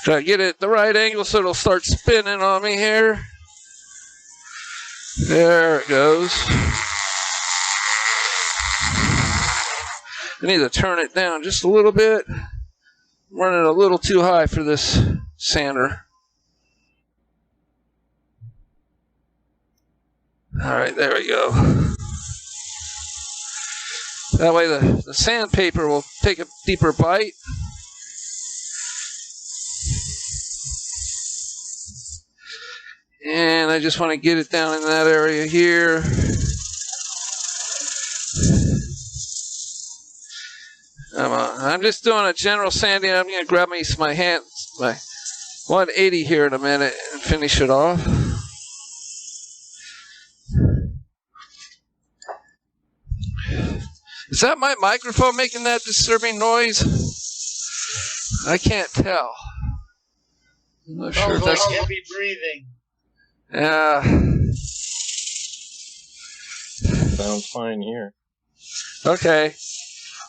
Try to get it at the right angle so it'll start spinning on me here. There it goes. I need to turn it down just a little bit. I'm running a little too high for this sander. All right, there we go. That way the sandpaper will take a deeper bite. And I just want to get it down in that area here. I'm just doing a general sanding. I'm going to grab my 180 here in a minute and finish it off. Is that my microphone making that disturbing noise? I can't tell. I'm not sure if that's heavy breathing. Yeah. Sounds fine here. Okay.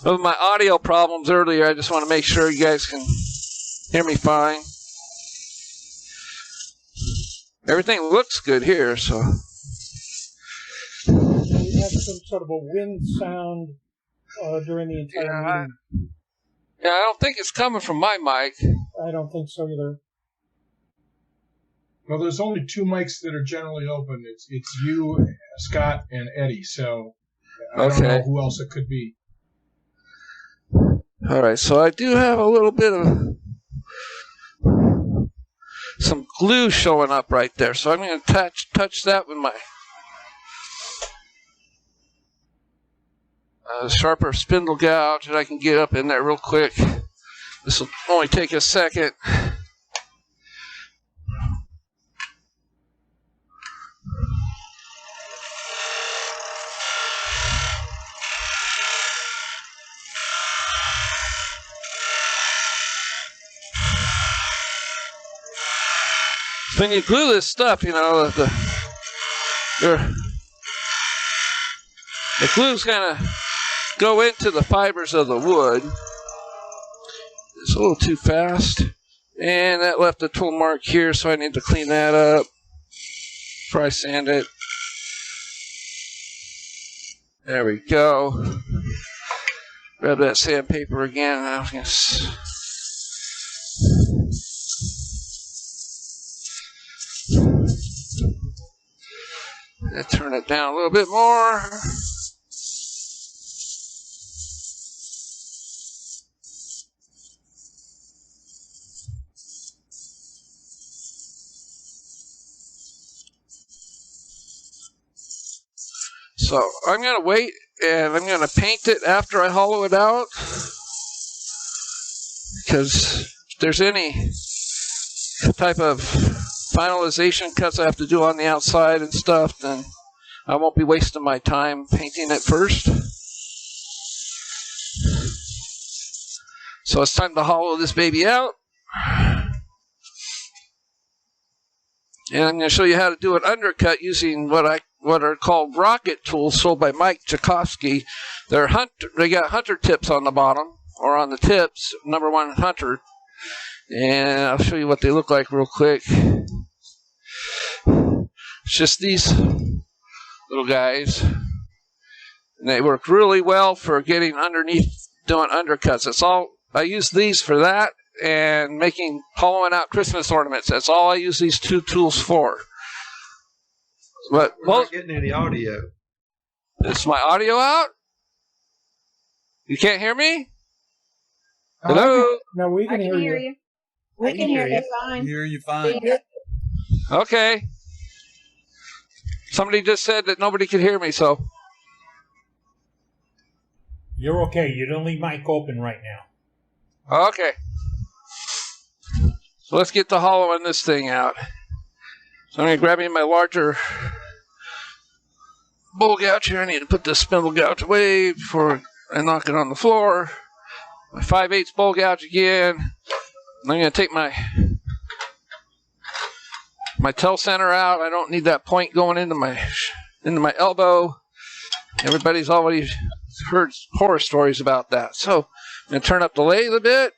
With my audio problems earlier, I just want to make sure you guys can hear me fine. Everything looks good here, so. We have some sort of a wind sound during the entire meeting. Yeah, I don't think it's coming from my mic. I don't think so either. Well, there's only two mics that are generally open. It's you, Scott, and Eddie. So I don't know who else it could be. All right, so I do have a little bit of some glue showing up right there. So I'm going to touch that with my sharper spindle gouge that I can get up in there real quick. This will only take a second. When you glue this stuff, you know, The glue's gonna go into the fibers of the wood. It's a little too fast. And that left a tool mark here, so I need to clean that up before I sand it. There we go. Grab that sandpaper again. I was gonna turn it down a little bit more. So I'm going to wait, and I'm going to paint it after I hollow it out, because if there's any type of finalization cuts I have to do on the outside and stuff, then I won't be wasting my time painting it first. So it's time to hollow this baby out. And I'm going to show you how to do an undercut using what are called rocket tools sold by Mike Tchaikovsky. They got hunter tips on the bottom, or on the tips, number 1 hunter. And I'll show you what they look like real quick. It's just these little guys. And they work really well for getting underneath, doing undercuts. That's all. I use these for that and hollowing out Christmas ornaments. That's all I use these 2 tools for. But we're not getting any audio. Is my audio out? You can't hear me? Hello? No, we can hear you. We can hear you fine. Hear you fine. Okay. Somebody just said that nobody could hear me, so. You're okay. You don't leave mic open right now. Okay. So let's get to hollowing this thing out. So I'm going to grab me my larger bowl gouge here. I need to put this spindle gouge away before I knock it on the floor. My 5/8 bowl gouge again. I'm going to take my tail center out. I don't need that point going into my elbow. Everybody's already heard horror stories about that. So I'm going to turn up the lathe a bit.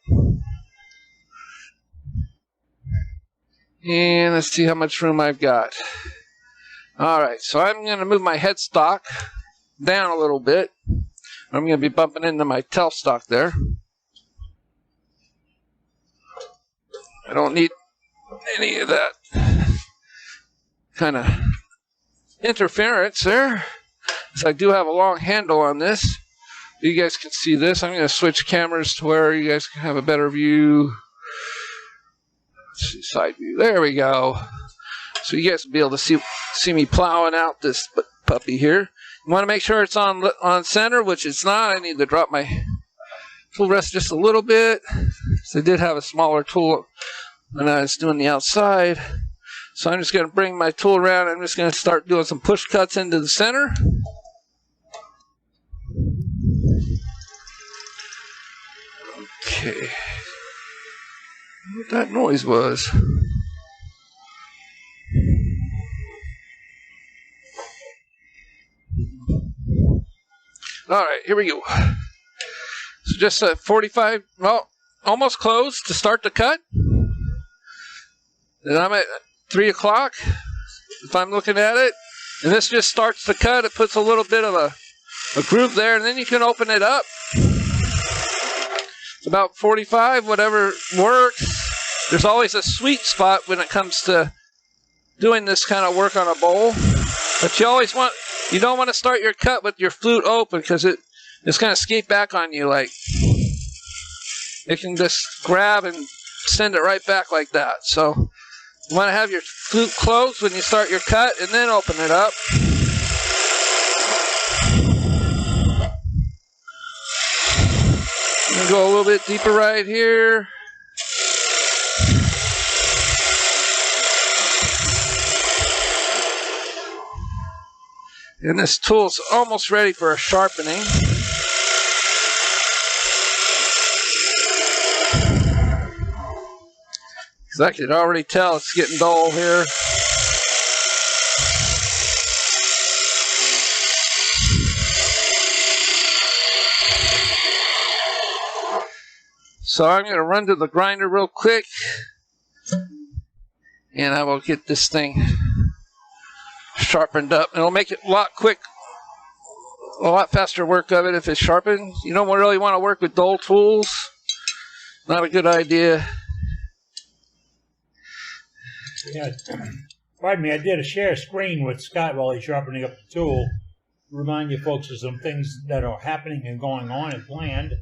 And let's see how much room I've got. All right, so I'm going to move my headstock down a little bit. I'm going to be bumping into my tailstock there. I don't need any of that kind of interference there, because I do have a long handle on this. You guys can see this. I'm going to switch cameras to where you guys can have a better view. Let's see, side view. There we go. So you guys will be able to see me plowing out this puppy here. You want to make sure it's on center, which it's not. I need to drop my tool rest just a little bit. So I did have a smaller tool when I was doing the outside. So I'm just going to bring my tool around. I'm just going to start doing some push cuts into the center. Okay. What that noise was. All right, here we go. So just 45, well, almost close to start the cut. And I'm at 3 o'clock, if I'm looking at it. And this just starts the cut. It puts a little bit of a groove there, and then you can open it up. It's about 45, whatever works. There's always a sweet spot when it comes to doing this kind of work on a bowl. But you don't want to start your cut with your flute open, because it's going to skate back on you. Like, it can just grab and send it right back like that. So you want to have your flute closed when you start your cut, and then open it up. I'm going to go a little bit deeper right here. And this tool's almost ready for a sharpening. Because I can already tell it's getting dull here. So I'm going to run to the grinder real quick, and I will get this thing sharpened up. It'll make it a lot faster work of it if it's sharpened. You don't really want to work with dull tools. Not a good idea. Yeah, pardon me, I did a share screen with Scott while he's sharpening up the tool. Remind you folks of some things that are happening and going on and planned.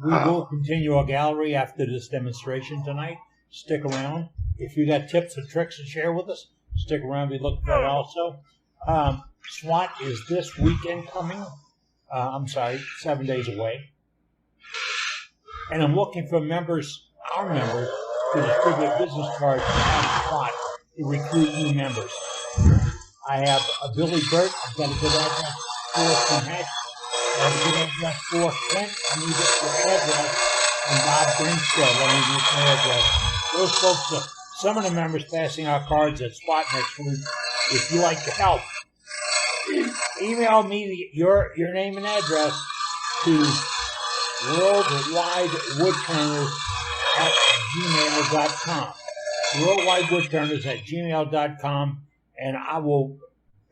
We will continue our gallery after this demonstration tonight. Stick around. If you got tips and tricks to share with us, stick around. We look for that also. SWAT is this weekend coming. 7 days away. And I'm looking for members, our members, to distribute business cards to have SWAT to recruit new members. I have a Billy Burt. I've got a good address for some Hatch. I have a good address for Clint. I need your address. And Bob Grinstead. I need your address. Those folks, some of the members passing out cards at SWAT next week. If you like to help, email me your name and address to worldwidewoodturners@gmail.com. worldwidewoodturners@gmail.com, and I will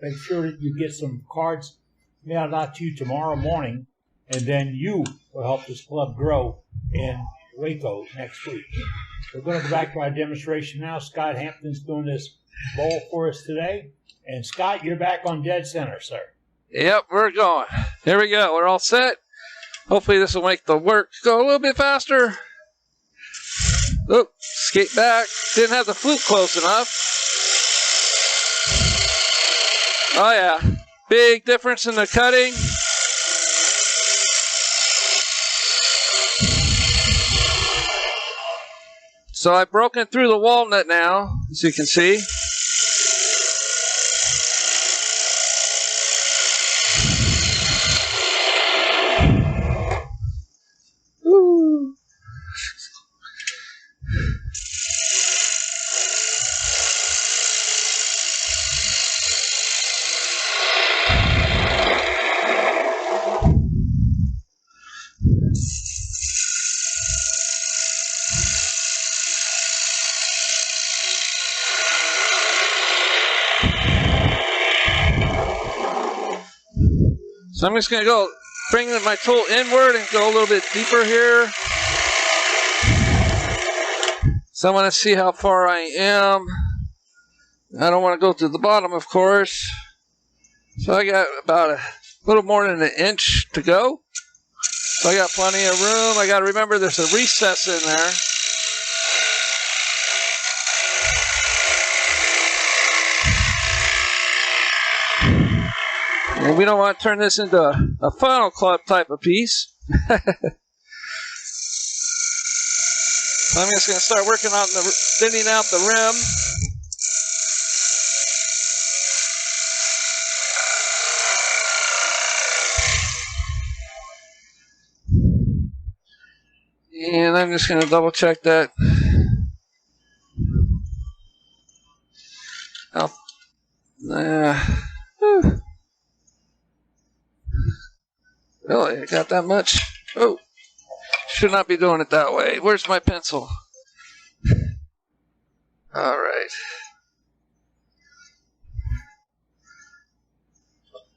make sure that you get some cards mailed out to you tomorrow morning, and then you will help this club grow in Waco next week. We're going to go back to our demonstration now. Scott Hampton's doing this bowl for us today. And Scott, you're back on dead center, sir. Yep, we're going. There we go. We're all set. Hopefully this will make the work go a little bit faster. Oop, skate back. Didn't have the flute close enough. Oh yeah, big difference in the cutting. So I've broken through the walnut now, as you can see. Ooh. So I'm just going to go bring my tool inward and go a little bit deeper here. So I want to see how far I am. I don't want to go to the bottom, of course. So I got about a little more than an inch to go. So I got plenty of room. I got to remember there's a recess in there. And we don't want to turn this into a funnel club type of piece. So I'm just going to start working on thinning out the rim. And I'm just going to double check that. Really? I got that much? Oh, should not be doing it that way. Where's my pencil? All right.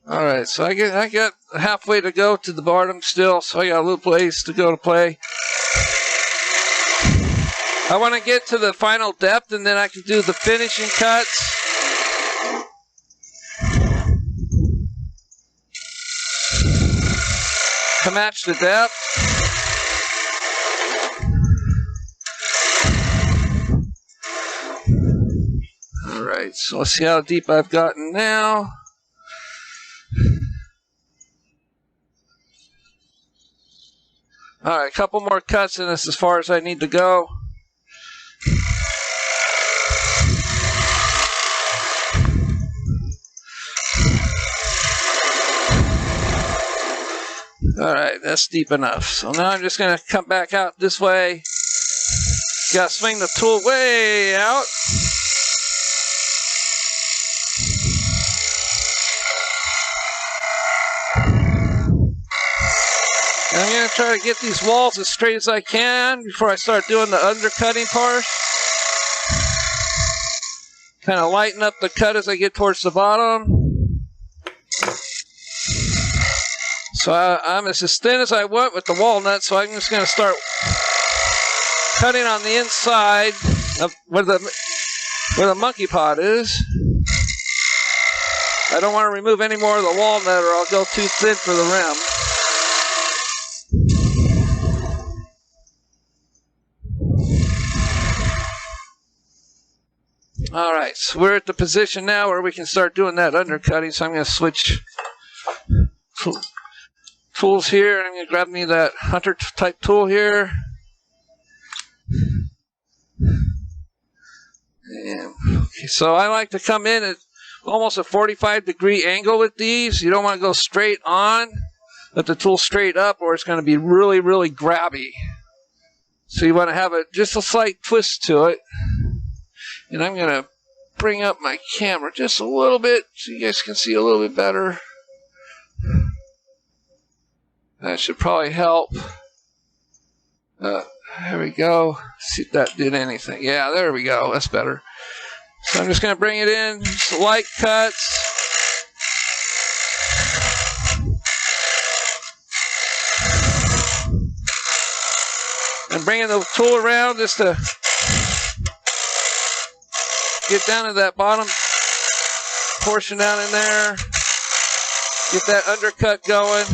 All right, so I got halfway to go to the bottom still, so I got a little place to go to play. I want to get to the final depth, and then I can do the finishing cuts. To match the depth. All right, so let's see how deep I've gotten now. All right, a couple more cuts, and that's as far as I need to go. All right, that's deep enough. So now I'm just going to come back out this way. Got to swing the tool way out. I'm going to try to get these walls as straight as I can before I start doing the undercutting part. Kind of lighten up the cut as I get towards the bottom. So I'm as thin as I want with the walnut, so I'm just going to start cutting on the inside of where the monkey pot is. I don't want to remove any more of the walnut or I'll go too thin for the rim. All right, so we're at the position now where we can start doing that undercutting, so I'm going to switch tools here. I'm going to grab me that hunter type tool here. And, okay, so I like to come in at almost a 45-degree angle with these. You don't want to go straight on, let the tool straight up, or it's going to be really, really grabby. So you want to have just a slight twist to it. And I'm going to bring up my camera just a little bit so you guys can see a little bit better. That should probably help. There we go. See if that did anything. Yeah, there we go. That's better. So I'm just going to bring it in, just light cuts. And bringing the tool around just to get down to that bottom portion down in there. Get that undercut going.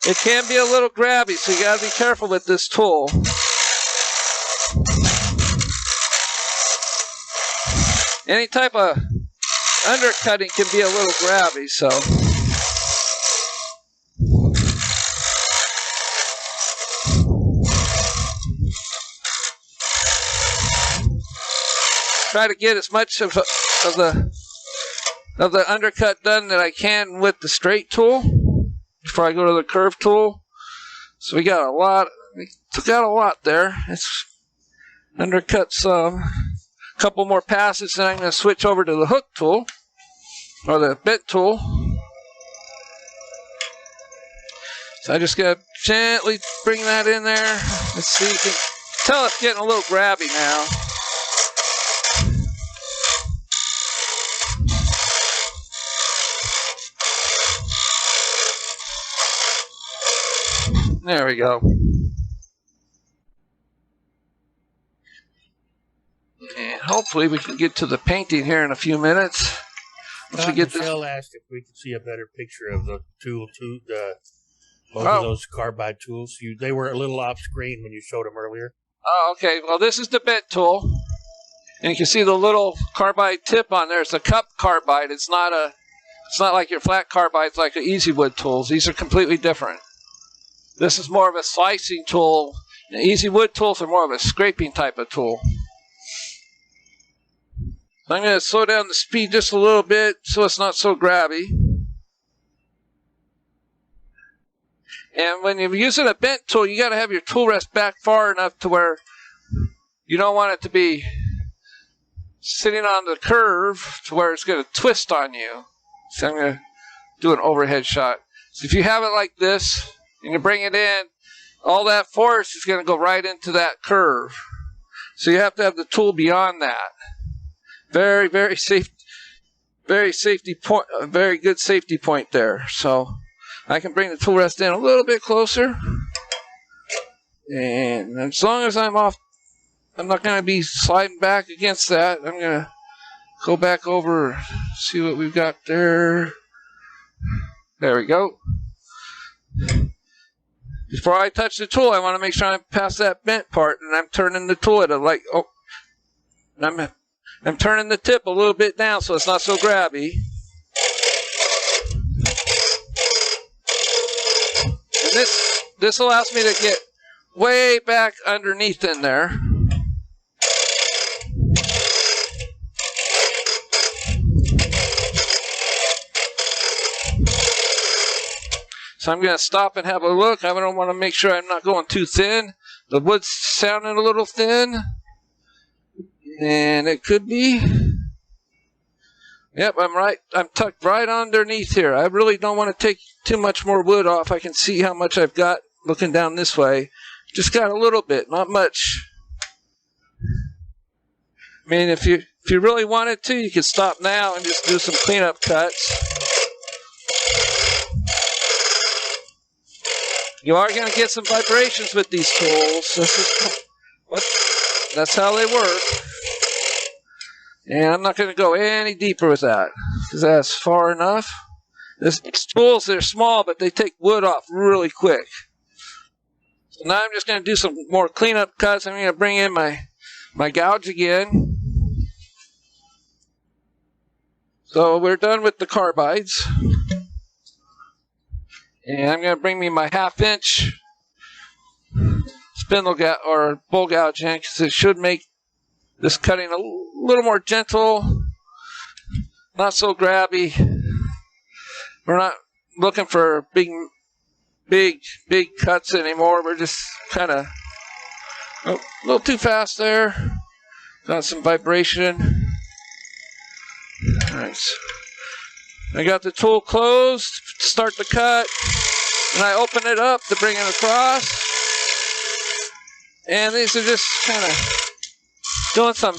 It can be a little grabby, so you got to be careful with this tool. Any type of undercutting can be a little grabby, so. Try to get as much of the undercut done that I can with the straight tool before I go to the curve tool. So we got a lot. We took out a lot there. It's undercut some. A couple more passes, then I'm going to switch over to the hook tool or the bit tool. So I just got to gently bring that in there. Let's see. You can tell it's getting a little grabby now. There we go. And hopefully we can get to the painting here in a few minutes. Once we get Michelle asked if we could see a better picture of the tool, both of those carbide tools. They were a little off screen when you showed them earlier. Oh, okay. Well, this is the bit tool. And you can see the little carbide tip on there. It's a cup carbide. It's not like your flat carbides like the Easy Wood tools. These are completely different. This is more of a slicing tool. The Easy Wood tools are more of a scraping type of tool. So I'm going to slow down the speed just a little bit so it's not so grabby. And when you're using a bent tool, you got to have your tool rest back far enough to where you don't want it to be sitting on the curve to where it's going to twist on you. So I'm going to do an overhead shot. So if you have it like this, and you bring it in, all that force is going to go right into that curve. So you have to have the tool beyond that. Very, very safe, very good safety point there. So I can bring the tool rest in a little bit closer. And as long as I'm not going to be sliding back against that. I'm going to go back over, see what we've got there. There we go. Before I touch the tool, I want to make sure I'm past that bent part, and I'm turning the tool at I'm turning the tip a little bit down so it's not so grabby. And this allows me to get way back underneath in there. So I'm going to stop and have a look. I don't want to make sure I'm not going too thin. The wood's sounding a little thin. And it could be. Yep, I'm tucked right underneath here. I really don't want to take too much more wood off. I can see how much I've got looking down this way. Just got a little bit, not much. I mean, if you really wanted to, you could stop now and just do some cleanup cuts. You are going to get some vibrations with these tools. That's how they work. And I'm not going to go any deeper with that because that's far enough. These tools, they're small, but they take wood off really quick. So now I'm just going to do some more cleanup cuts. I'm going to bring in my gouge again. So we're done with the carbides. And I'm going to bring me my 1/2" spindle gouge or bowl gouge in because it should make this cutting a little more gentle, not so grabby. We're not looking for big cuts anymore. We're just kind of a little too fast there. Got some vibration. All right. I got the tool closed to start the cut, and I open it up to bring it across. And these are just kind of doing some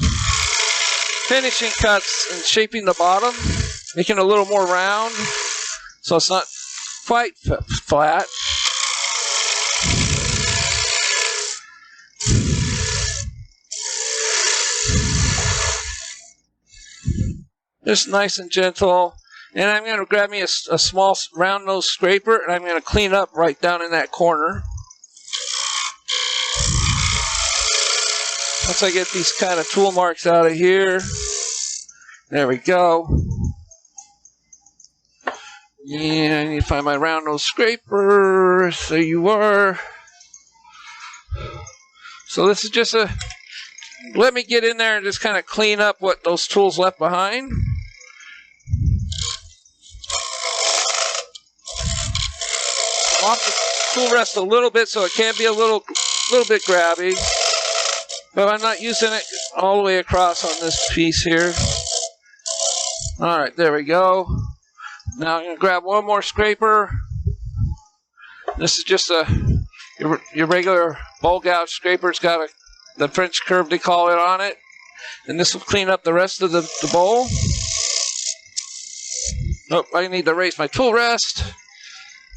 finishing cuts and shaping the bottom, making it a little more round so it's not quite flat. Just nice and gentle. And I'm going to grab me a small round nose scraper, and I'm going to clean up right down in that corner. Once I get these kind of tool marks out of here, there we go. And I need to find my round nose scraper. There you are. So this is just let me get in there and just kind of clean up what those tools left behind. Off the tool rest a little bit so it can be a little bit grabby. But I'm not using it all the way across on this piece here. Alright, there we go. Now I'm going to grab one more scraper. This is just your regular bowl gouge scraper. It's got the French curve they call it on it. And this will clean up the rest of the bowl. Oh, I need to raise my tool rest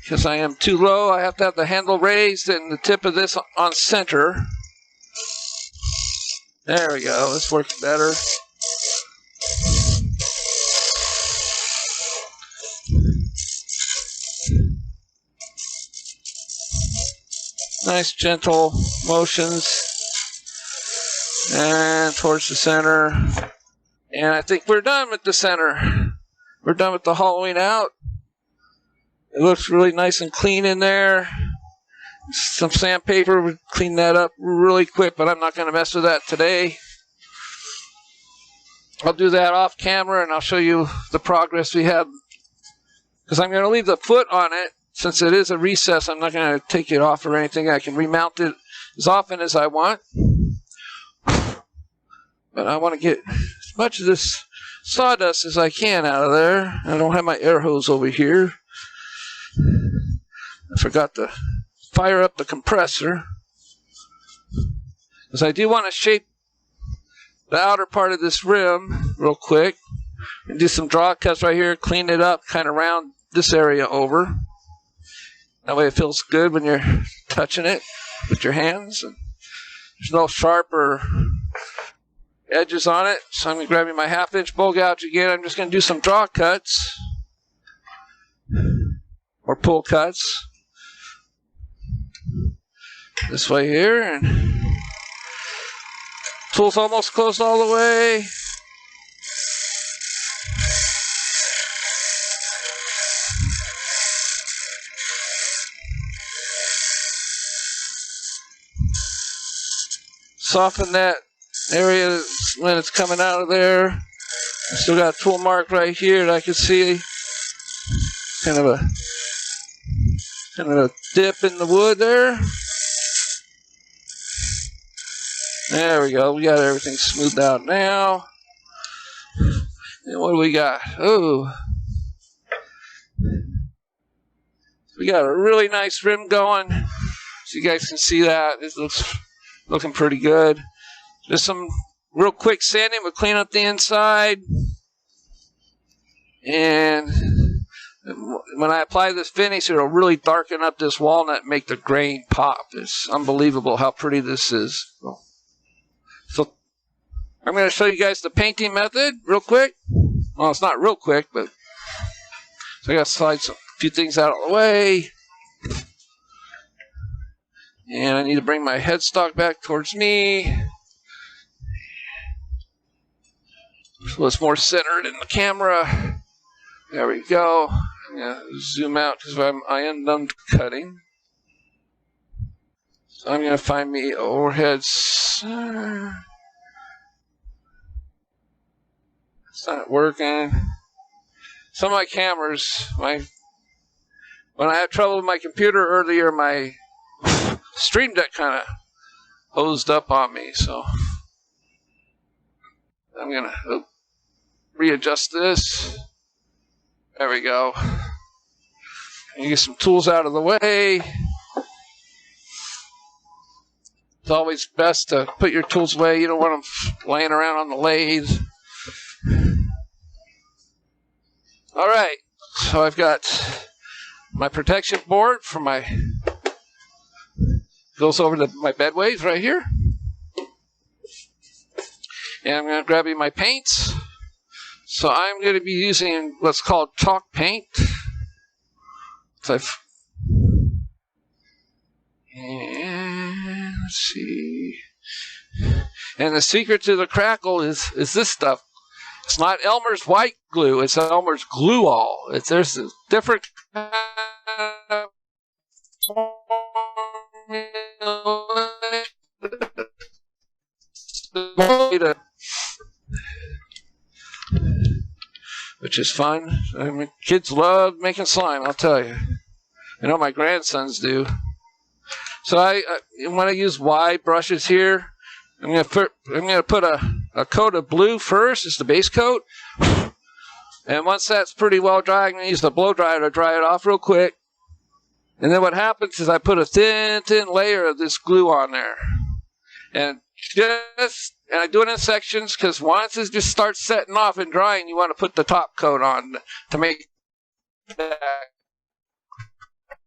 because I am too low. I have to have the handle raised and the tip of this on center. There we go. This works better. Nice gentle motions. And towards the center. And I think we're done with the center. We're done with the hollowing out. It looks really nice and clean in there. Some sandpaper would clean that up really quick, but I'm not going to mess with that today. I'll do that off camera, and I'll show you the progress we have. Because I'm going to leave the foot on it. Since it is a recess, I'm not going to take it off or anything. I can remount it as often as I want. But I want to get as much of this sawdust as I can out of there. I don't have my air hose over here. I forgot to fire up the compressor. Because I do want to shape the outer part of this rim real quick. And do some draw cuts right here, clean it up, kind of round this area over. That way it feels good when you're touching it with your hands. And there's no sharp or edges on it. So I'm going to grab me my 1/2" bowl gouge again. I'm just going to do some draw cuts. Or pull cuts. This way here. And tool's almost closed all the way. Soften that area when it's coming out of there. I still got a tool mark right here that I can see. Kind of a dip in the wood there. There we go. We got everything smoothed out now. And what do we got? Oh, we got a really nice rim going. So you guys can see that. This looks looking pretty good. Just some real quick sanding. We'll clean up the inside. And when I apply this finish, it'll really darken up this walnut and make the grain pop. It's unbelievable how pretty this is. So I'm going to show you guys the painting method real quick. Well, it's not real quick, but so I got to slide a few things out of the way. And I need to bring my headstock back towards me, so it's more centered in the camera. There we go. I'm going to zoom out because I am done cutting. So I'm going to find me overhead. It's not working. Some of my cameras, when I had trouble with my computer earlier, my Stream Deck kind of hosed up on me, so I'm going to readjust this. There we go. You get some tools out of the way. It's always best to put your tools away. You don't want them laying around on the lathe. All right, so I've got my protection board for my, goes over to my bed waves right here. And I'm going to grab you my paints. So I'm going to be using what's called chalk paint. So and let's see. And the secret to the Crackle is this stuff. It's not Elmer's white glue. It's Elmer's glue all. There's a different kind of which is fun. I mean, kids love making slime, I'll tell you. I know my grandsons do. So when I use wide brushes here, I'm gonna put a coat of blue first. It's the base coat. And once that's pretty well dry, I'm gonna use the blow dryer to dry it off real quick. And then what happens is I put a thin layer of this glue on there. And I do it in sections because once it just starts setting off and drying, you want to put the top coat on to make that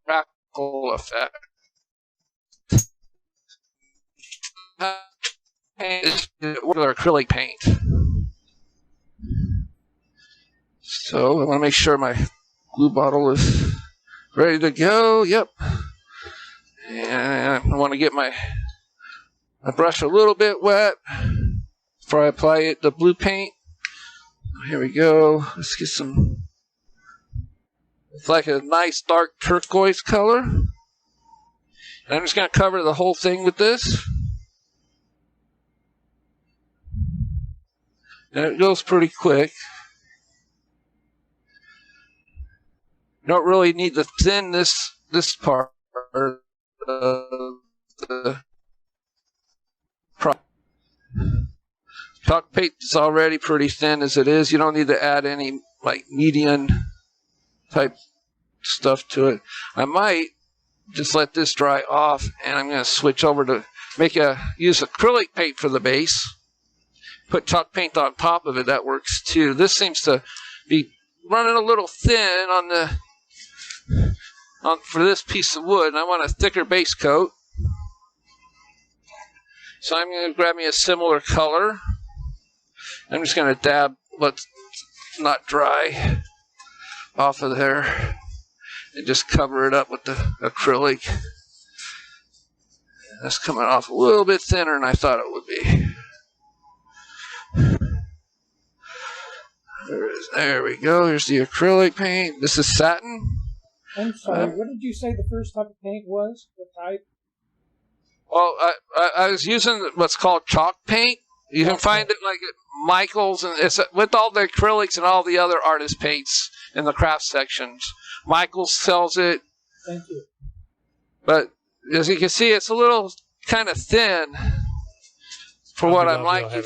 crackle effect. With acrylic paint. So I want to make sure my glue bottle is ready to go. Yep. And I want to get my brush a little bit wet before I apply the blue paint. Here we go. Let's get some. It's like a nice dark turquoise color. And I'm just going to cover the whole thing with this. And it goes pretty quick. You don't really need to thin this part of the chalk paint is already pretty thin as it is. You don't need to add any like median type stuff to it. I might just let this dry off, and I'm going to switch over to use acrylic paint for the base. Put chalk paint on top of it. That works too. This seems to be running a little thin for this piece of wood, and I want a thicker base coat. So I'm going to grab me a similar color. I'm just going to dab what's not dry off of there and just cover it up with the acrylic. That's coming off a little bit thinner than I thought it would be. There we go. Here's the acrylic paint. This is satin. I'm sorry, what did you say the first type of paint was? What type? Well, I was using what's called chalk paint. You can find it like at Michael's, and it's with all the acrylics and all the other artist paints in the craft sections. Michael's sells it. Thank you. But as you can see, it's a little kind of thin for what I'm liking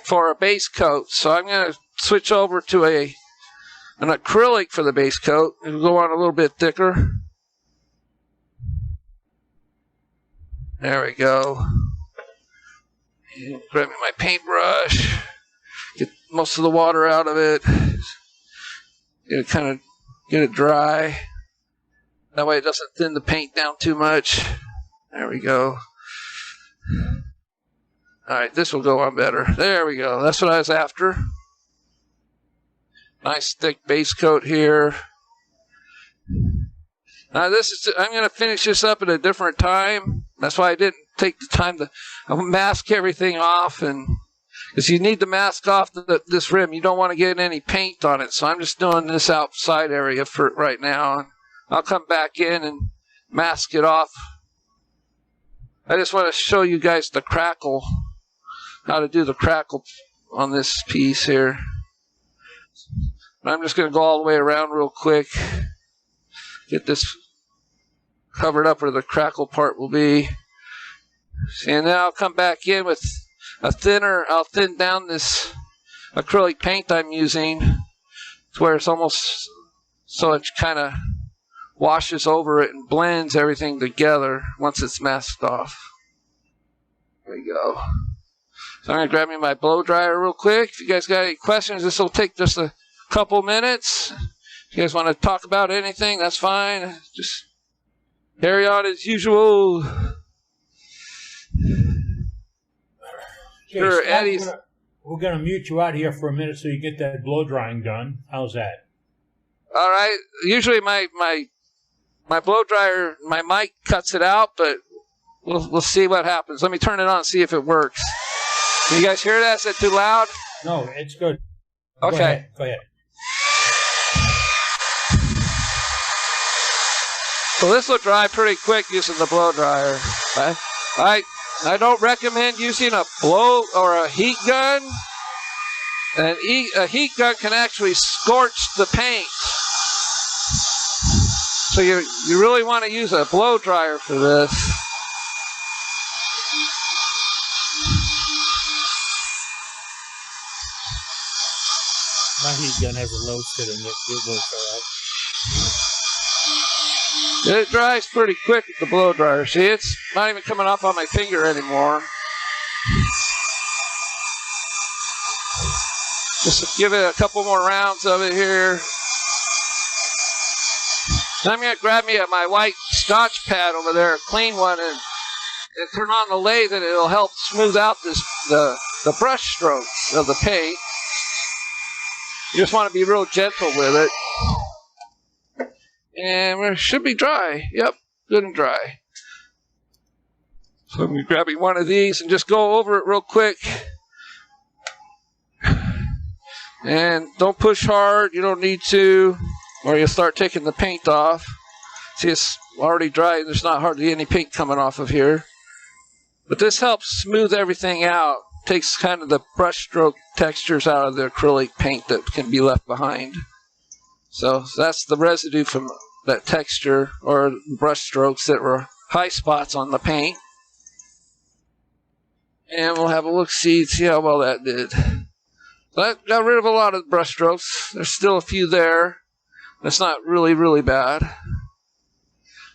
for a base coat. So I'm going to switch over to an acrylic for the base coat. It'll go on a little bit thicker. There we go. Grab me my paintbrush. Get most of the water out of it. Get it dry. That way it doesn't thin the paint down too much. There we go. All right, this will go on better. There we go. That's what I was after. Nice thick base coat here. Now I'm going to finish this up at a different time. That's why I didn't take the time to mask everything off, and because you need to mask off this rim. You don't want to get any paint on it. So I'm just doing this outside area for right now. I'll come back in and mask it off. I just want to show you guys the crackle, how to do the crackle on this piece here. I'm just going to go all the way around real quick. Get this covered up where the crackle part will be. See, and then I'll come back in with a thinner. I'll thin down this acrylic paint I'm using to where it's almost so it kind of washes over it and blends everything together once it's masked off. There you go. So I'm going to grab me my blow dryer real quick. If you guys got any questions, this will take just a couple minutes. If you guys want to talk about anything, that's fine. Just carry on as usual. Sure, Eddie's. We're going to mute you out here for a minute so you get that blow drying done. How's that? All right. Usually my blow dryer, my mic cuts it out, but we'll see what happens. Let me turn it on and see if it works. Can you guys hear that? Is it too loud? No, it's good. Okay. Go ahead. So this will dry pretty quick using the blow dryer. I don't recommend using a blow or a heat gun. And a heat gun can actually scorch the paint. So you really want to use a blow dryer for this. My heat gun has a low setting. It works all right. It dries pretty quick with the blow dryer. See, it's not even coming off on my finger anymore. Just give it a couple more rounds of it here. Then I'm going to grab me my white Scotch pad over there, a clean one, and turn on the lathe, and it'll help smooth out the brush strokes of the paint. You just want to be real gentle with it. And it should be dry. Yep, good and dry. So I'm going to grab me one of these and just go over it real quick. And don't push hard. You don't need to, or you'll start taking the paint off. See, it's already dry. There's not hardly any paint coming off of here. But this helps smooth everything out. Takes kind of the brush stroke textures out of the acrylic paint that can be left behind. So that's the residue from that texture or brush strokes that were high spots on the paint. And we'll have a look-see, see how well that did. So that got rid of a lot of the brush strokes. There's still a few there. That's not really, really bad.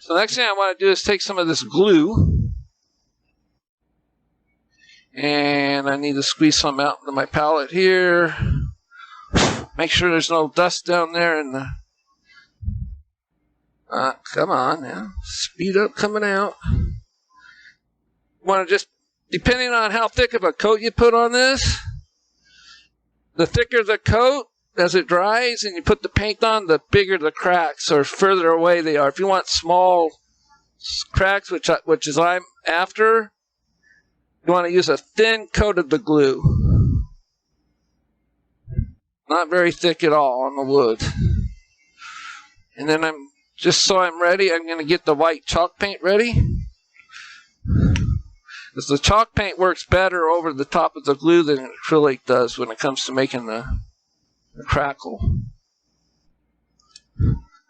So the next thing I want to do is take some of this glue. And I need to squeeze some out into my palette here. Make sure there's no dust down there in the... come on now. Speed up coming out. You want to just, depending on how thick of a coat you put on this, the thicker the coat as it dries and you put the paint on, the bigger the cracks or further away they are. If you want small cracks, which is I'm after, you want to use a thin coat of the glue. Not very thick at all on the wood. And then I'm ready, I'm going to get the white chalk paint ready. Because the chalk paint works better over the top of the glue than acrylic does when it comes to making the crackle.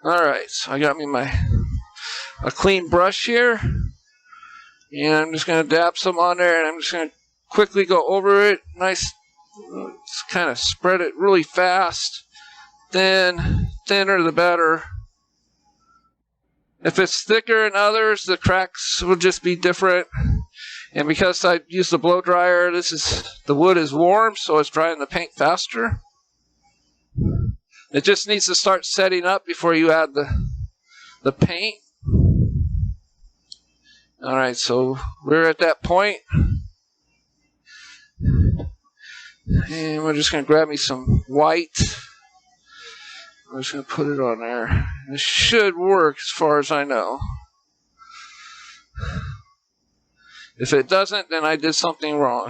Alright, so I got me a clean brush here. And I'm just going to dab some on there, and I'm just going to quickly go over it. Nice Just kind of spread it really fast. Thinner the better. If it's thicker than others, the cracks will just be different. And because I use the blow dryer, the wood is warm, so it's drying the paint faster. It just needs to start setting up before you add the paint. All right, so we're at that point. And we're just going to grab me some white. I'm just going to put it on there. It should work as far as I know. If it doesn't, then I did something wrong.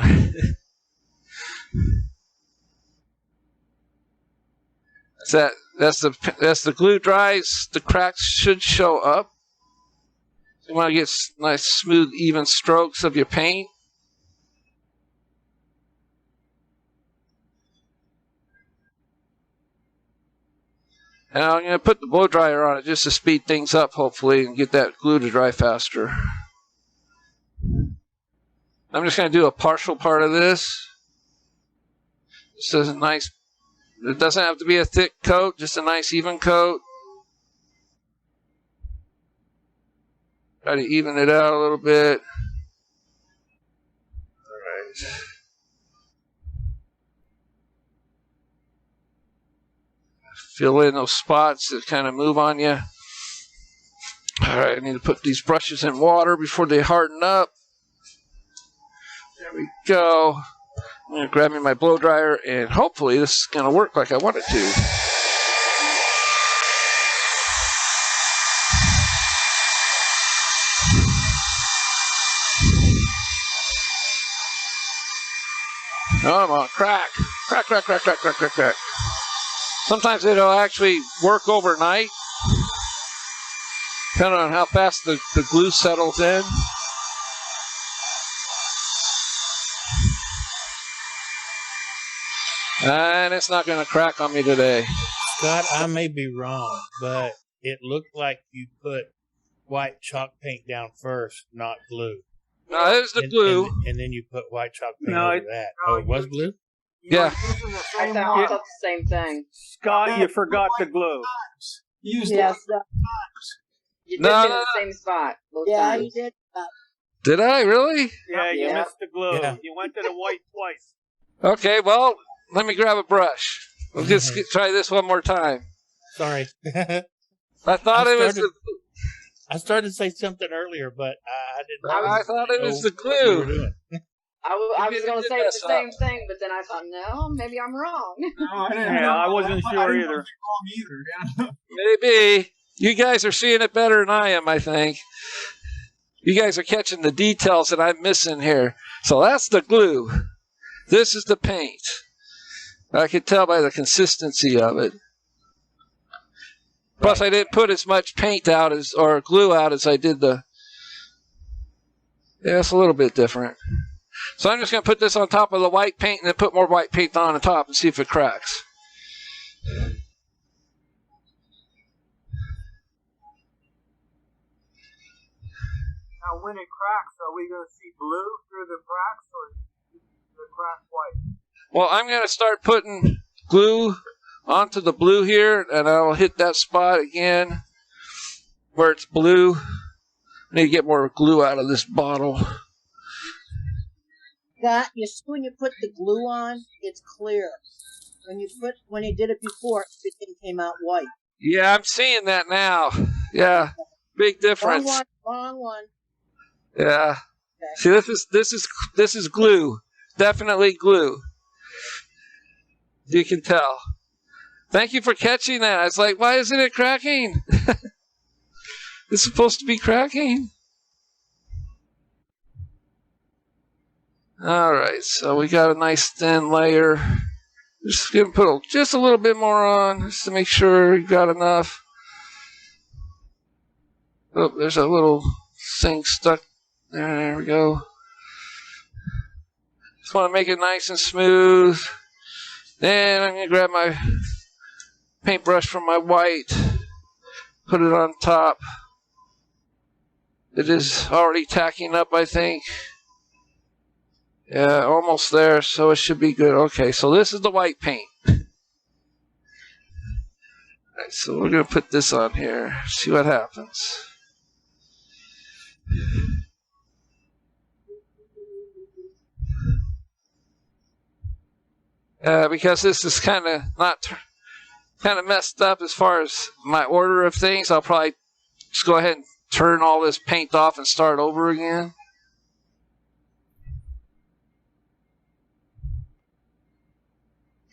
That's the glue dries. The cracks should show up. You want to get nice, smooth, even strokes of your paint. And I'm going to put the blow dryer on it just to speed things up, hopefully, and get that glue to dry faster. I'm just going to do a partial part of this. This is a nice, it doesn't have to be a thick coat, just a nice even coat. Try to even it out a little bit. All right. Fill in those spots that kind of move on you. All right, I need to put these brushes in water before they harden up. There we go. I'm going to grab me my blow dryer, and hopefully this is going to work like I want it to. Oh, I'm on crack. Crack, crack, crack, crack, crack, crack, crack. Sometimes it'll actually work overnight, depending on how fast the glue settles in. And it's not going to crack on me today. Scott, I may be wrong, but it looked like you put white chalk paint down first, not glue. No, it was the glue. And then you put white chalk paint over that. Oh, it was glue? Yeah. I thought the same thing. Scott, you forgot the glue. Use Yes. You did it in the same spot both times. You did. Did I really? Yeah, you Yeah. missed the glue. Yeah. You went to the white twice. Okay, well, let me grab a brush. We'll just try this one more time. Sorry. I thought it was the... I started to say something earlier, but I didn't. I thought it was the glue. I was going to say the same thing, but then I thought, no, maybe I'm wrong. I wasn't sure either. Maybe. You guys are seeing it better than I am, I think. You guys are catching the details that I'm missing here. So that's the glue. This is the paint. I could tell by the consistency of it. Plus, I didn't put as much paint out or glue out as I did the... Yeah, it's a little bit different. So I'm just going to put this on top of the white paint and then put more white paint on the top and see if it cracks. Now, when it cracks, are we going to see blue through the cracks or the crack white? Well, I'm going to start putting glue onto the blue here, and I'll hit that spot again where it's blue. I need to get more glue out of this bottle. Scott, when you put the glue on, it's clear. When you did it before, everything came out white. Yeah, I'm seeing that now. Yeah, big difference. Wrong one. Yeah. Okay. See, this is glue. Definitely glue. You can tell. Thank you for catching that. I was like, why isn't it cracking? It's supposed to be cracking. All right, so we got a nice thin layer. Just gonna put just a little bit more on, just to make sure you got enough. Oh, there's a little thing stuck there. There we go. Just want to make it nice and smooth. Then I'm gonna grab my paintbrush from my white, put it on top. It is already tacking up, I think. Yeah, almost there, so it should be good. Okay, so this is the white paint. Alright, so we're going to put this on here, see what happens. Because this is kind of messed up as far as my order of things, I'll probably just go ahead and turn all this paint off and start over again.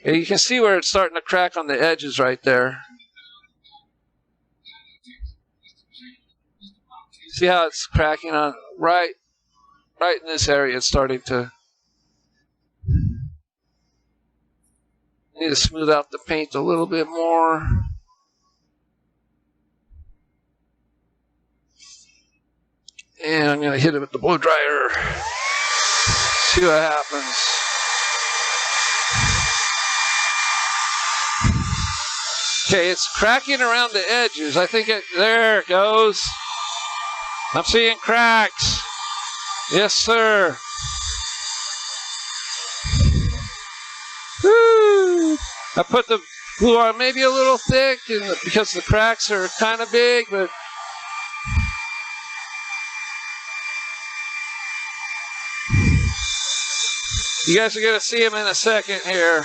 Okay, you can see where it's starting to crack on the edges right there. See how it's cracking on right in this area. It's starting to. Need to smooth out the paint a little bit more. And I'm going to hit it with the blow dryer. See what happens. Okay, it's cracking around the edges. I think there it goes. I'm seeing cracks. Yes, sir. Woo. I put the glue on maybe a little thick because the cracks are kind of big, but you guys are going to see them in a second here.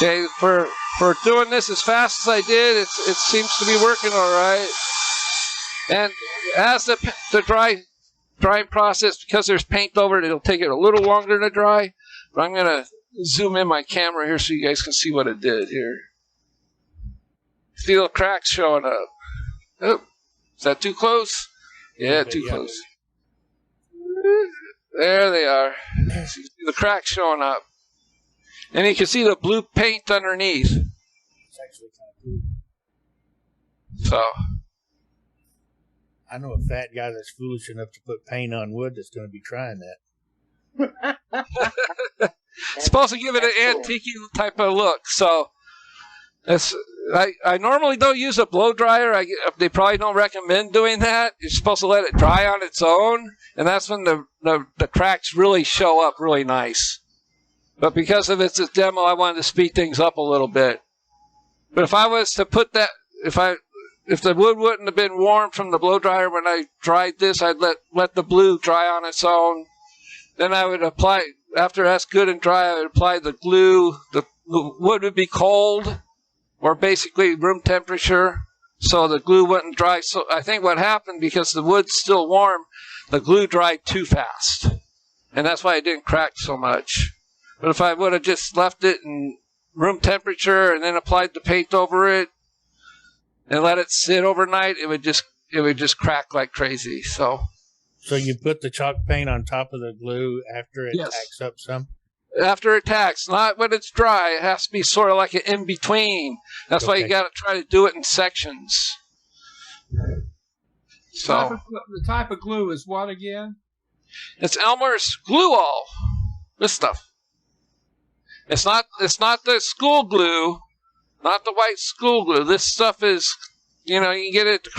Okay, for doing this as fast as I did, it seems to be working all right. And as the drying process, because there's paint over it, it'll take it a little longer to dry. But I'm going to zoom in my camera here so you guys can see what it did here. See the cracks showing up. Oh, is that too close? Yeah, too close. There they are. See the cracks showing up. And you can see the blue paint underneath. It's actually kind of cool. So. I know a fat guy that's foolish enough to put paint on wood that's going to be trying that. It's supposed to give it an antique type of look. So I normally don't use a blow dryer. They probably don't recommend doing that. You're supposed to let it dry on its own. And that's when the cracks really show up really nice. But because of it's a demo, I wanted to speed things up a little bit. But if I was to put that, if the wood wouldn't have been warm from the blow dryer when I dried this, I'd let the blue dry on its own. Then I would apply, after that's good and dry, I would apply the glue. The wood would be cold, or basically room temperature, so the glue wouldn't dry. So I think what happened, because the wood's still warm, the glue dried too fast. And that's why it didn't crack so much. But if I would have just left it in room temperature and then applied the paint over it and let it sit overnight, it would just crack like crazy. So you put the chalk paint on top of the glue after it tacks up some? After it tacks, not when it's dry. It has to be sort of like an in-between. That's why you got to try to do it in sections. So the type of glue is what again? It's Elmer's Glue All. This stuff. It's not the school glue, not the white school glue. This stuff is, you can get it at the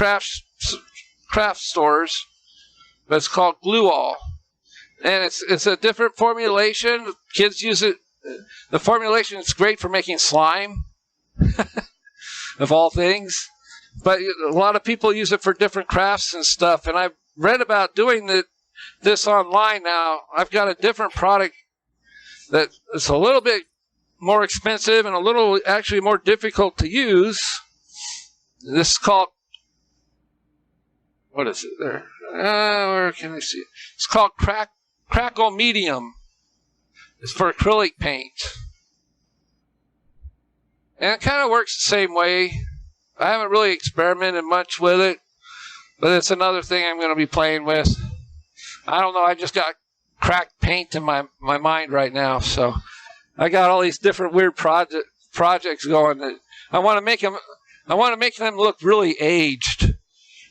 craft stores, but it's called Glue All. And it's a different formulation. Kids use it. The formulation is great for making slime, of all things. But a lot of people use it for different crafts and stuff. And I've read about doing this online now. I've got a different product that is a little bit more expensive and a little actually more difficult to use. This is called, what is it there? Where can I see it? It's called Crackle Medium. It's for acrylic paint. And it kind of works the same way. I haven't really experimented much with it, but it's another thing I'm going to be playing with. I don't know, I just got cracked paint in my mind right now, so I got all these different weird projects going that I want to make them look really aged.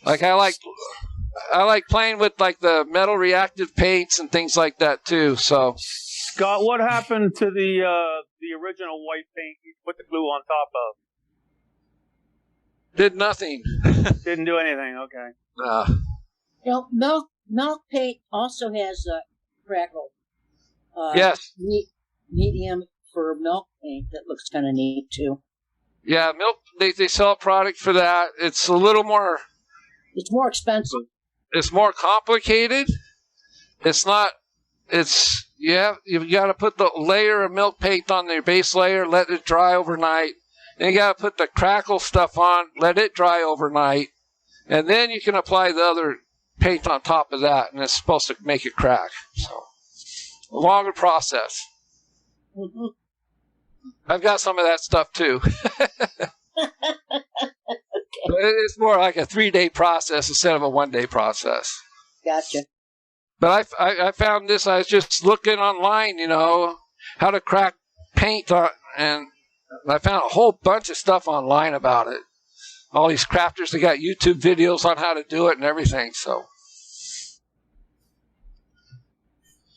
Like I like playing with like the metal reactive paints and things like that too. So Scott, what happened to the original white paint you put the glue on top of? Did nothing. Didn't do anything. Okay. You know, milk paint also has a Crackle. Yes. Medium for milk paint that looks kind of neat too. Yeah, milk. They sell a product for that. It's a little more. It's more expensive. It's more complicated. It's not. It's you've got to put the layer of milk paint on your base layer, let it dry overnight. Then you got to put the Crackle stuff on, let it dry overnight, and then you can apply the other paint on top of that, and it's supposed to make it crack. So, a longer process. Mm-hmm. I've got some of that stuff too. But it's more like a 3-day process instead of a 1-day process. Gotcha. But I found this. I was just looking online, how to crack paint on, and I found a whole bunch of stuff online about it. All these crafters, they got YouTube videos on how to do it and everything. So,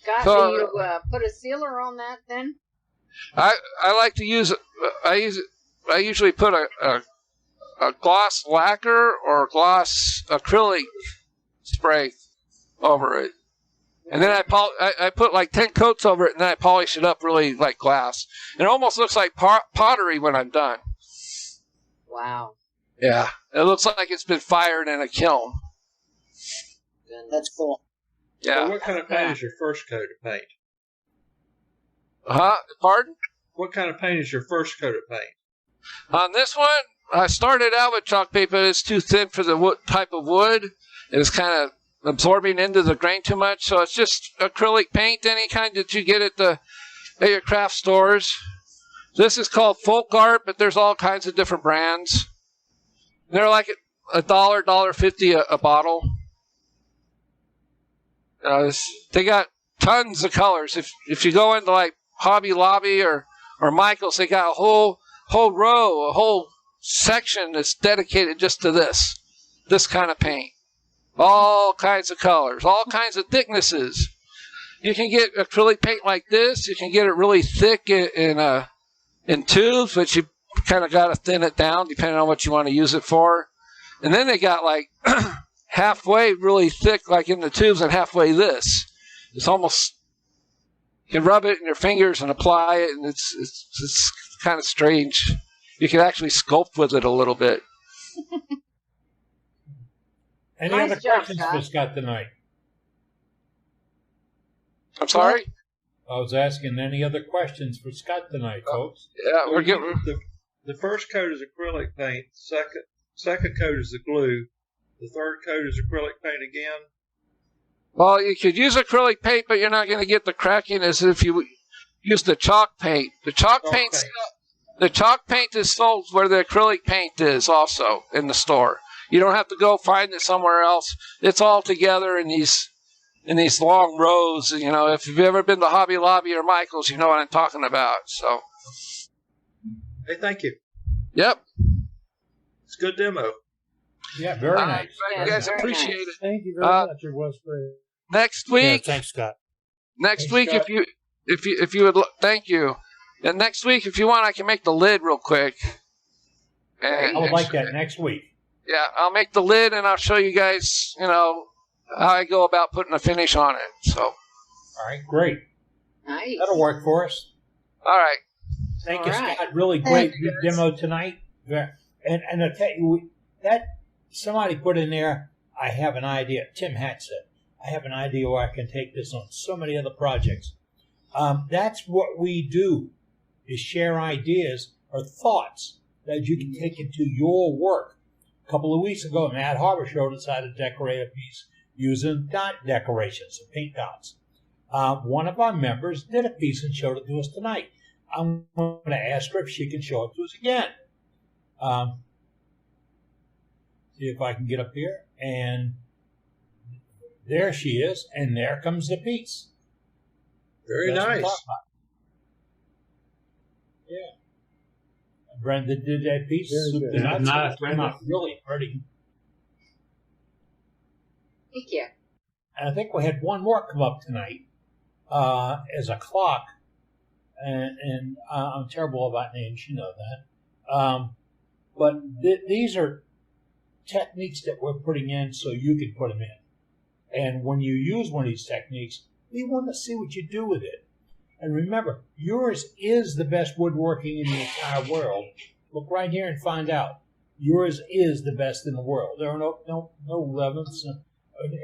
Scott, do you put a sealer on that then? I like to use. I usually put a gloss lacquer or gloss acrylic spray over it. And then I put like 10 coats over it, and then I polish it up really like glass. It almost looks like pottery when I'm done. Wow. Yeah, it looks like it's been fired in a kiln. That's cool. Yeah. So what kind of paint is your first coat of paint? Pardon? What kind of paint is your first coat of paint? On this one, I started out with chalk paint, but it's too thin for the type of wood. It's kind of absorbing into the grain too much, so it's just acrylic paint, any kind that you get at your craft stores. This is called folk art, but there's all kinds of different brands. They're like $1.50 a bottle. They got tons of colors. If you go into like Hobby Lobby or Michael's, they got a whole row, a whole section that's dedicated just to this kind of paint. All kinds of colors, all kinds of thicknesses. You can get acrylic paint like this. You can get it really thick in tubes, but you kind of got to thin it down depending on what you want to use it for. And then they got like halfway really thick, like in the tubes, and halfway this. It's almost, you can rub it in your fingers and apply it, and it's kind of strange. You can actually sculpt with it a little bit. Any other questions for Scott tonight? I'm sorry? I was asking any other questions for Scott tonight, folks. Yeah, we're getting... The first coat is acrylic paint. Second coat is the glue. The third coat is acrylic paint again. Well, you could use acrylic paint, but you're not going to get the cracking as if you use the chalk paint. The chalk paint is sold where the acrylic paint is also in the store. You don't have to go find it somewhere else. It's all together in these long rows. If you've ever been to Hobby Lobby or Michael's, you know what I'm talking about. So, hey, thank you. Yep. It's a good demo. Yeah, very nice. You guys appreciate it. Thank you very much. It was great. Next week. Yeah, thanks, Scott. Next week, Scott. if you would, thank you. And next week, if you want, I can make the lid real quick. I would like that next week. Yeah, I'll make the lid, and I'll show you guys, how I go about putting a finish on it. So. All right, great. Nice. That'll work for us. All right. Thank you, Scott. Really great demo tonight. And I'll tell you, that somebody put in there, I have an idea. Tim Hatt said, I have an idea where I can take this on so many other projects. That's what we do, is share ideas or thoughts that you can take into your work. A couple of weeks ago, Matt Harbor showed us how to decorate a piece using dot decorations and paint dots. One of our members did a piece and showed it to us tonight. I'm going to ask her if she can show it to us again. See if I can get up here. And there she is, and there comes the piece. Very nice. Yeah. Brenda did that piece. Nice. Came out really pretty. Thank you. And I think we had one more come up tonight. as a clock, and I'm terrible about names, you know that. But these are techniques that we're putting in so you can put them in. And when you use one of these techniques, we want to see what you do with it. And remember, yours is the best woodworking in the entire world. Look right here and find out. Yours is the best in the world. There are no 11ths.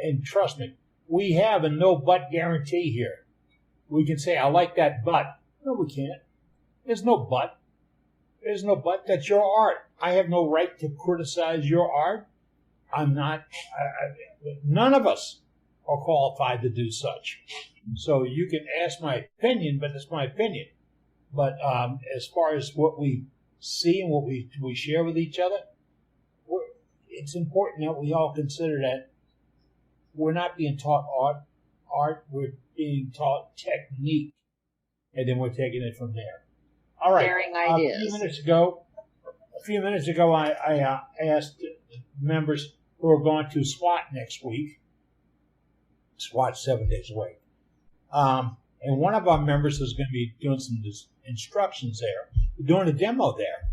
And trust me, we have a no but guarantee here. We can say, I like that but. No, we can't. There's no but. There's no but. That's your art. I have no right to criticize your art. I'm not. None of us are qualified to do such. So you can ask my opinion, but it's my opinion. But as far as what we see and what we share with each other, it's important that we all consider that we're not being taught art, we're being taught technique, and then we're taking it from there. All right. Sharing ideas. A few minutes ago, I asked members who are going to SWAT next week. SWAT 7 days away. And one of our members is going to be doing some instructions there. We're doing a demo there.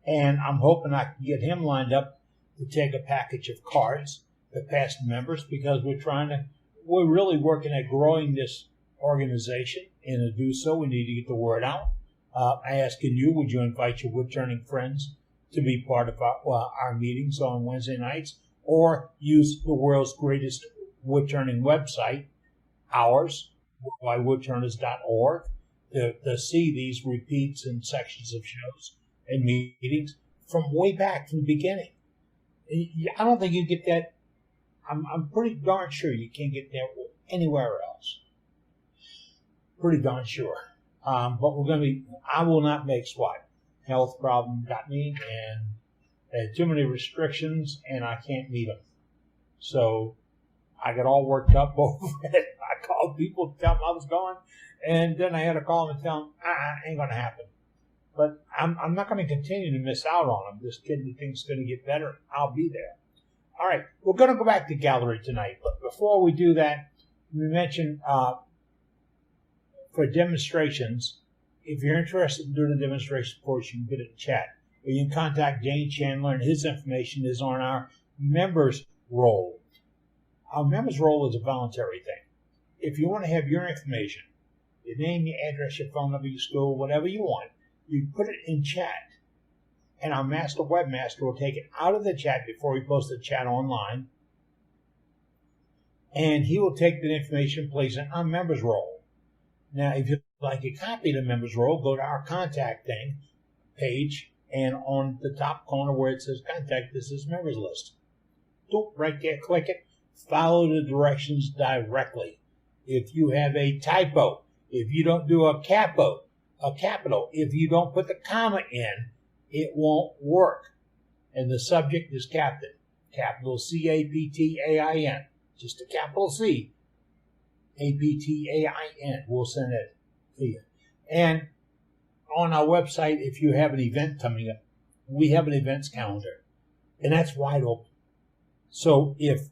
And I'm hoping I can get him lined up to take a package of cards to past members, because we're really working at growing this organization. And to do so, we need to get the word out. Asking you, would you invite your wood turning friends to be part of our meetings on Wednesday nights, or use the world's greatest wood turning website, ours, worldwidewoodturners.org, to see these repeats and sections of shows and meetings from way back from the beginning. I don't think you get that. I'm pretty darn sure you can't get that anywhere else. Pretty darn sure. But I will not make SWAT. Health problem got me, and I had too many restrictions, and I can't meet them. So I got all worked up over it. I called people to tell them I was going, and then I had to call them and tell them, ain't going to happen. But I'm not going to continue to miss out on them. This kidney thing's going to get better. I'll be there. All right, we're going to go back to gallery tonight. But before we do that, we mentioned for demonstrations, if you're interested in doing a demonstration for us, you can get it in chat. Or you can contact Jane Chandler, and his information is on our members roll. Our members roll is a voluntary thing. If you want to have your information, your name, your address, your phone number, your school, whatever you want, you put it in chat. And our master webmaster will take it out of the chat before we post the chat online. And he will take the information and place it on members roll. Now, if you'd like a copy of the members roll, go to our contact page, and on the top corner where it says contact, this is members list. Right there, click it. Follow the directions directly. If you have a typo, if you don't do a capital, if you don't put the comma in, it won't work. And the subject is Captain. Capital C-A-P-T-A-I-N. Just a capital C. A-P-T-A-I-N. We'll send it to you. And on our website, if you have an event coming up, we have an events calendar. And that's wide open. So if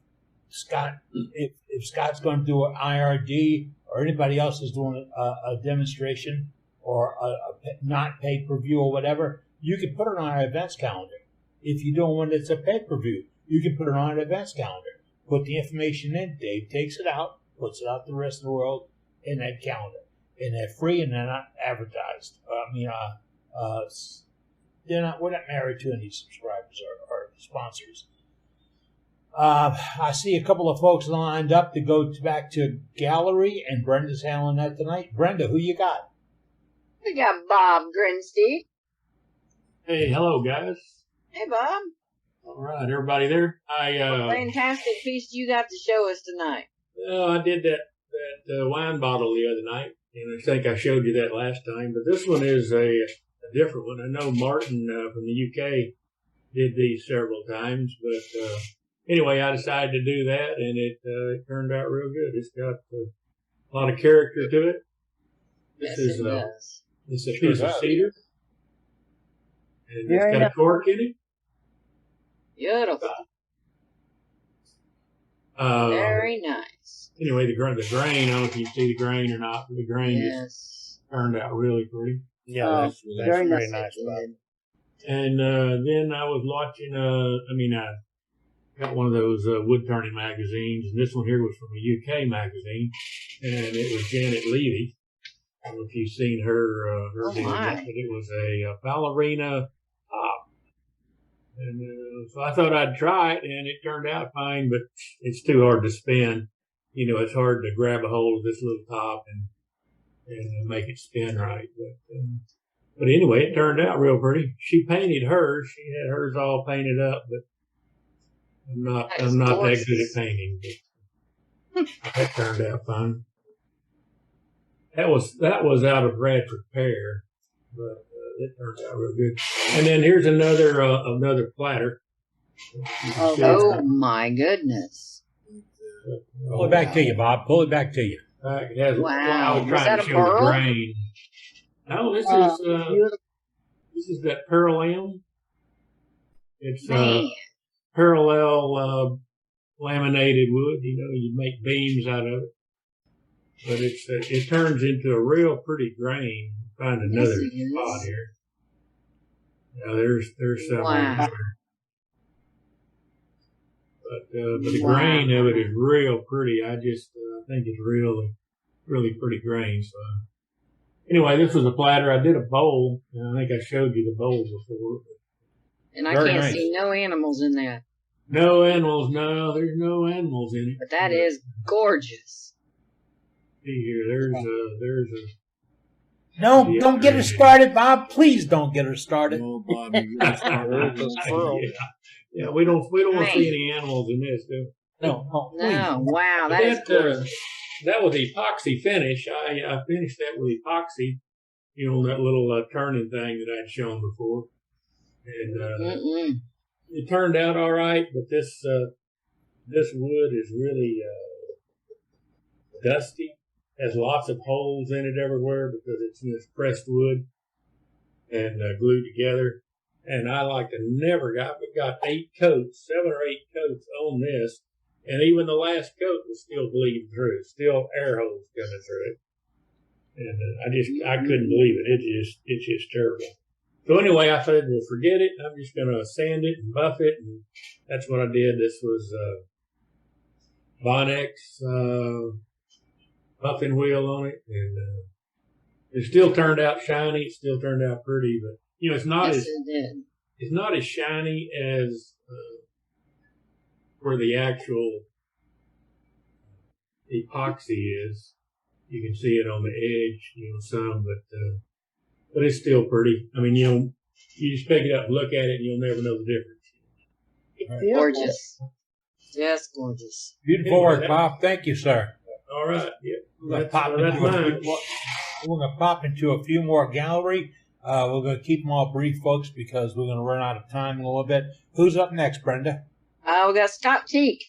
Scott's going to do an IRD, or anybody else is doing a demonstration or a not pay-per-view or whatever, you can put it on our events calendar. If you don't want it as a pay-per-view, you can put it on an events calendar. Put the information in. Dave takes it out, puts it out to the rest of the world in that calendar. And they're free and they're not advertised. We're not married to any subscribers or sponsors. I see a couple of folks lined up to go back to gallery, and Brenda's handling that tonight. Brenda, who you got? We got Bob Grinstead. Hey, hello, guys. Hey, Bob. All right, everybody there. What fantastic piece you got to show us tonight? Well, I did that wine bottle the other night, and I think I showed you that last time. But this one is a different one. I know Martin from the UK did these several times, but anyway, I decided to do that, and it turned out real good. It's got a lot of character to it. This is a piece of cedar, and it's got a cork in it. Beautiful. Very nice. anyway, the grain, I don't know if you see the grain or not, but the grain just turned out really pretty. Yeah, that's very nice, Bob. And then I was watching, I got one of those wood turning magazines, and this one here was from a UK magazine, and it was Janet Levy. I don't know if you've seen her deal, but it was a ballerina pop. And so I thought I'd try it, and it turned out fine, but it's too hard to spin. You know, it's hard to grab a hold of this little top and make it spin right. But anyway, it turned out real pretty. She painted hers. She had hers all painted up, but I'm not that good at painting. But that turned out fine. That was out of Bradford pear, but it turned out real good. And then here's another platter. Oh my goodness! Pull it back to you, Bob. Pull it back to you. It has, wow! I was trying to show the grain. No, this is that Pearl M. It's parallel laminated wood. You know, you make beams out of it, but it turns into a real pretty grain. Find another spot here. Now there's several here. But the grain of it is real pretty. I just think it's really pretty grain. So anyway, this was a platter. I did a bowl, and I think I showed you the bowl before. And I can't see no animals in that. No animals. No, there's no animals in it. But that is gorgeous. See here, there's a. No, don't get her started, Bob. Please don't get her started. Oh, Bob, yeah, we don't want to see any animals in this, do we? No, no. Wow, that was epoxy finish. I finished that with epoxy, that little turning thing that I'd shown before, and it turned out all right. But this wood is really dusty. Has lots of holes in it everywhere because it's in this pressed wood and glued together. And I never got 7 or 8 coats on this. And even the last coat was still bleeding through, still air holes coming through it. And I couldn't believe it. It's just terrible. So anyway, I said, well, forget it. I'm just going to sand it and buff it. And that's what I did. This was Vonex buffing wheel on it. And it still turned out shiny. It still turned out pretty, but it's not it's not as shiny as where the actual epoxy is. You can see it on the edge, some, but it's still pretty. I mean, you just pick it up and look at it, and you'll never know the difference. It's gorgeous. Yes, gorgeous. Beautiful work, Bob. Thank you, sir. All right. Yep. That's mine. We're going to pop into a few more gallery. We're going to keep them all brief, folks, because we're going to run out of time in a little bit. Who's up next, Brenda? We got Scott Tague.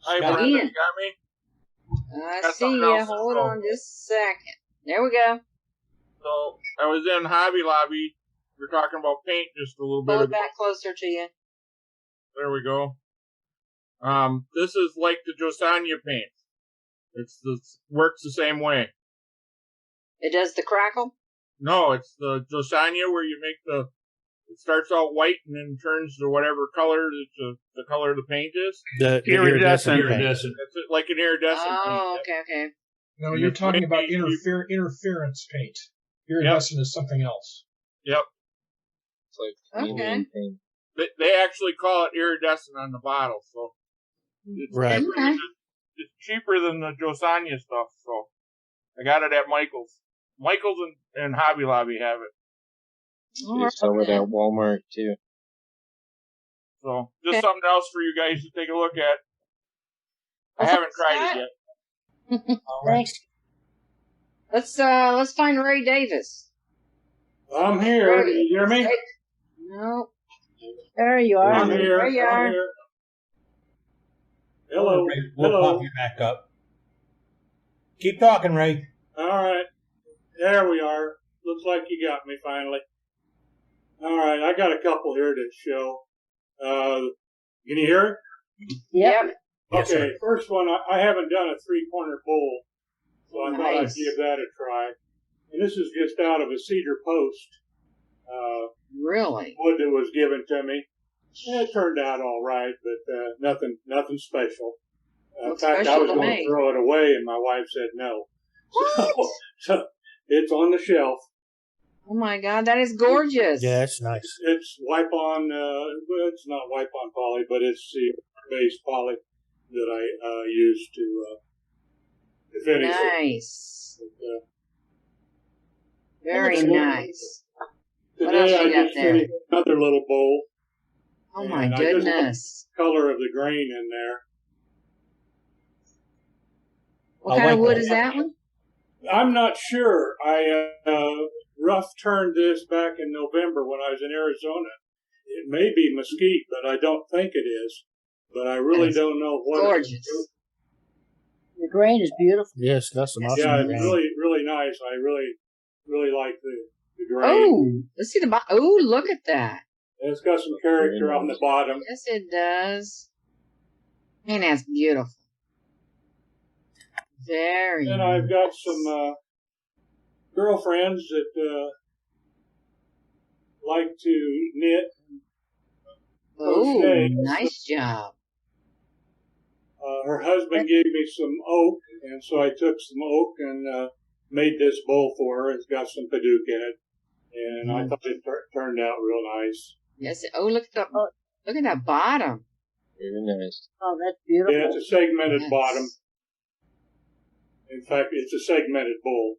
Hi, Brenda. You got me? I see you. Hold on just a second. There we go. So, I was in Hobby Lobby. We were talking about paint just a little bit Pull it ago. back closer to you. There we go. This is like the Josanya paint. Works the same way. It does the Crackle? No, it's the Josanya where you make it starts out white and then turns to whatever color the color of the paint is. The iridescent. It's like an iridescent paint. Oh, okay. No, you're talking about interference paint. Iridescent is something else. Yep. It's like okay. paint. They actually call it iridescent on the bottle, so it's right. It's cheaper than the Josanya stuff, so I got it at Michael's. Michael's and Hobby Lobby have it. They sell it at Walmart too. So just something else for you guys to take a look at. I haven't tried it yet. Thanks. Let's find Ray Davis. I'm here. Ray. You hear me? No. There you are. I'm here. There you are. Hello. Ray, we'll pop you back up. Keep talking, Ray. All right. There we are. Looks like you got me finally. All right. I got a couple here to show. Can you hear it? Yep. Yes, Okay, sir. first one, I haven't done a 3-corner bowl, so I thought I'd give that a try. And this is just out of a cedar post. Really? Wood that was given to me. And it turned out all right, but nothing special. In fact, I was going to throw it away, and my wife said no. So it's on the shelf. Oh my God, that is gorgeous. Yeah, it's nice. It's wipe-on, it's not wipe-on poly, but it's the base poly that I use to finish it. Nice. But, very nice. What today else you I got just there? finished another little bowl. Oh my and I just goodness. put the color of the grain in there. What kind of wood is that one? I'm not sure. I rough turned this back in November when I was in Arizona. It may be mesquite, but I don't think it is. But I really don't know what. Gorgeous. The grain is beautiful. Yeah, it's got some awesome Yeah, it's grain. really nice. I really like the grain. Oh, let's see the bottom. Oh, look at that. And it's got some character on the bottom. Yes, it does. Man, that's beautiful. Very And I've got some girlfriends that like to knit. Oh, crochet. nice job. Her husband gave me some oak, and so I took some oak and made this bowl for her. It's got some Paduke in it, and I thought it turned out real nice. Yes. Oh, look at that bottom. Very nice. Oh, that's beautiful. Yeah, it's a segmented bottom. In fact, it's a segmented bowl.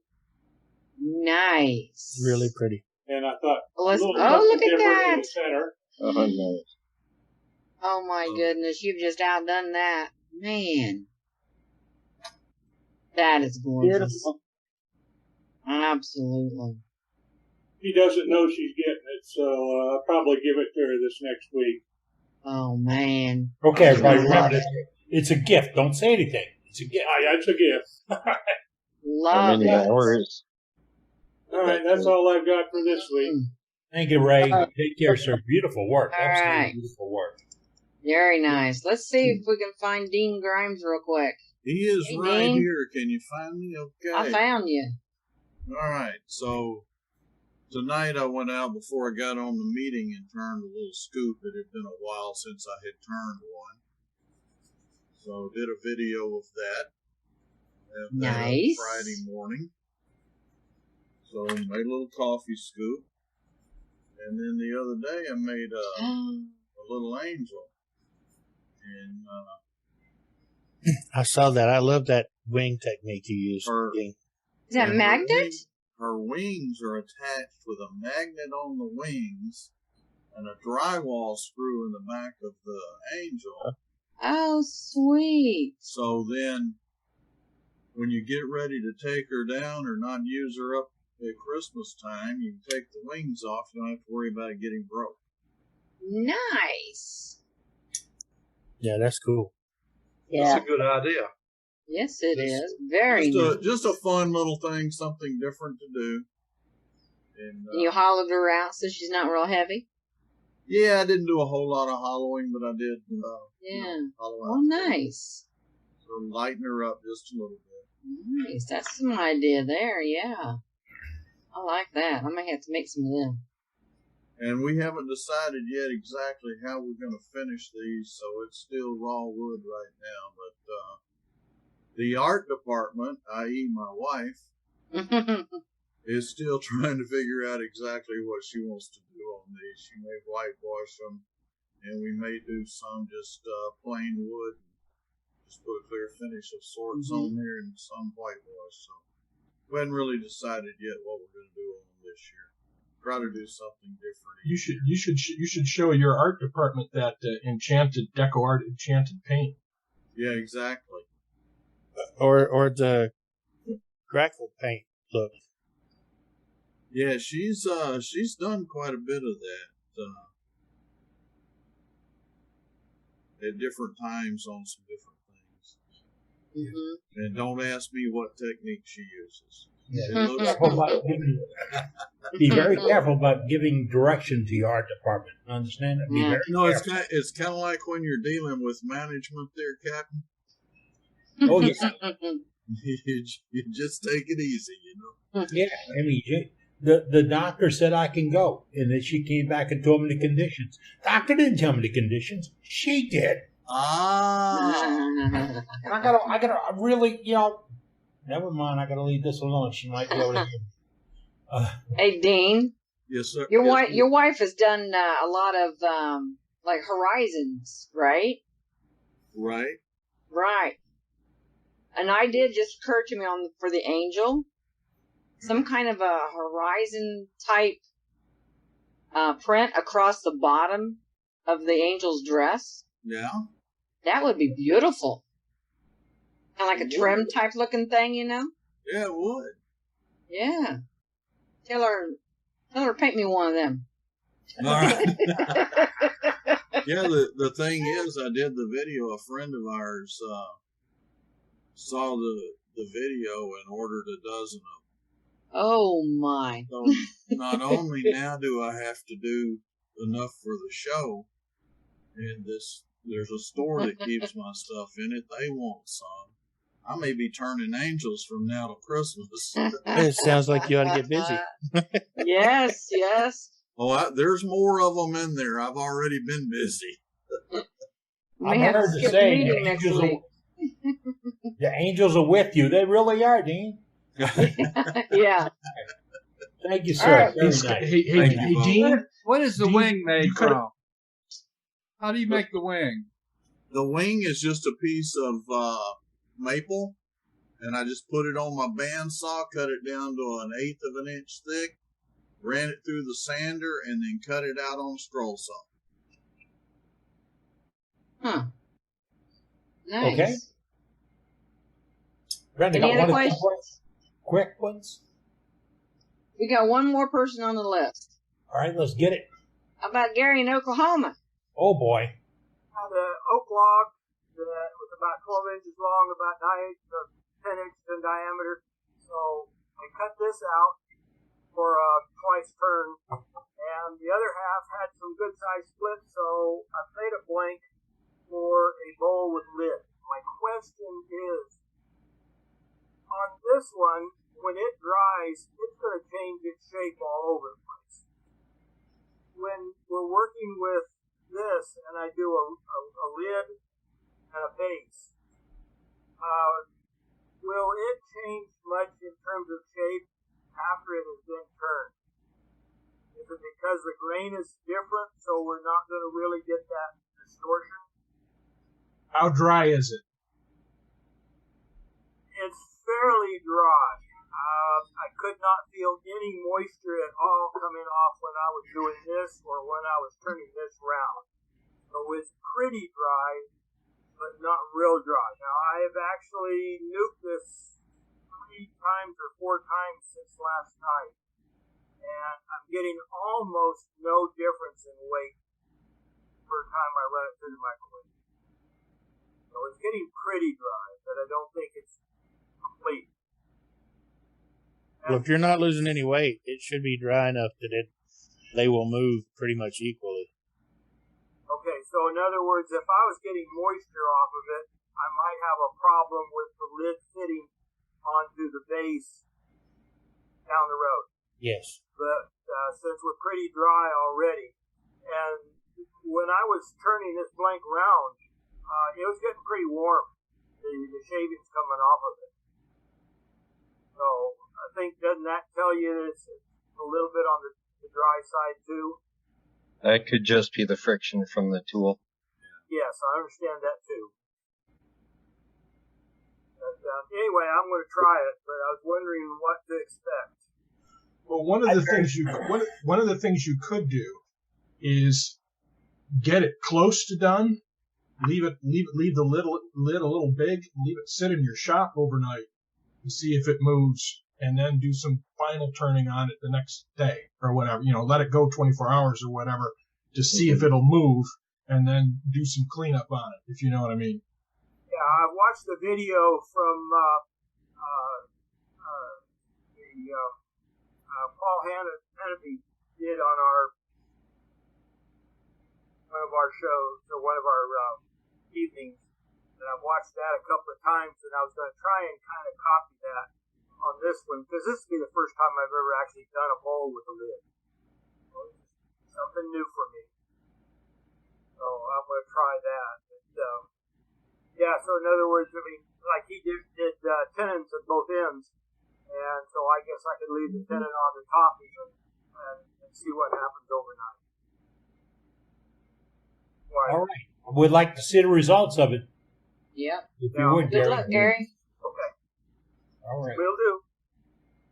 Nice. Really pretty. And I thought, Look at different that. in the center. Oh, nice. Oh my goodness, you've just outdone that. Man. That is gorgeous. Beautiful. Absolutely. She doesn't know she's getting it, so I'll probably give it to her this next week. Oh man. Okay, everybody, remember this. It's a gift. Don't say anything. It's a gift. It's a gift. Love it. Hours? All right, that's all I've got for this week. Thank you, Ray. Take care, sir. Beautiful work. All Absolutely right. beautiful work. Very nice. Let's see if we can find Dean Grimes real quick. He is Hey, right Dean. here. Can you find me? Okay. I found you. All right. So tonight I went out before I got on the meeting and turned a little scoop. It had been a while since I had turned one. So did a video of that. Have that up Nice. Friday morning. So made a little coffee scoop. And then the other day I made a little angel. And I saw that. I love that wing technique you use. Is that magnet? her wings are attached with a magnet on the wings and a drywall screw in the back of the angel. Oh, sweet. So then, when you get ready to take her down or not use her up at Christmas time, you can take the wings off. You don't have to worry about it getting broke. Nice. Yeah, that's cool. Yeah. That's a good idea. Yes, it is. Very nice. Just a fun little thing, something different to do. And You hollowed her out so she's not real heavy? yeah, I didn't do a whole lot of hollowing, but I did. Yeah. Hollow Oh, out. nice. So lighten her up just a little bit. Nice. That's some idea there, yeah. I like that. I may have to make some of them. And we haven't decided yet exactly how we're going to finish these, so it's still raw wood right now. But the art department, i.e. my wife, is still trying to figure out exactly what she wants to do on these. She may whitewash them, and we may do some just plain wood, just put a clear finish of sorts on there, and some whitewash. So we haven't really decided yet what we're going to do on them this year. Try to do something different. You should show your art department that enchanted deco art, enchanted paint. Yeah, exactly. Or the Crackle paint look. Yeah, she's done quite a bit of that at different times on some different things. And don't ask me what technique she uses. Yeah. It looks Be very careful about giving direction to your art department. Understand? Be very careful. It's kind of like when you're dealing with management there, Captain. Oh, yeah. You just take it easy, you know. Yeah, I mean, the doctor said I can go, and then she came back and told me the conditions. Doctor didn't tell me the conditions. She did. And I gotta really, never mind. I gotta leave this alone. She might be able to hear me. Hey, Dean. Yes, sir. Your wife has done a lot of like horizons, right? Right. Right. An idea just occurred to me for the angel. Some kind of a horizon type print across the bottom of the angel's dress. Yeah. That would be beautiful. Kind of like a trim type looking thing, you know? Yeah, it would. Yeah. Tell her paint me one of them. All right. Yeah, the thing is, I did the video. A friend of ours saw the video and ordered a dozen of them. Oh, my. So not only now do I have to do enough for the show, and there's a store that keeps my stuff in it. They want some. I may be turning angels from now to Christmas. It sounds like you ought to get busy. Yes. Oh, there's more of them in there. I've already been busy. I've heard the saying, the angels are with you. They really are, Dean. Yeah. Thank you, sir. Right. Very nice. Hey, Dean. What is the wing made from? How do you make the wing? The wing is just a piece of maple, and I just put it on my bandsaw, cut it down to 1/8 of an inch thick, ran it through the sander, and then cut it out on a scroll saw. Huh. Nice. Okay. Brenda, Any got other one of questions? quick ones? We got one more person on the list. All right, let's get it. How about Gary in Oklahoma? Oh, boy. Had an oak log that was about 12 inches long, about 10 inches in diameter. So I cut this out for a twice turn, and the other half had some good sized splits, so I made a blank for a bowl with lid. My question is, on this one, when it dries, it's going to change its shape all over the place. When we're working with this, and I do a lid and a base, will it change much in terms of shape after it has been turned? Is it because the grain is different, so we're not going to really get that distortion? How dry is it? It's fairly dry. I could not feel any moisture at all coming off when I was doing this or when I was turning this round. So it's pretty dry, but not real dry. Now, I have actually nuked this 3 times or 4 times since last night, and I'm getting almost no difference in weight per time I run it through the microwave. So it's getting pretty dry, but I don't think it's complete. Well, if you're not losing any weight, it should be dry enough that they will move pretty much equally. Okay, so in other words, if I was getting moisture off of it, I might have a problem with the lid fitting onto the base down the road. Yes. But since we're pretty dry already, and when I was turning this blank round, it was getting pretty warm, the shavings coming off of it. So I think, doesn't that tell you that it's a little bit on the dry side too? That could just be the friction from the tool. Yes, I understand that too. But anyway, I'm going to try it, but I was wondering what to expect. Well, one of the things you could do is get it close to done. Leave the lid a little big. Leave it sit in your shop overnight to see if it moves, and then do some final turning on it the next day or whatever. Let it go 24 hours or whatever to see if it'll move, and then do some cleanup on it, if you know what I mean. Yeah, I watched the video from the Paul Hannity did on one of our shows, or one of our evenings, and I've watched that a couple of times, and I was going to try and kind of copy that on this one, because this will be the first time I've ever actually done a bowl with a lid. So it's something new for me. So I'm going to try that. But, yeah, so in other words, I mean, like he did tenons at both ends, and so I guess I could leave the tenon on the top even and see what happens overnight. All right. We'd like to see the results of it. Yeah. If you would, Good Gary. luck, Gary. Okay. All right. Will do.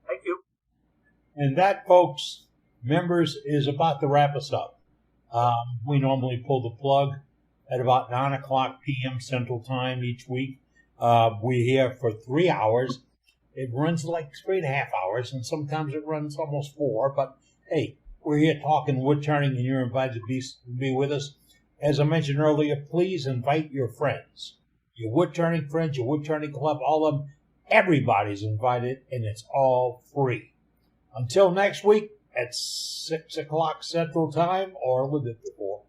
Thank you. And that, folks, members, is about to wrap us up. We normally pull the plug at about 9 o'clock p.m. Central Time each week. We're here for 3 hours. It runs like 3.5 hours, and sometimes it runs almost 4. But, hey, we're here talking wood turning, and you're invited to be with us. As I mentioned earlier, please invite your friends. Your wood turning friends, your wood turning club, all of them. Everybody's invited, and it's all free. Until next week at 6 o'clock Central Time, or a little bit before.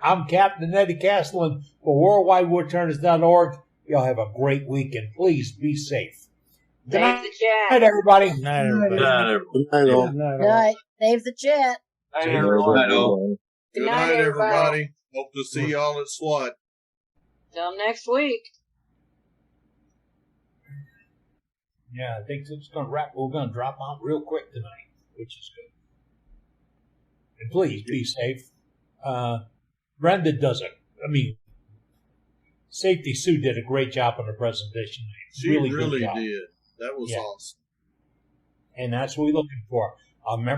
I'm Captain Eddie Castlin for WorldwideWoodTurners.org. Y'all have a great week, and please be safe. Good night, everybody. Good night, everybody. Good night. Save the chat. Good night, night, everybody. everybody. Hope to see y'all at SWAT. Till next week. Yeah, I think it's going to wrap. We're going to drop out real quick tonight, which is good. And please be safe. Brenda Safety Sue did a great job on the presentation. She really did. That was awesome. And that's what we're looking for. Remember